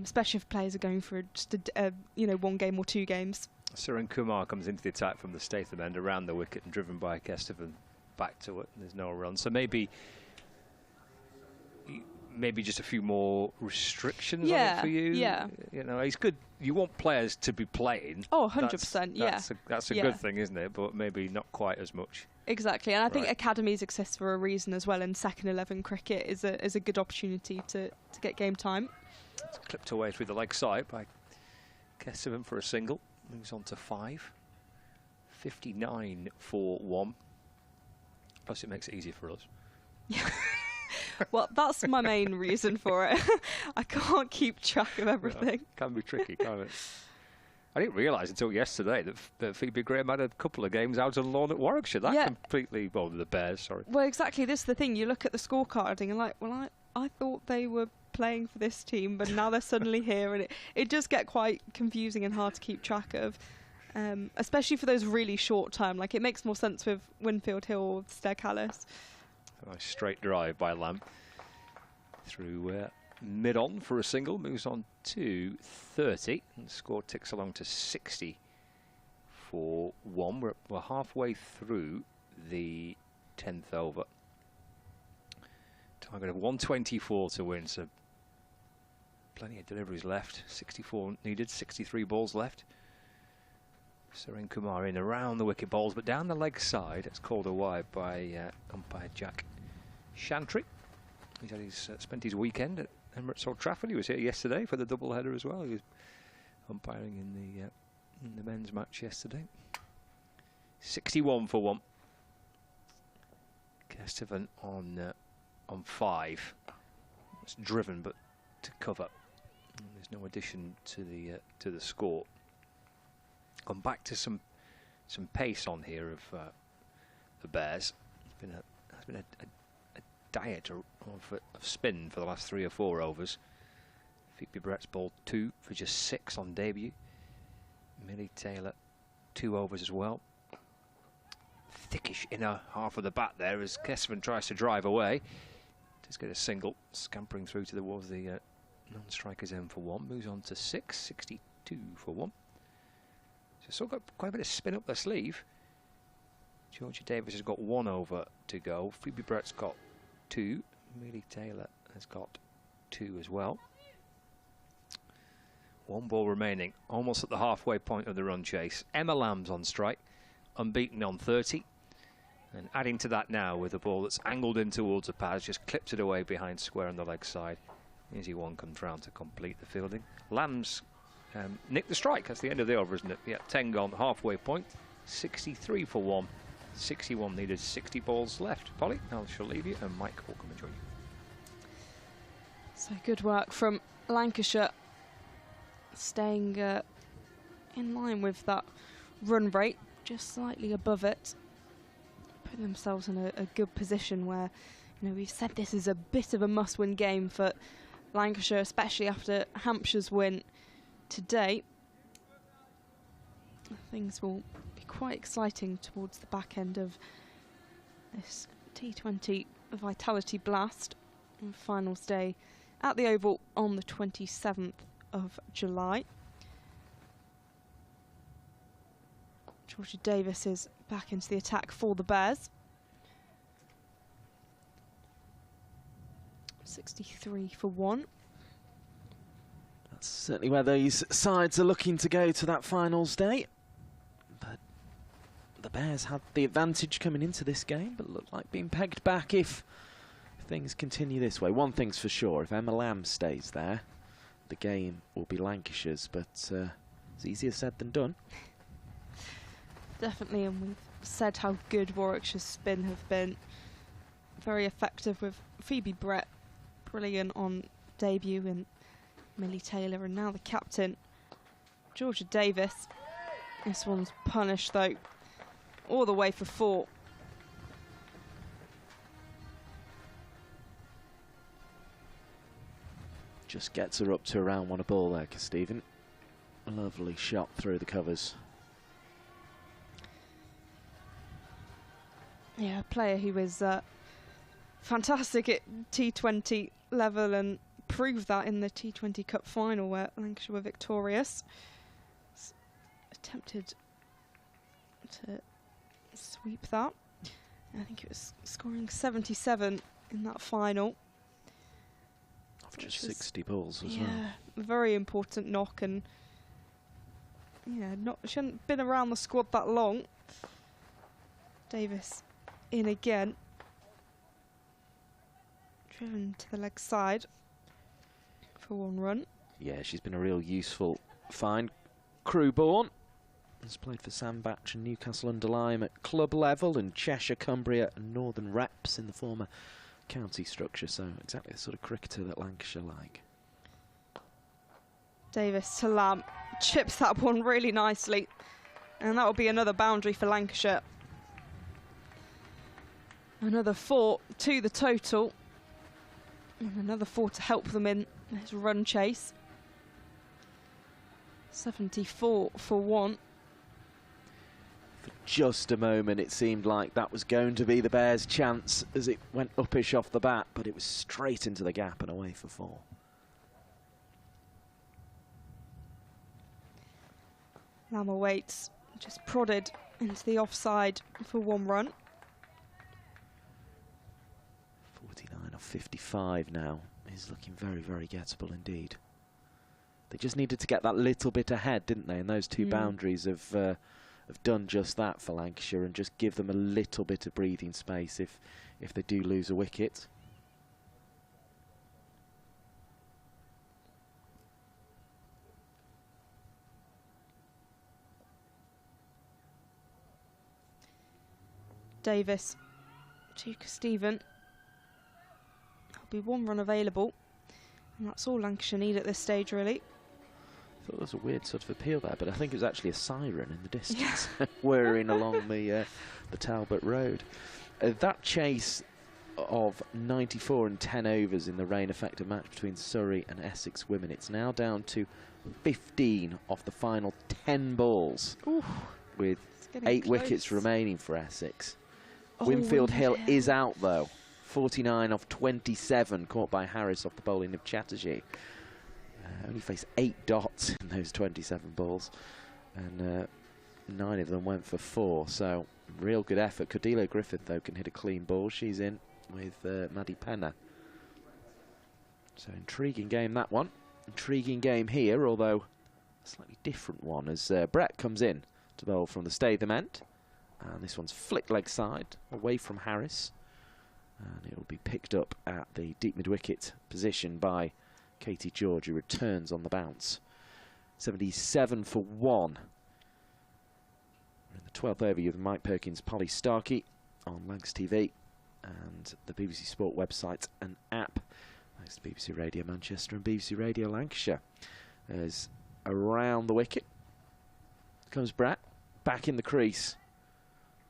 especially if players are going for just a 1 game or 2 games. Suren Kumar comes into the attack from the Statham end around the wicket and driven by Kesterman back to it, and there's no run. So maybe just a few more restrictions on it for you. Yeah. It's good. You want players to be playing. Oh, 100%. That's a good thing, isn't it? But maybe not quite as much. Exactly, and I think Right. academies exist for a reason as well, and second 11 cricket is a good opportunity to get game time. It's clipped away through the leg side by Kesterman for a single. Moves on to 5. 59 for 1. Plus it makes it easier for us. Well, that's my main reason for it. I can't keep track of everything. Can be tricky, can't it? I didn't realise until yesterday that Phoebe Graham had a couple of games out on loan at Warwickshire. That completely, well, the Bears, sorry. Well, exactly. This is the thing. You look at the scorecarding and like, well, I thought they were playing for this team, but now they're suddenly here, and it does get quite confusing and hard to keep track of, especially for those really short term. Like, it makes more sense with Winfield Hill or Steg-Hallis. A nice straight drive by Lamb through mid-on for a single. Moves on to 30 and the score ticks along to 60 for 1. We're halfway through the 10th over. Target of 124 to win, so plenty of deliveries left. 64 needed, 63 balls left. Suren Kumar in around the wicket balls, but down the leg side. It's called a wide by umpire Jack Shantry. He's spent his weekend at Emirates Old Trafford. He was here yesterday for the double header as well. He was umpiring in the men's match yesterday. 61 for 1. Kestevan on 5. It's driven, but to cover. And there's no addition to the score. Gone back to some pace on here of the Bears. It's been a diet of spin for the last 3 or 4 overs. Phoebe Brett's bowled 2 for just 6 on debut. Millie Taylor 2 overs as well. Thickish inner half of the bat there as Kestevan tries to drive away. Does get a single, scampering through towards the non-strikers end for 1. Moves on to 6, 62 for 1. So still got quite a bit of spin up their sleeve. Georgia Davis has got 1 over to go. Phoebe Brett's got 2. Millie Taylor has got 2 as well. 1 ball remaining, almost at the halfway point of the run chase. Emma Lamb's on strike, unbeaten on 30. And adding to that now with a ball that's angled in towards the pads, just clips it away behind square on the leg side. Easy one comes round to complete the fielding. Lamb's nicked the strike. That's the end of the over, isn't it? Yeah, 10 gone, halfway point. 63 for 1. 61 needed, 60 balls left. Polly, I shall leave you, and Mike will come and join you. So good work from Lancashire, staying in line with that run rate, just slightly above it, putting themselves in a good position where, you know, we've said this is a bit of a must-win game for Lancashire, especially after Hampshire's win today. Things will be quite exciting towards the back end of this T20 Vitality Blast on finals day at the Oval on the 27th of July. Georgia Davis is back into the attack for the Bears. 63 for 1. That's certainly where these sides are looking to go to that finals day. But the Bears had the advantage coming into this game, but look like being pegged back if things continue this way. One thing's for sure, if Emma Lamb stays there, the game will be Lancashire's, but it's easier said than done. Definitely, and we've said how good Warwickshire's spin have been. Very effective with Phoebe Brett, brilliant on debut, and Millie Taylor, and now the captain, Georgia Davis. This one's punished though, all the way for 4. Just gets her up to around 1 a ball there, Stephen. A lovely shot through the covers. Yeah, a player who was fantastic at T20 level and proved that in the T20 Cup final where Lancashire were victorious. Attempted to sweep that. I think it was scoring 77 in that final. Of just 60 balls as well. Yeah, very important knock, and yeah, she hadn't been around the squad that long. Davis in again. Driven to the leg side for 1 run. Yeah, she's been a real useful find. Crewborn has played for Sandbach and Newcastle-under-Lyme at club level, and Cheshire, Cumbria and Northern Reps in the former county structure, so exactly the sort of cricketer that Lancashire like. Davis to Lamb, chips that one really nicely, and that will be another boundary for Lancashire. Another 4 to the total, and another 4 to help them in this run chase. 74 for 1. For just a moment it seemed like that was going to be the Bears' chance as it went uppish off the bat, but it was straight into the gap and away for 4. Lamb awaits, just prodded into the offside for 1 run. 49 off 55 now is looking very, very gettable indeed. They just needed to get that little bit ahead, didn't they? And those 2 boundaries have done just that for Lancashire, and just give them a little bit of breathing space if they do lose a wicket. Davis to Stephen. There'll be 1 run available, and that's all Lancashire need at this stage, really. I thought there was a weird sort of appeal there, but I think it was actually a siren in the distance, whirring along the Talbot Road. That chase of 94 and 10 overs in the rain-affected match between Surrey and Essex women, it's now down to 15 off the final 10 balls, with 8 wickets remaining for Essex. Winfield Hill is out though. 49 off 27, caught by Harris off the bowling of Chatterjee. Only faced 8 dots in those 27 balls, and 9 of them went for 4, so real good effort. Cordilo Griffith, though, can hit a clean ball. She's in with Maddie Penner. So intriguing game, that one. Intriguing game here, although a slightly different one, as Brett comes in to bowl from the Statham end. And this one's flick leg side, away from Harris. And it will be picked up at the deep mid-wicket position by Katie George, who returns on the bounce. 77 for 1. In the 12th over, you have Mike Perkins, Polly Starkey on Lancs TV and the BBC Sport website and app. Thanks to BBC Radio Manchester and BBC Radio Lancashire. As around the wicket comes Brett, back in the crease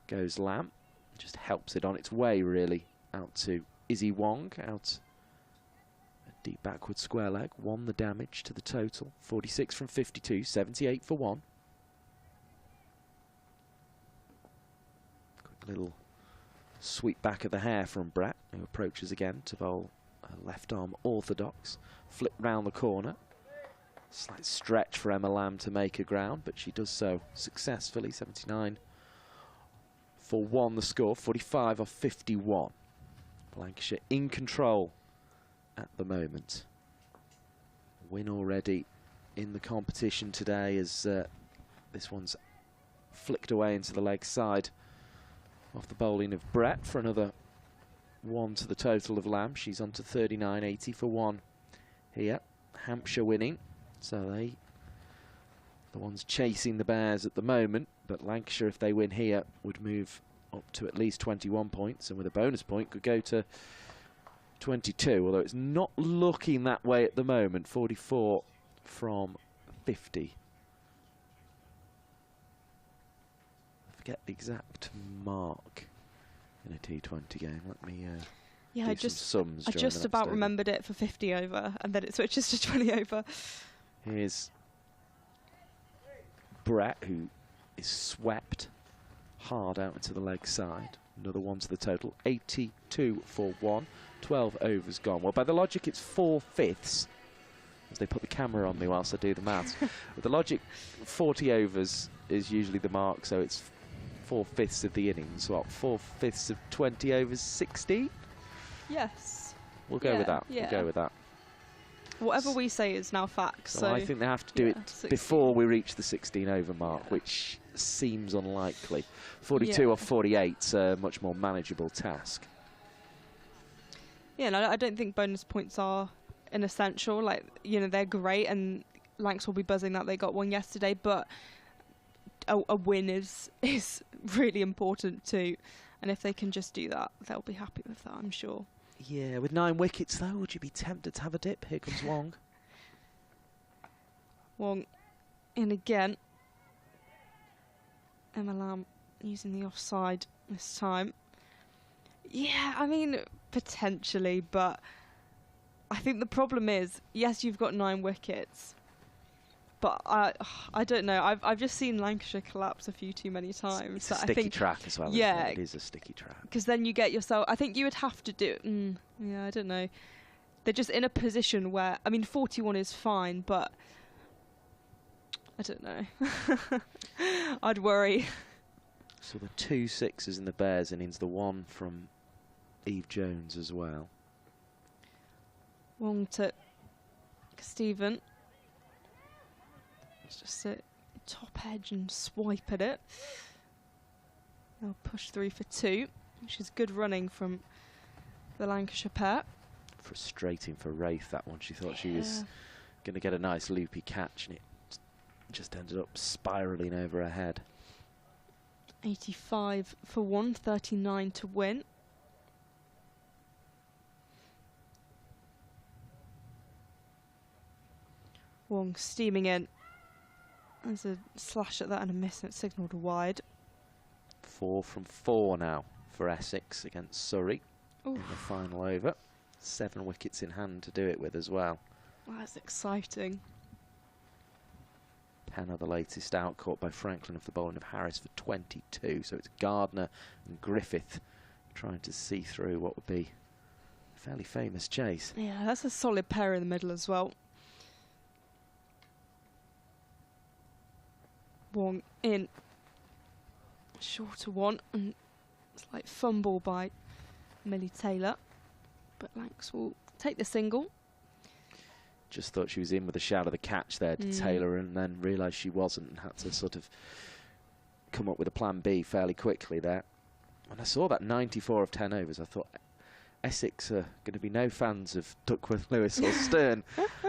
goes Lamb. Just helps it on its way, really, out to Izzy Wong, out deep backward square leg. 1 the damage to the total. 46 from 52, 78 for 1. Quick little sweep back of the hair from Brett, who approaches again to bowl a left arm orthodox. Flip round the corner. Slight stretch for Emma Lamb to make her ground, but she does so successfully. 79 for 1 the score. 45 off 51. Lancashire in control at the moment. Win already in the competition today, as this one's flicked away into the leg side off the bowling of Brett for another 1 to the total of Lamb. She's on to 39, 80 for 1 here. Hampshire winning, so they the ones chasing the Bears at the moment, but Lancashire, if they win here, would move up to at least 21 points, and with a bonus point could go to 22, although it's not looking that way at the moment. 44 from 50. I forget the exact mark in a T20 game. Let me yeah, I just about remembered it for 50 over, and then it switches to 20 over. Here's Brett, who is swept hard out into the leg side. Another 1 to the total. 82 for 1. 12 overs gone. Well, by the logic, it's 4/5, as they put the camera on me whilst I do the maths. With the logic, 40 overs is usually the mark, so it's 4/5 of the innings. What, 4/5 of 20 overs, 16? Yes. We'll go with that. Yeah. We'll go with that. Whatever we say is now fact. So I think they have to do it before we reach the 16 over mark, which seems unlikely. 42 off 48's a much more manageable task. Yeah, and I don't think bonus points are an essential. Like, you know, they're great, and Lancs will be buzzing that they got one yesterday, but a win is really important too. And if they can just do that, they'll be happy with that, I'm sure. Yeah, with 9 wickets though, would you be tempted to have a dip? Here comes Wong. Wong in again. Emma Lamb using the offside this time. Yeah, I mean, potentially, but I think the problem is, yes, you've got 9 wickets, but I don't know. I've just seen Lancashire collapse a few too many times. It's a sticky track as well. Yeah, isn't it? It is a sticky track. Because then you get yourself. I think you would have to do. Yeah, I don't know. They're just in a position where, I mean, 41 is fine, but I don't know. I'd worry. So the 2 sixes in the Bears innings, the 1 from Eve Jones as well. Wong to Stephen. It's just a top edge and swipe at it. They'll push through for 2, which is good running from the Lancashire pair. Frustrating for Wraith, that one. She thought she was going to get a nice loopy catch, and it just ended up spiralling over her head. 85 for 1, 39 to win. Wong steaming in. There's a slash at that and a miss, and it's signalled wide. 4 from 4 now for Essex against Surrey in the final over. 7 wickets in hand to do it with as well. Wow, that's exciting. Penner, the latest out, caught by Franklin of the bowling of Harris for 22. So it's Gardner and Griffith trying to see through what would be a fairly famous chase. Yeah, that's a solid pair in the middle as well. Wong in. Shorter one, and slight fumble by Millie Taylor. But Lancs will take the single. Just thought she was in with a shout of the catch there to Taylor, and then realised she wasn't and had to sort of come up with a plan B fairly quickly there. When I saw that 94 of 10 overs, I thought Essex are going to be no fans of Duckworth, Lewis or Stern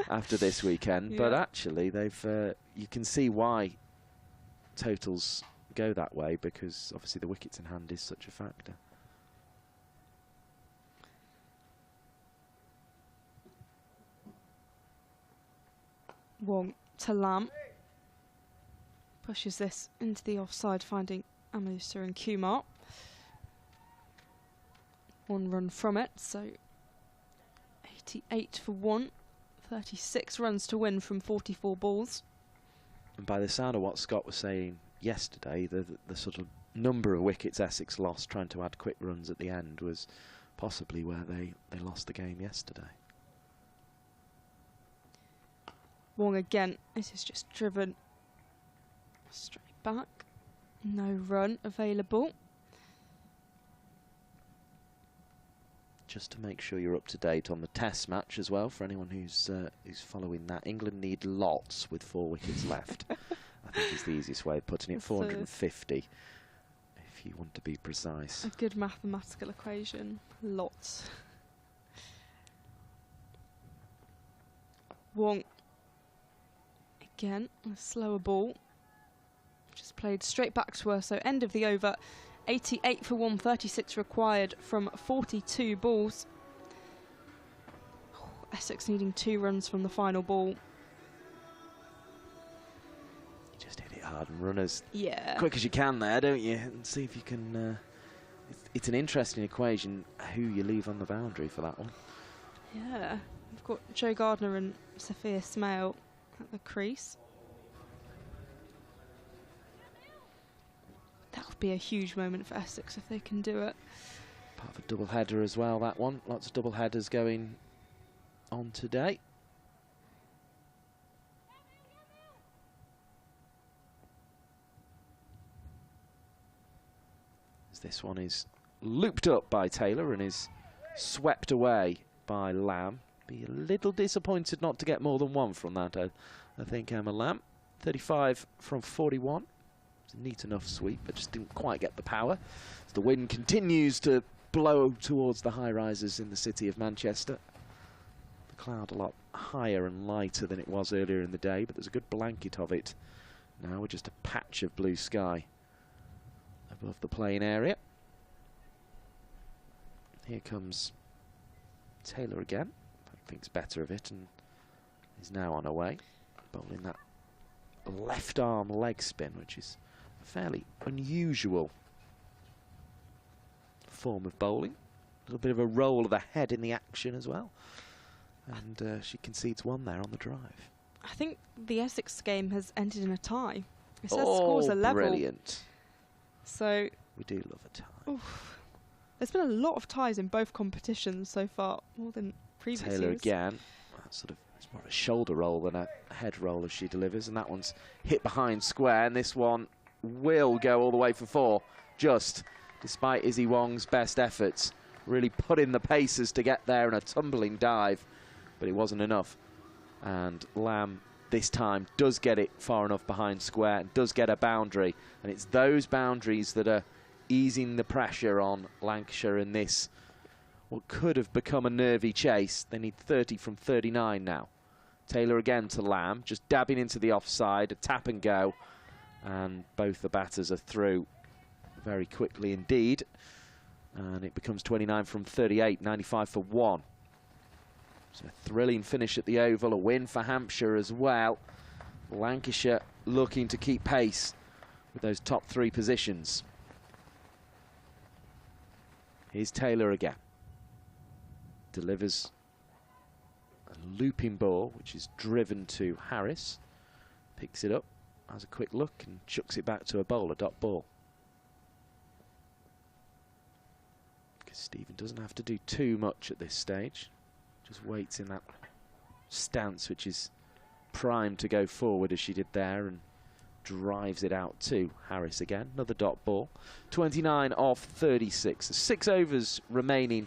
after this weekend. But actually, they've you can see why totals go that way, because obviously the wickets in hand is such a factor. Wong to Lamb. Pushes this into the offside, finding Amusa and Kumar. 1 run from it, so 88 for 1. 36 runs to win from 44 balls. And by the sound of what Scott was saying yesterday, the sort of number of wickets Essex lost trying to add quick runs at the end was possibly where they lost the game yesterday. Wong again. This is just driven straight back. No run available. Just to make sure you're up to date on the Test match as well, for anyone who's following that, England need lots with 4 wickets left. I think is the easiest way of putting it. 450, if you want to be precise. A good mathematical equation. Lots. Wong again, a slower ball. Just played straight back to her, so end of the over. 88 for 1, 36 required from 42 balls. Essex needing 2 runs from the final ball. You just hit it hard and run as quick as you can there, don't you? And see if you can... it's an interesting equation, who you leave on the boundary for that one. Yeah, we've got Joe Gardner and Sophia Smale at the crease. That would be a huge moment for Essex if they can do it. Part of a double header as well, that one. Lots of double headers going on today. As this one is looped up by Taylor and is swept away by Lamb. Be a little disappointed not to get more than 1 from that, I think, Emma Lamb. 35 from 41. It's a neat enough sweep, but just didn't quite get the power. As the wind continues to blow towards the high rises in the city of Manchester. The cloud a lot higher and lighter than it was earlier in the day, but there's a good blanket of it. Now we're just a patch of blue sky above the playing area. Here comes Taylor again. Thinks better of it and is now on her way, bowling that left arm leg spin, which is a fairly unusual form of bowling. A little bit of a roll of the head in the action as well. And she concedes one there on the drive. I think the Essex game has ended in a tie. It says scores are level. Brilliant. So we do love a tie. Oof. There's been a lot of ties in both competitions so far, more than previous Taylor years. again. Sort of, it's more a shoulder roll than a head roll as she delivers, and that one's hit behind square, and this one will go all the way for 4, just despite Izzy Wong's best efforts, really put in the paces to get there in a tumbling dive, but it wasn't enough. And Lamb this time does get it far enough behind square and does get a boundary, and it's those boundaries that are easing the pressure on Lancashire in this what could have become a nervy chase. They need 30 from 39 now. Taylor again to Lamb, just dabbing into the offside, a tap and go, and both the batters are through very quickly indeed, and it becomes 29 from 38, 95 for 1. So a thrilling finish at the Oval, a win for Hampshire as well. Lancashire looking to keep pace with those top 3 positions. Here's Taylor again. Delivers a looping ball, which is driven to Harris. Picks it up, has a quick look, and chucks it back to a bowler, dot ball. Because Stephen doesn't have to do too much at this stage. Just waits in that stance, which is primed to go forward as she did there, and drives it out to Harris again. Another dot ball. 29 off 36. 6 overs remaining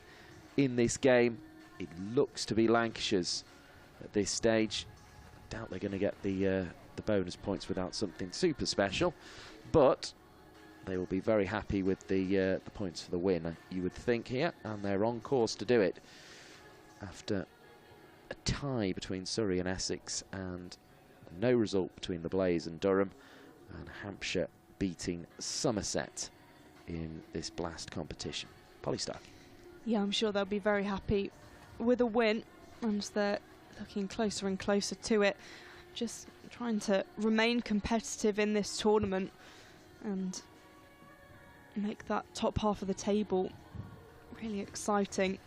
in this game. It looks to be Lancashire's at this stage. Doubt they're going to get the bonus points without something super special, but they will be very happy with the points for the win, you would think here, and they're on course to do it after a tie between Surrey and Essex and no result between the Blaze and Durham, and Hampshire beating Somerset in this blast competition. Polly Stark. Yeah, I'm sure they'll be very happy with a win, and they're looking closer and closer to it. Just trying to remain competitive in this tournament and make that top half of the table really exciting.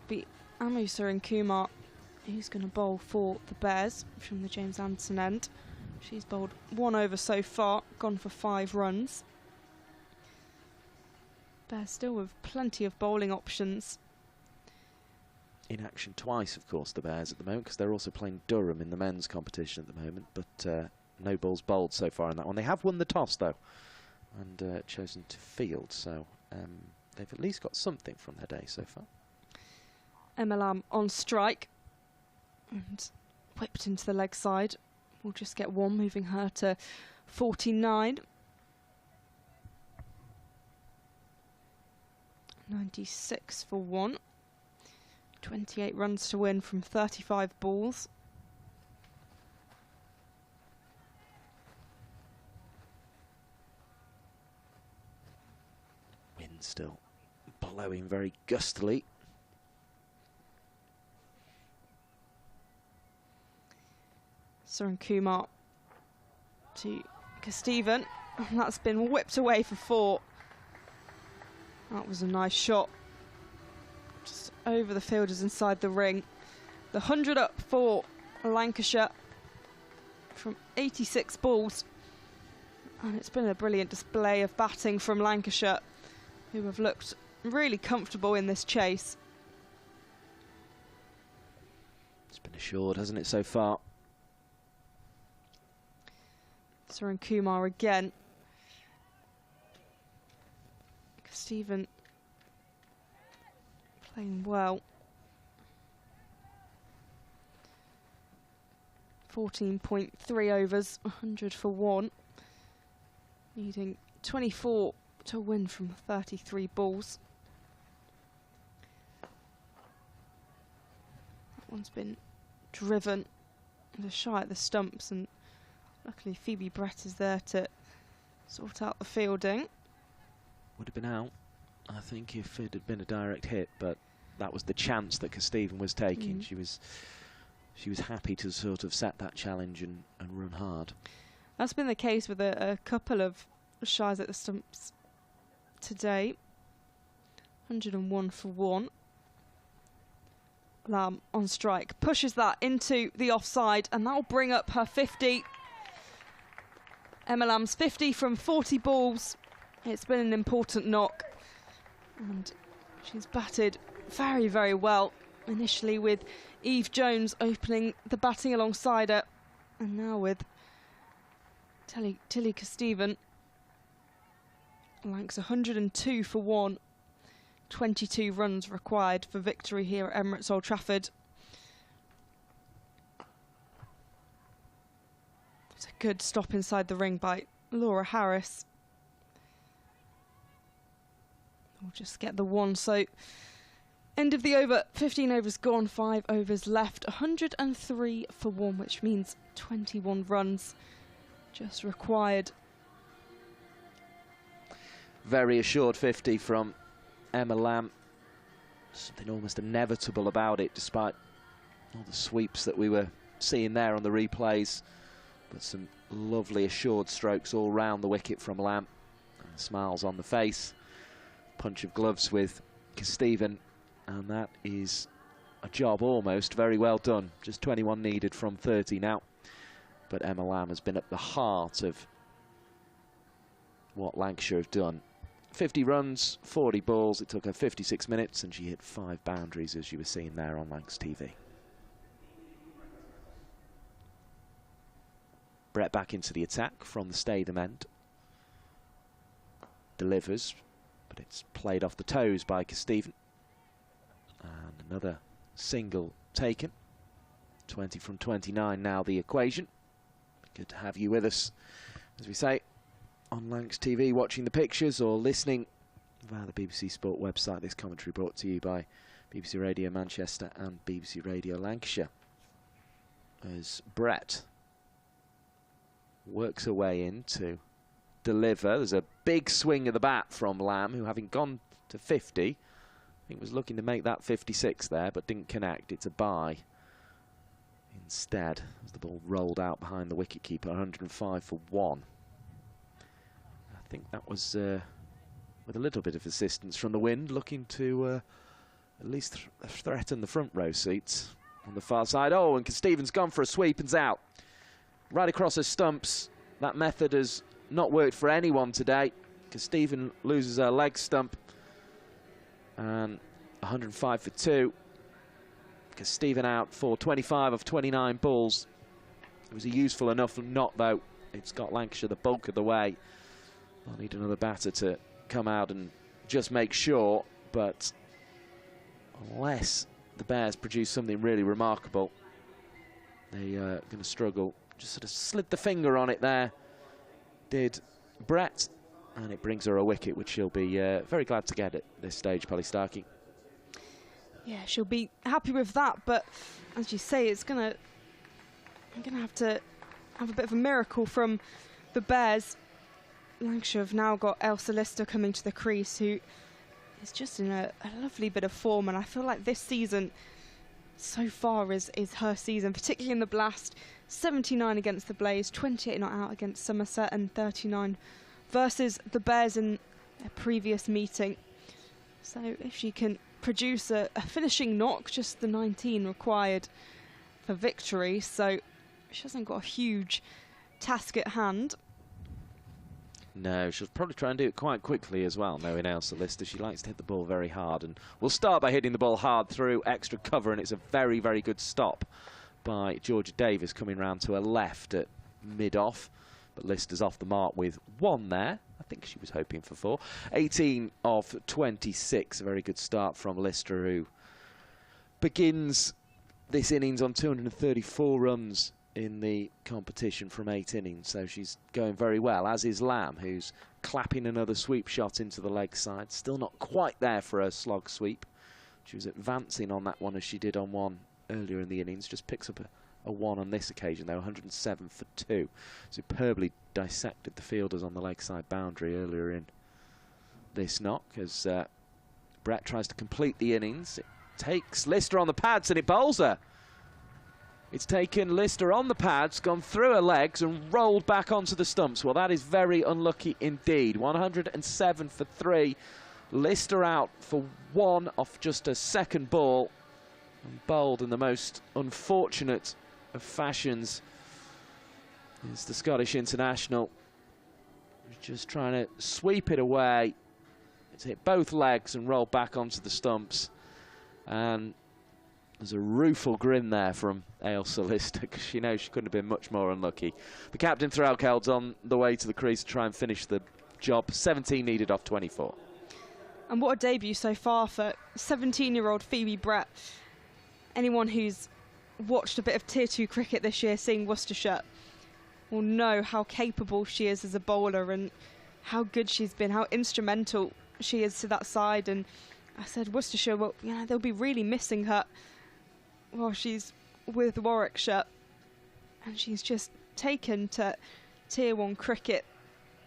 Be Amusa and Kumar, who's going to bowl for the Bears from the James Anderson end. She's bowled 1 over so far, gone for 5 runs. Bears still with plenty of bowling options. In action twice, of course, the Bears at the moment, because they're also playing Durham in the men's competition at the moment, but no balls bowled so far in that one. They have won the toss, though, and chosen to field, so they've at least got something from their day so far. Emma Lamb on strike and whipped into the leg side. We'll just get 1, moving her to 49. 96 for 1. 28 runs to win from 35 balls. Wind still blowing very gustily. Saran Kumar to Stephen. And that's been whipped away for 4. That was a nice shot. Just over the fielders inside the ring. The 100 up for Lancashire from 86 balls. And it's been a brilliant display of batting from Lancashire, who have looked really comfortable in this chase. It's been assured, hasn't it, so far? Saran Kumar again. Stephen playing well. 14.3 overs, 100 for 1. needing 24 to win from 33 balls. That one's been driven. They're shy at the stumps, and luckily Phoebe Brett is there to sort out the fielding. Would have been out, I think, if it had been a direct hit, but that was the chance that Stephen was taking. She was happy to sort of set that challenge and run hard. That's been the case with a couple of shies at the stumps today. 101 for 1. Lamb on strike, pushes that into the offside, and that'll bring up her 50. Emma Lamb's 50 from 40 balls. It's been an important knock, and she's batted very, very well. Initially with Eve Jones opening the batting alongside her, and now with Tilly Stephen. Lancs 102 for 1. 22 runs required for victory here at Emirates Old Trafford. It's a good stop inside the ring by Laura Harris. We'll just get the one. So end of the over, 15 overs gone, 5 overs left. 103 for 1, which means 21 runs just required. Very assured 50 from Emma Lamb. Something almost inevitable about it, despite all the sweeps that we were seeing there on the replays. But some lovely assured strokes all round the wicket from Lamb. And smiles on the face. Punch of gloves with Stephen, and that is a job almost very well done. Just 21 needed from 30 now. But Emma Lamb has been at the heart of what Lancashire have done. 50 runs, 40 balls. It took her 56 minutes, and she hit 5 boundaries, as you were seeing there on Lancs TV. Brett back into the attack from the Statham end. Delivers, but it's played off the toes by Stephen. And another single taken. 20 from 29 now the equation. Good to have you with us, as we say, on Lancs TV, watching the pictures or listening via the BBC Sport website. This commentary brought to you by BBC Radio Manchester and BBC Radio Lancashire. As Brett works her way in to deliver. There's a big swing of the bat from Lamb, who, having gone to 50, I think was looking to make that 56 there, but didn't connect. It's a bye instead, as the ball rolled out behind the wicketkeeper. 105 for 1. I think that was with a little bit of assistance from the wind, looking to at least threaten the front row seats on the far side. Oh, and Stephen's gone for a sweep and's out. Right across her stumps. That method has not worked for anyone today, because Stephen loses her leg stump. And 105 for 2. Because Stephen out for 25 of 29 balls. It was a useful enough knock, though. It's got Lancashire the bulk of the way. I'll need another batter to come out and just make sure, but unless the Bears produce something really remarkable, they are going to struggle. Just sort of slid the finger on it there, did Brett, and it brings her a wicket, which she'll be very glad to get at this stage, Polly Starkey. Yeah, she'll be happy with that, but as you say, I'm gonna have to have a bit of a miracle from the Bears. Lancashire have now got Elsa Lister coming to the crease, who is just in a lovely bit of form, and I feel like this season so far is her season, particularly in the Blast. 79 against the Blaze, 28 not out against Somerset, and 39 versus the Bears in their previous meeting. So if she can produce a finishing knock, just the 19 required for victory, so she hasn't got a huge task at hand. No, she'll probably try and do it quite quickly as well, knowing Elsa Lister. She likes to hit the ball very hard, and we'll start by hitting the ball hard through extra cover, and it's a very, very good stop by Georgia Davis, coming round to her left at mid-off. But Lister's off the mark with 1 there. I think she was hoping for 4. 18 of 26. A very good start from Lister, who begins this innings on 234 runs in the competition from 8 innings, so she's going very well, as is Lamb, who's clapping another sweep shot into the leg side. Still not quite there for her slog sweep. She was advancing on that one as she did on one earlier in the innings. Just picks up a 1 on this occasion, though, 107 for 2. Superbly dissected the fielders on the leg side boundary earlier in this knock as Brett tries to complete the innings. It takes Lister on the pads and it bowls her. It's taken Lister on the pads, gone through her legs and rolled back onto the stumps. Well, that is very unlucky indeed. 107 for 3. Lister out for 1 off just a second ball. And bowled in the most unfortunate of fashions is the Scottish international. Just trying to sweep it away. It's hit both legs and rolled back onto the stumps. And there's a rueful grin there from Ailsa Lister, because she knows she couldn't have been much more unlucky. The captain, Threlkeld's on the way to the crease to try and finish the job. 17 needed off 24. And what a debut so far for 17-year-old Phoebe Brett. Anyone who's watched a bit of Tier 2 cricket this year, seeing Worcestershire, will know how capable she is as a bowler and how good she's been, how instrumental she is to that side. And I said Worcestershire, well, you know, they'll be really missing her while she's with Warwickshire. And she's just taken to Tier 1 cricket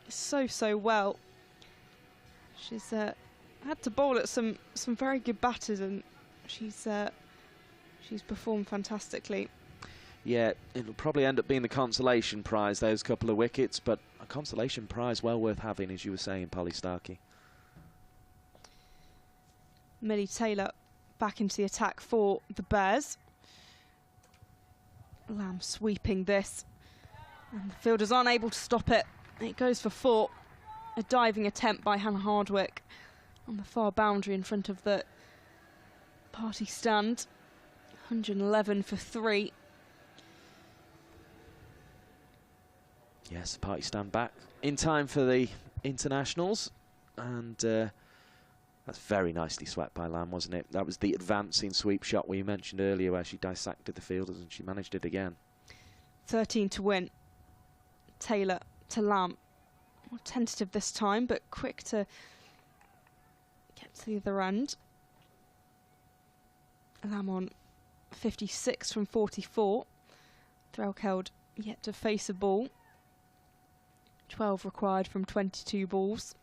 so well. She's had to bowl at some very good batters, and she's performed fantastically. Yeah, it'll probably end up being the consolation prize, those couple of wickets, but a consolation prize well worth having, as you were saying, Polly Starkey. Millie Taylor back into the attack for the Bears. Lamb sweeping this, and the fielders aren't able to stop it. It goes for 4. A diving attempt by Hannah Hardwick on the far boundary in front of the party stand. 111 for 3. Yes, the party stand back in time for the internationals, and that's very nicely swept by Lamb, wasn't it? That was the advancing sweep shot we mentioned earlier, where she dissected the fielders, and she managed it again. 13 to win. Taylor to Lamb. More tentative this time, but quick to get to the other end. Lamb on 56 from 44. Threlkeld yet to face a ball. 12 required from 22 balls.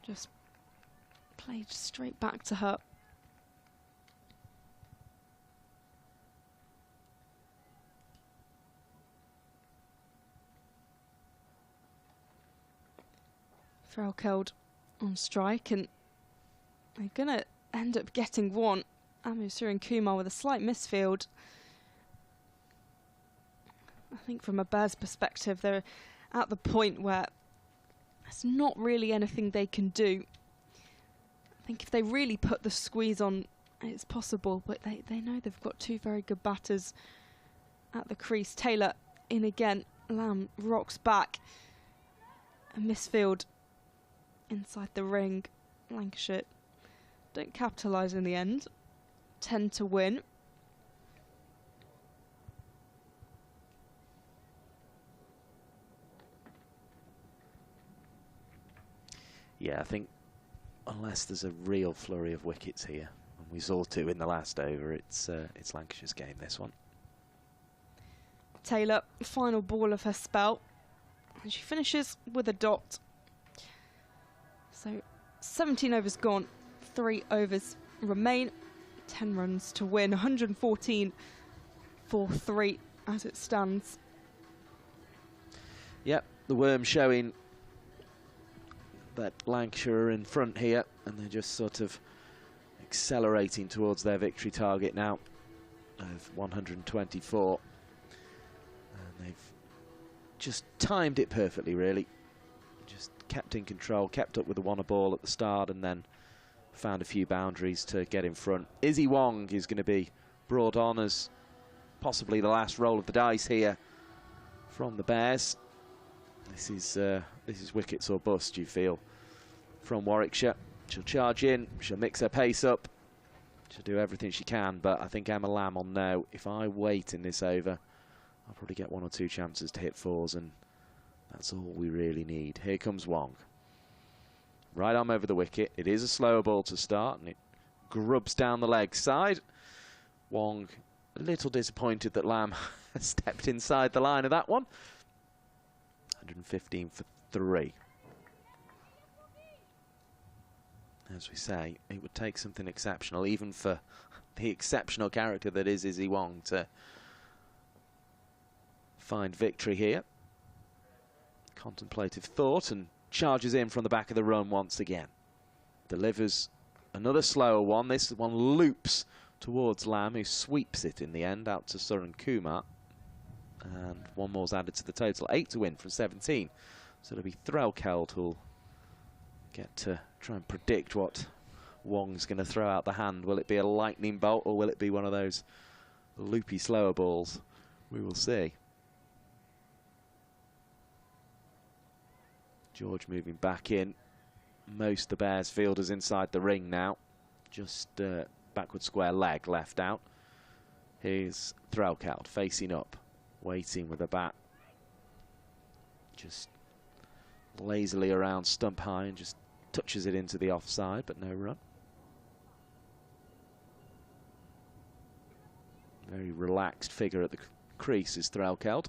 Just played straight back to her. Threlkeld on strike, and they're going to end up getting 1. Amusir and Kumar with a slight misfield. I think from a Bears perspective, they're at the point where there's not really anything they can do. I think if they really put the squeeze on, it's possible, but they know they've got 2 very good batters at the crease. Taylor in again. Lamb rocks back. A misfield inside the ring. Lancashire don't capitalise in the end. 10 to win. Yeah, I think unless there's a real flurry of wickets here, and we saw 2 in the last over, it's Lancashire's game, this one. Taylor, final ball of her spell, and she finishes with a dot. So 17 overs gone, 3 overs remain, 10 runs to win, 114 for 3 as it stands. Yep, the worm showing that Lancashire are in front here, and they're just sort of accelerating towards their victory target now of 124. And they've just timed it perfectly, really. Just kept in control, kept up with the one a ball at the start, and then found a few boundaries to get in front. Izzy Wong is going to be brought on as possibly the last roll of the dice here from the Bears. This is wickets or bust, you feel, from Warwickshire. She'll charge in, she'll mix her pace up, she'll do everything she can, but I think Emma Lamb will know, if I wait in this over, I'll probably get 1 or 2 chances to hit 4s, and that's all we really need. Here comes Wong. Right arm over the wicket. It is a slower ball to start, and it grubs down the leg side. Wong a little disappointed that Lamb stepped inside the line of that one. 115 for 3. As we say, it would take something exceptional, even for the exceptional character that is Izzy Wong, to find victory here. Contemplative thought, and charges in from the back of the run once again. Delivers another slower one. This one loops towards Lamb, who sweeps it in the end out to Suren Kumar. And 1 more's added to the total. 8 to win from 17. So it'll be Threlkeld who'll get to try and predict what Wong's going to throw out the hand. Will it be a lightning bolt, or will it be one of those loopy slower balls? We will see. George moving back in. Most of the Bears fielders inside the ring now. Just backward square leg left out. Here's Threlkeld facing up, waiting with a bat. Just lazily around stump high and just touches it into the offside, but no run. Very relaxed figure at the crease is Threlkeld.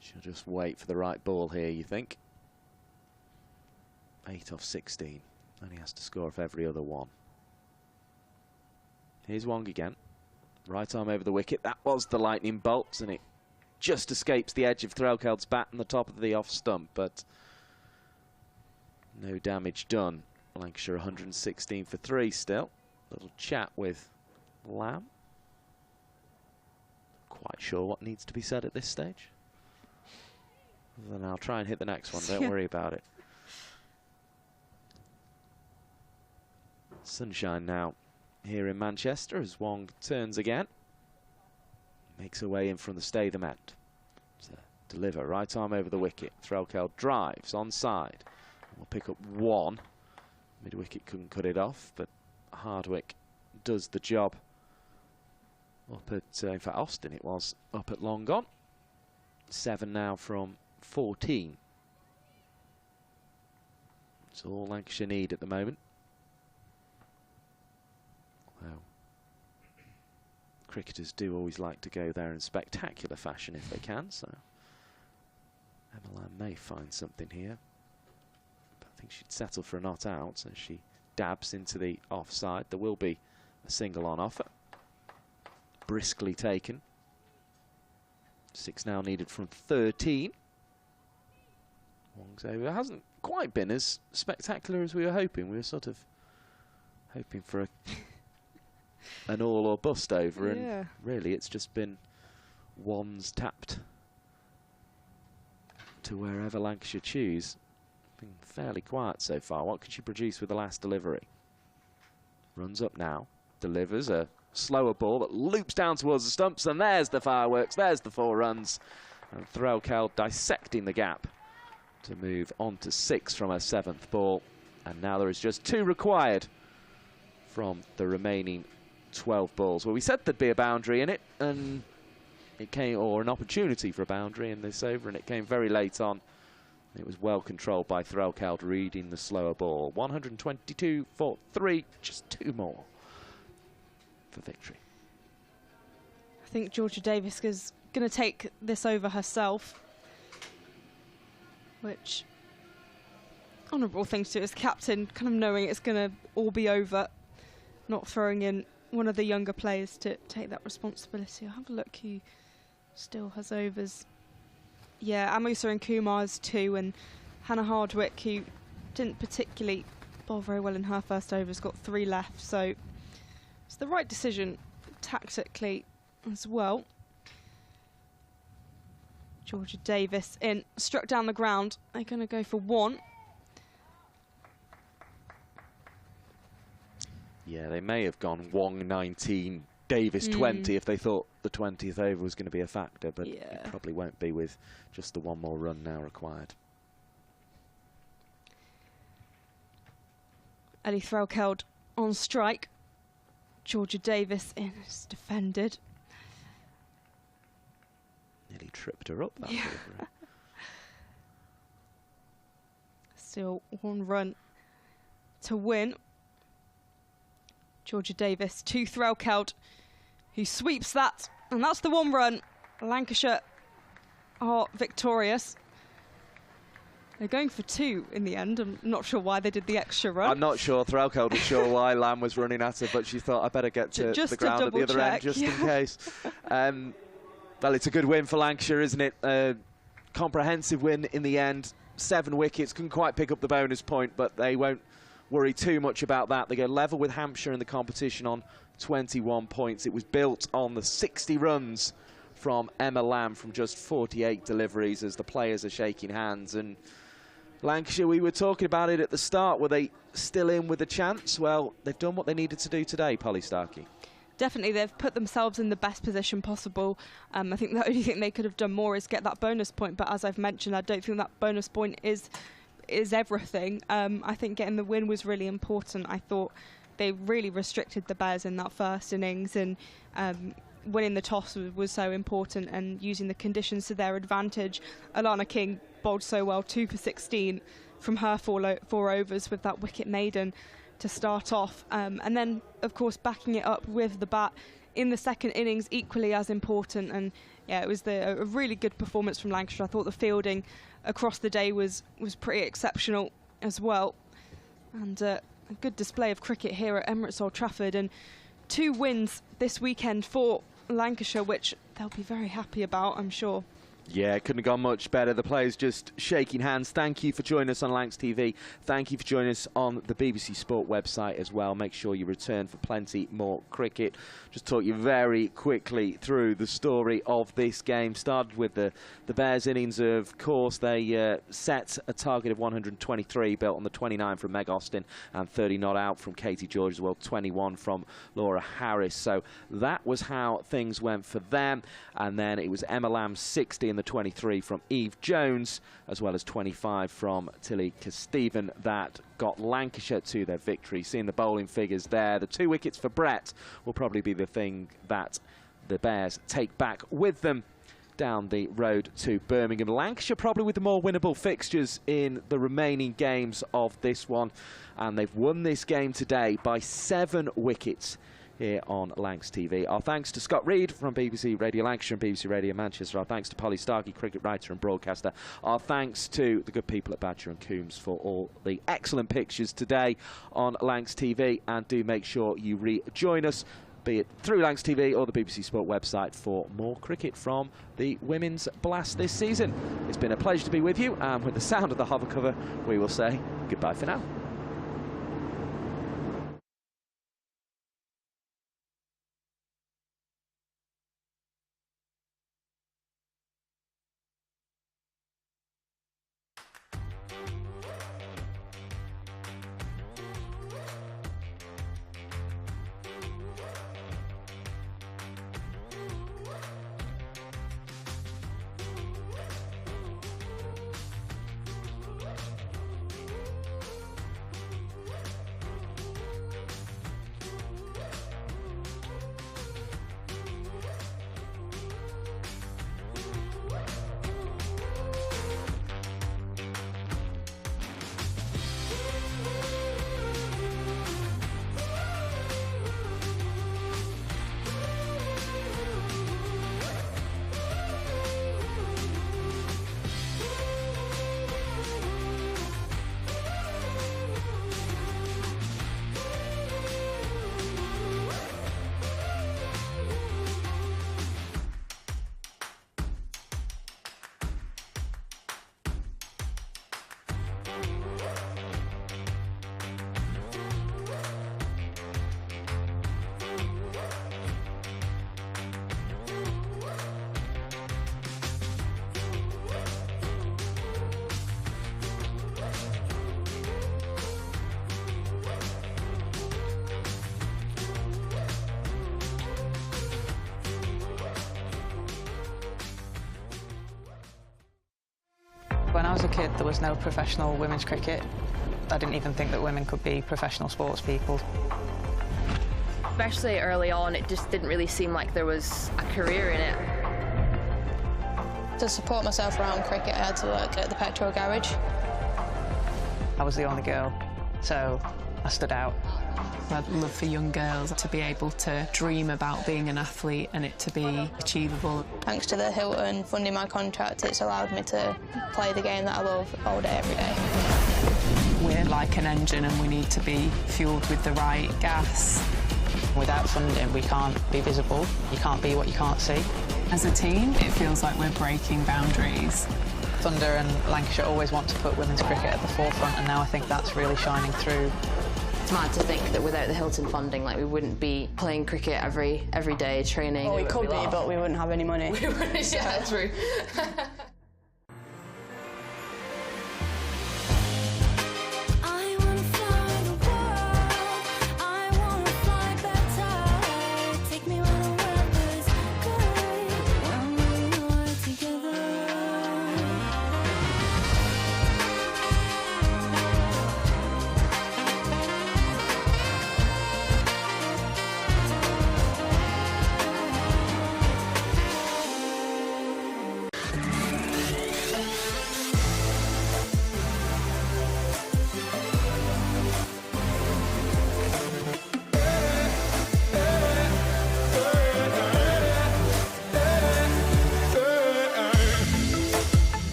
She'll just wait for the right ball here, you think. 8 off 16. Only has to score off every other one. Here's Wong again. Right arm over the wicket. That was the lightning bolt, and it just escapes the edge of Threlkeld's bat and the top of the off stump, but no damage done. Lancashire 116 for 3 still. Little chat with Lamb. Quite sure what needs to be said at this stage. Then I'll try and hit the next one, don't worry about it. Sunshine now here in Manchester as Wong turns again. Makes her way in from the Statham end. To deliver, right arm over the wicket. Threlkeld drives onside. We'll pick up 1. Mid-wicket couldn't cut it off, but Hardwick does the job. Up at, in fact, Austin it was, up at long gone. 7 now from 14. That's all Lancashire need at the moment. Well, cricketers do always like to go there in spectacular fashion if they can, so Emma Lamb may find something here. But I think she'd settle for a not out, so she dabs into the offside. There will be a single on offer. Briskly taken. 6 now needed from 13. Wong's over. It hasn't quite been as spectacular as we were hoping. We were sort of hoping for an all or bust over, and really it's just been ones tapped to wherever Lancashire choose. Been fairly quiet so far. What can she produce with the last delivery? Runs up now, delivers a slower ball that loops down towards the stumps, and there's the fireworks, there's the 4 runs. And Threlkeld dissecting the gap to move on to 6 from her 7th ball. And now there is just 2 required from the remaining 12 balls. Well, we said there'd be a boundary in it, and it came, or an opportunity for a boundary in this over, and it came very late on. It was well controlled by Threlkeld, reading the slower ball. 122 for 3, just 2 more for victory. I think Georgia Davis is going to take this over herself, which honourable thing to do as captain, kind of knowing it's going to all be over, not throwing in one of the younger players to take that responsibility. I'll have a look who still has overs. Yeah, Suren Kumar's 2, and Hannah Hardwick, who didn't particularly bowl very well in her first over, has got 3 left, so it's the right decision tactically as well. Georgia Davis in, struck down the ground. They're going to go for 1. Yeah, they may have gone Wong 19 Davis 20 if they thought the 20th over was going to be a factor, but Yeah. it probably won't be with just the one more run now required. Ellie Threlkeld on strike. Georgia Davis is defended. Nearly tripped her up, that Yeah. delivery. Still one run to win. Georgia Davis to Threlkeld, who sweeps that, and that's the one run. Lancashire are victorious. They're going for 2 in the end. I'm not sure why they did the extra run. I'm not sure Threlkeld was sure why Lamb was running at her, but she thought I better get to Just the to ground at the other end double-check, just in yeah. case. Well, it's a good win for Lancashire, isn't it? Comprehensive win in the end. 7 wickets, couldn't quite pick up the bonus point, but they won't worry too much about that. They go level with Hampshire in the competition on 21 points. It was built on the 60 runs from Emma Lamb from just 48 deliveries as the players are shaking hands. And Lancashire, we were talking about it at the start. Were they still in with a chance? Well, they've done what they needed to do today, Polly Starkey. Definitely, they've put themselves in the best position possible. I think the only thing they could have done more is get that bonus point. But as I've mentioned, I don't think that bonus point is everything. I think getting the win was really important. I thought they really restricted the Bears in that first innings, and winning the toss was so important, and using the conditions to their advantage. Alana King bowled so well, 2 for 16 from her 4 overs with that wicket maiden to start off, and then of course backing it up with the bat in the second innings, equally as important. And yeah, it was a really good performance from Lancashire. I thought the fielding across the day was pretty exceptional as well, and a good display of cricket here at Emirates Old Trafford, and 2 wins this weekend for Lancashire, which they'll be very happy about, I'm sure. Yeah, it couldn't have gone much better. The players just shaking hands. Thank you for joining us on Lancs TV. Thank you for joining us on the BBC Sport website as well. Make sure you return for plenty more cricket. Just talk you very quickly through the story of this game. Started with the Bears innings, of course. They set a target of 123, built on the 29 from Meg Austin and 30 not out from Katie George as well, 21 from Laura Harris. So that was how things went for them. And then it was Emma Lamb's 60 and the 23 from Eve Jones, as well as 25 from Tilly Kesteven, that got Lancashire to their victory. Seeing the bowling figures there, the 2 wickets for Brett will probably be the thing that the Bears take back with them down the road to Birmingham. Lancashire probably with the more winnable fixtures in the remaining games of this one, and they've won this game today by 7 wickets here on Lancs TV. Our thanks to Scott Reed from BBC Radio Lancashire and BBC Radio Manchester. Our thanks to Polly Starkey, cricket writer and broadcaster. Our thanks to the good people at Badger and Coombs for all the excellent pictures today on Lancs TV. And do make sure you rejoin us, be it through Lancs TV or the BBC Sport website, for more cricket from the Women's Blast this season. It's been a pleasure to be with you, and with the sound of the hover cover, we will say goodbye for now. was a kid, there was no professional women's cricket. I didn't even think that women could be professional sports people. Especially early on, it just didn't really seem like there was a career in it. To support myself around cricket, I had to work at the petrol garage. I was the only girl, so I stood out. I'd love for young girls to be able to dream about being an athlete and it to be achievable. Thanks to the Hilton funding my contract, it's allowed me to play the game that I love all day, every day. We're like an engine and we need to be fuelled with the right gas. Without funding, we can't be visible. You can't be what you can't see. As a team, it feels like we're breaking boundaries. Thunder and Lancashire always want to put women's cricket at the forefront, and now I think that's really shining through. It's mad to think that without the Hilton funding, like, we wouldn't be playing cricket every day, training. Well, we could be, but we wouldn't have any money. Yeah, true.